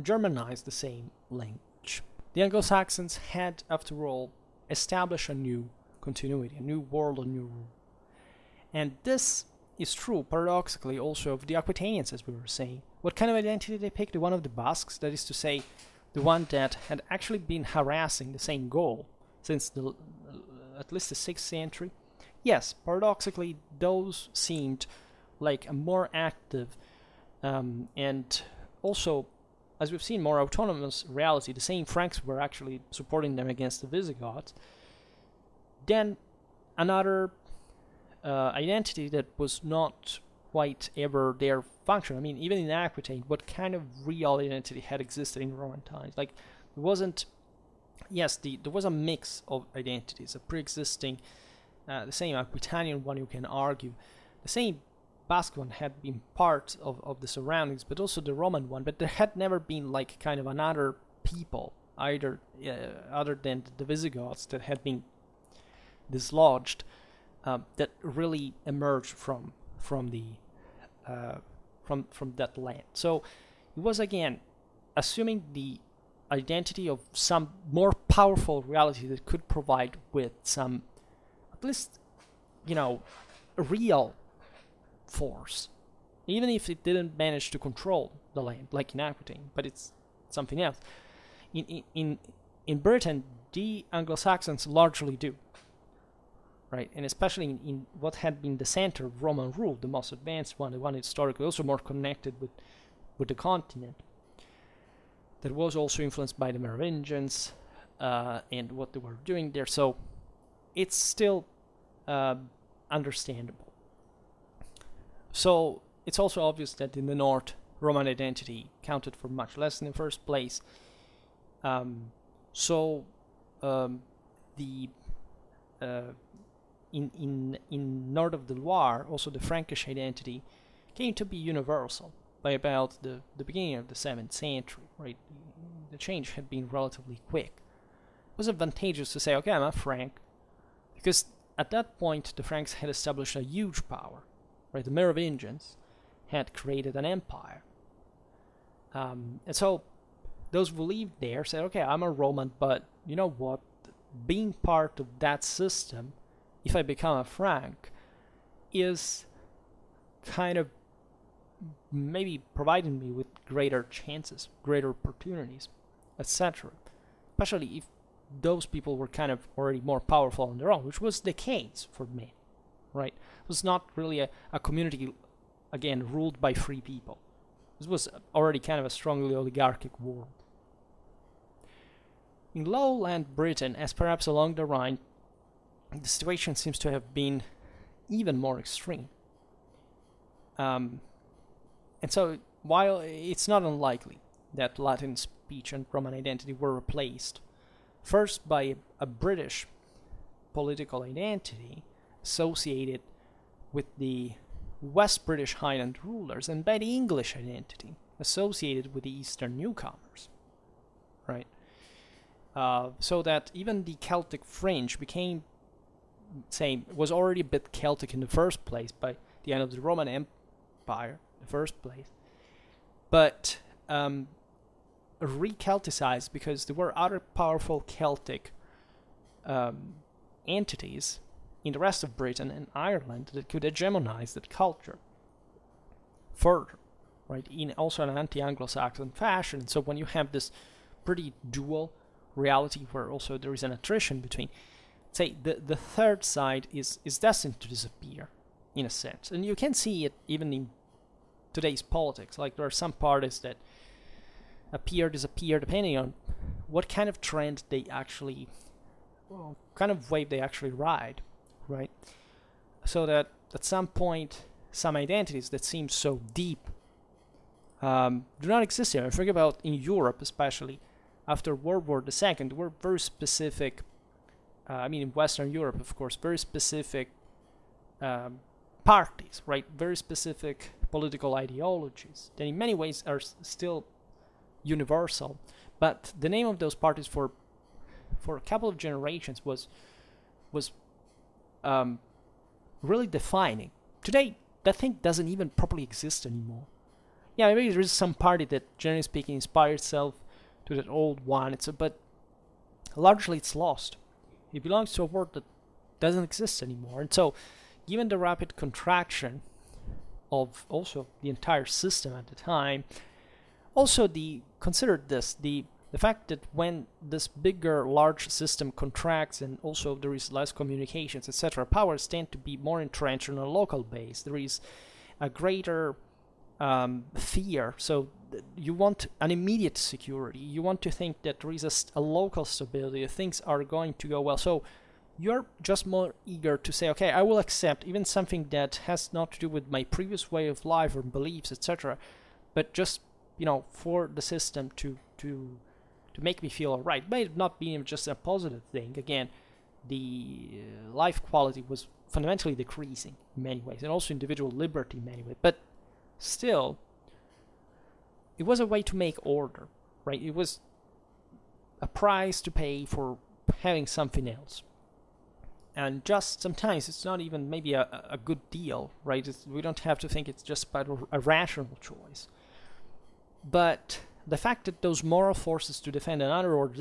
Germanize the same language. The Anglo-Saxons had, after all, established a new continuity, a new world, a new rule. And this is true, paradoxically, also of the Aquitanians, as we were saying. What kind of identity they picked? The one of the Basques, that is to say, the one that had actually been harassing the same Gaul since at least the 6th century. Yes, paradoxically, those seemed like a more active and also, as we've seen, more autonomous reality. The same Franks were actually supporting them against the Visigoths. Then another identity that was not quite ever their function. I mean, even in Aquitaine, what kind of real identity had existed in Roman times? Like, it wasn't. Yes, there was a mix of identities, a pre-existing, the same Aquitanian one, you can argue, the same Basque one had been part of the surroundings, but also the Roman one, but there had never been like kind of another people, either other than the Visigoths that had been dislodged, that really emerged from that land. So it was again assuming the identity of some more powerful reality that could provide with some, at least, real force, even if it didn't manage to control the land, like in Aquitaine, but it's something else. In Britain, the Anglo-Saxons largely do, right? And especially in what had been the center of Roman rule, the most advanced one, the one historically also more connected with the continent, that was also influenced by the Merovingians and what they were doing there. So it's still understandable. So it's also obvious that in the north, Roman identity counted for much less in the first place. So in north of the Loire, also the Frankish identity came to be universal by about the beginning of the 7th century, right? The change had been relatively quick. It was advantageous to say, okay, I'm a Frank, because at that point, the Franks had established a huge power, right? The Merovingians had created an empire. And so those who lived there said, okay, I'm a Roman, but you know what? Being part of that system, if I become a Frank, is kind of maybe providing me with greater chances, greater opportunities, etc. Especially if those people were kind of already more powerful on their own, which was the case for me, right? It was not really a community, again, ruled by free people. This was already kind of a strongly oligarchic world. In lowland Britain, as perhaps along the Rhine, the situation seems to have been even more extreme. And so, while it's not unlikely that Latin speech and Roman identity were replaced, first by a British political identity associated with the West British Highland rulers, and by the English identity associated with the Eastern newcomers, right? So that even the Celtic fringe became, was already a bit Celtic in the first place by the end of the Roman Empire, in the first place, but re-Celticized because there were other powerful Celtic entities in the rest of Britain and Ireland that could hegemonize that culture further, right? In also an anti-Anglo-Saxon fashion. So when you have this pretty dual reality where also there is an attrition between, say, the third side is destined to disappear in a sense, and you can see it even in today's politics. Like there are some parties that appear, disappear, depending on what kind of trend they actually, kind of wave they actually ride, right? So that at some point, some identities that seem so deep do not exist here. I think about in Europe, especially after World War II, there were very specific, in Western Europe, of course, very specific parties, right? Very specific political ideologies that in many ways are still universal, but the name of those parties for a couple of generations was really defining. Today, that thing doesn't even properly exist anymore. Yeah, maybe there is some party that, generally speaking, inspired itself to that old one. But largely it's lost. It belongs to a world that doesn't exist anymore. And so, given the rapid contraction of also the entire system at the time, also consider this, the fact that when this bigger, large system contracts and also there is less communications, etc., powers tend to be more entrenched on a local base. There is a greater fear. So you want an immediate security. You want to think that there is a local stability, that things are going to go well. So you're just more eager to say, okay, I will accept even something that has not to do with my previous way of life or beliefs, etc., but just, for the system to make me feel alright. May not be just a positive thing. Again, the life quality was fundamentally decreasing in many ways, and also individual liberty in many ways. But still, it was a way to make order, right? It was a price to pay for having something else. And just sometimes it's not even maybe a good deal, right? We don't have to think it's just about a rational choice. But the fact that those moral forces to defend another order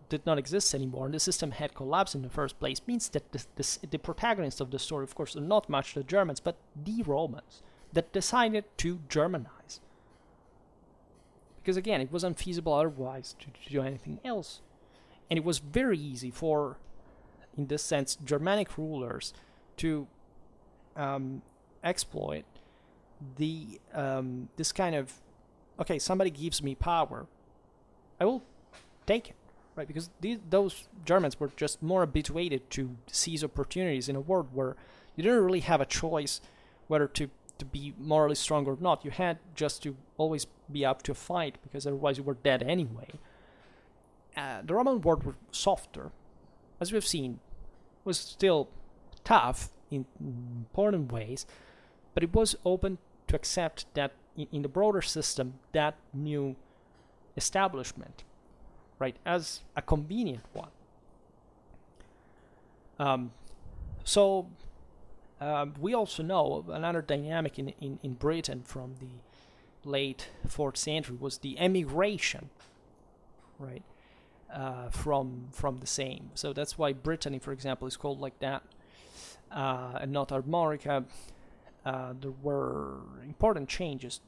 did not exist anymore, and the system had collapsed in the first place, means that the protagonists of the story, of course, are not much the Germans, but the Romans, that decided to Germanize. Because again, it was unfeasible otherwise to do anything else. And it was very easy for, in this sense, Germanic rulers to exploit this kind of, okay, somebody gives me power, I will take it, right? Because those Germans were just more habituated to seize opportunities in a world where you didn't really have a choice whether to be morally strong or not. You had just to always be up to a fight, because otherwise you were dead anyway. The Roman world was softer, as we've seen, was still tough in important ways, but it was open to accept that in the broader system, that new establishment, right, as a convenient one. So we also know another dynamic in Britain from the late 4th century was the emigration, right, from the same. So that's why Brittany, for example, is called like that, and not Armorica. There were important changes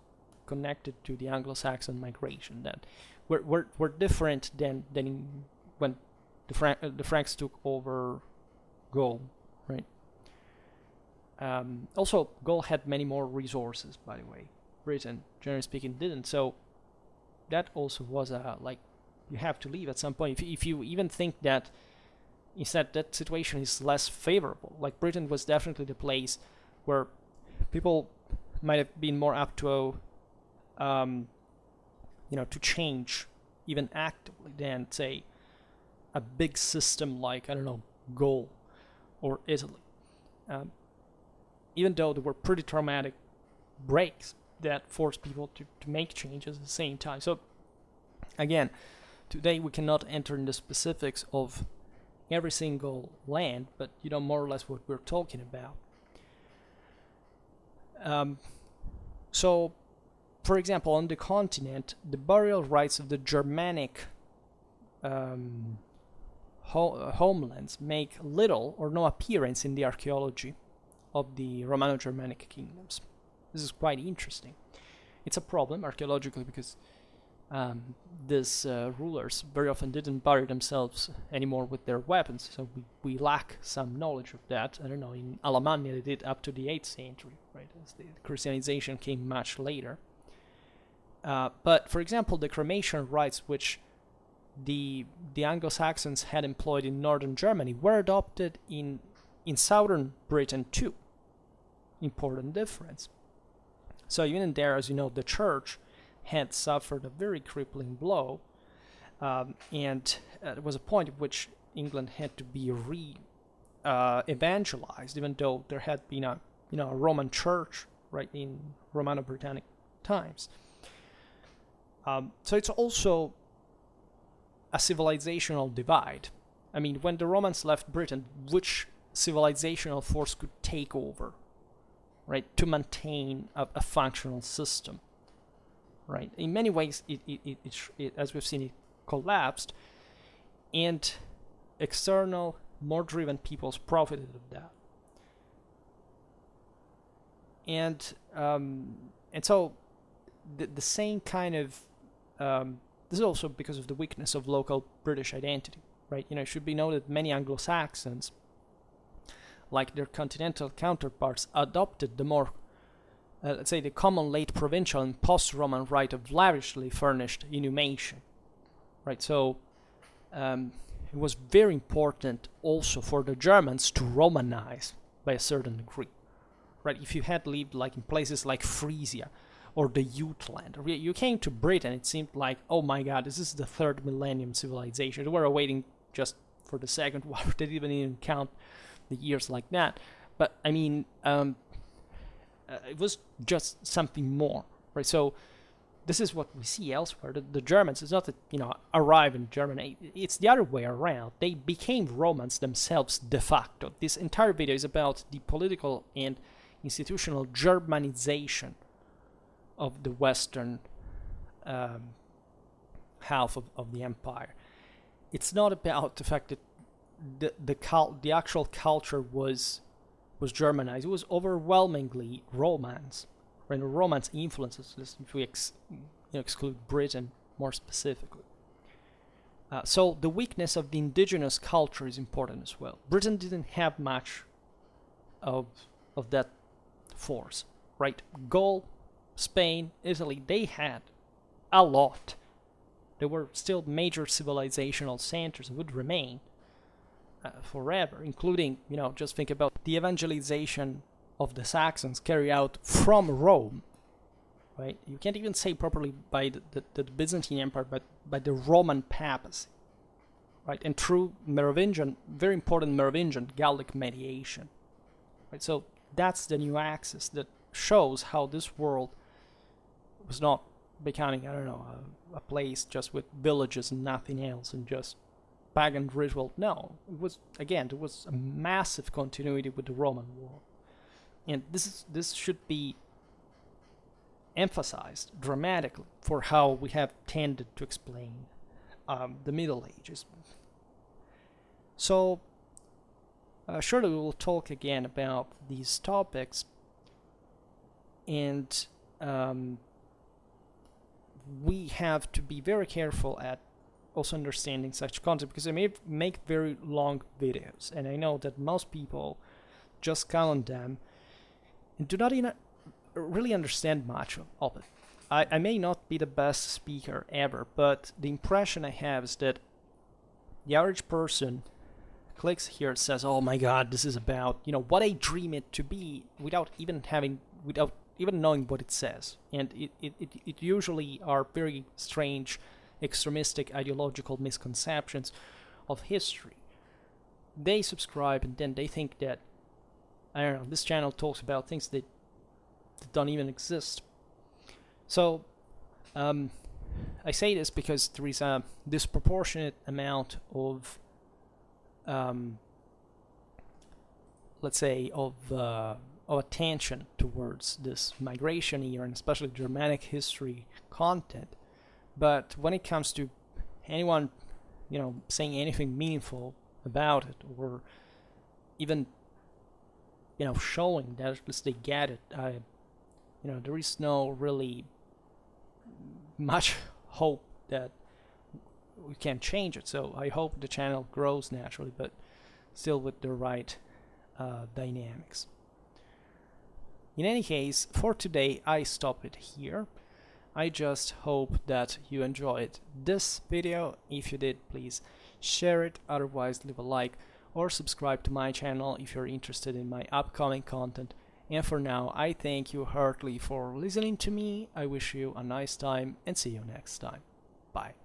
connected to the Anglo-Saxon migration that were different than when the Franks took over Gaul, right? Also, Gaul had many more resources, by the way. Britain, generally speaking, didn't. So that also was like you have to leave at some point. If you even think that instead that situation is less favorable, like Britain was definitely the place where people might have been more apt to, to change even actively than, say, a big system like, I don't know, Gaul or Italy. Even though there were pretty traumatic breaks that forced people to make changes at the same time. So, again, today we cannot enter in the specifics of every single land, but you know more or less what we're talking about. So, for example, on the continent, the burial rites of the Germanic homelands make little or no appearance in the archaeology of the Romano-Germanic kingdoms. This is quite interesting. It's a problem archaeologically because these rulers very often didn't bury themselves anymore with their weapons, so we lack some knowledge of that. I don't know, in Alemannia they did up to the 8th century, right? As the Christianization came much later. But, for example, the cremation rites which the Anglo-Saxons had employed in northern Germany were adopted in southern Britain too. Important difference. So even in there, as you know, the church had suffered a very crippling blow, and there was a point at which England had to be evangelized, even though there had been a Roman church right in Romano-Britannic times. So it's also a civilizational divide. I mean, when the Romans left Britain, which civilizational force could take over, right, to maintain a functional system? Right. In many ways, it, as we've seen, it collapsed, and external, more driven peoples profited of that. And so the same kind of this is also because of the weakness of local British identity, right? It should be noted many Anglo-Saxons, like their continental counterparts, adopted the more let's say the common late provincial and post-Roman rite of lavishly furnished inhumation, right? So it was very important also for the Germans to Romanize by a certain degree, right? If you had lived like in places like Frisia or the Jutland, or you came to Britain, it seemed like, oh my God, this is the 3rd millennium civilization. They were awaiting just for the second war. They didn't even count the years like that. But I mean, it was just something more, right? So this is what we see elsewhere. The Germans, it's not that, arrive in Germany. It's the other way around. They became Romans themselves de facto. This entire video is about the political and institutional Germanization of the western half of the empire. It's not about the fact that the actual culture was Germanized. It was overwhelmingly Romance, right? Romance influences, if we exclude Britain more specifically. So the weakness of the indigenous culture is important as well. Britain didn't have much of that force, right? Gaul, Spain, Italy, they had a lot. They were still major civilizational centers and would remain forever, including, just think about the evangelization of the Saxons carried out from Rome, right? You can't even say properly by the Byzantine Empire, but by the Roman papacy, right? And through Merovingian, very important Merovingian Gallic mediation, right? So that's the new axis that shows how this world was not becoming, I don't know, a place just with villages and nothing else, and just pagan ritual. No, it was, again, there was a massive continuity with the Roman world. And this should be emphasized dramatically for how we have tended to explain the Middle Ages. So, surely we will talk again about these topics, and we have to be very careful at also understanding such content, because I may make very long videos, and I know that most people just count on them and do not even really understand much of it. I may not be the best speaker ever, but the impression I have is that the average person clicks here and says, "Oh my God, this is about, you know, what I dream it to be," without even knowing what it says. And it usually are very strange, extremistic ideological misconceptions of history. They subscribe and then they think that, I don't know, this channel talks about things that don't even exist. So, I say this because there is a disproportionate amount of, let's say, of attention towards this migration year, and especially Germanic history content. But when it comes to anyone, you know, saying anything meaningful about it, or even, you know, showing that at least they get it, you know, there is no really much hope that we can change it. So I hope the channel grows naturally, but still with the right dynamics. In any case, for today I stop it here. I just hope that you enjoyed this video. If you did, please share it, otherwise leave a like or subscribe to my channel if you're interested in my upcoming content. And for now, I thank you heartily for listening to me. I wish you a nice time and see you next time. Bye.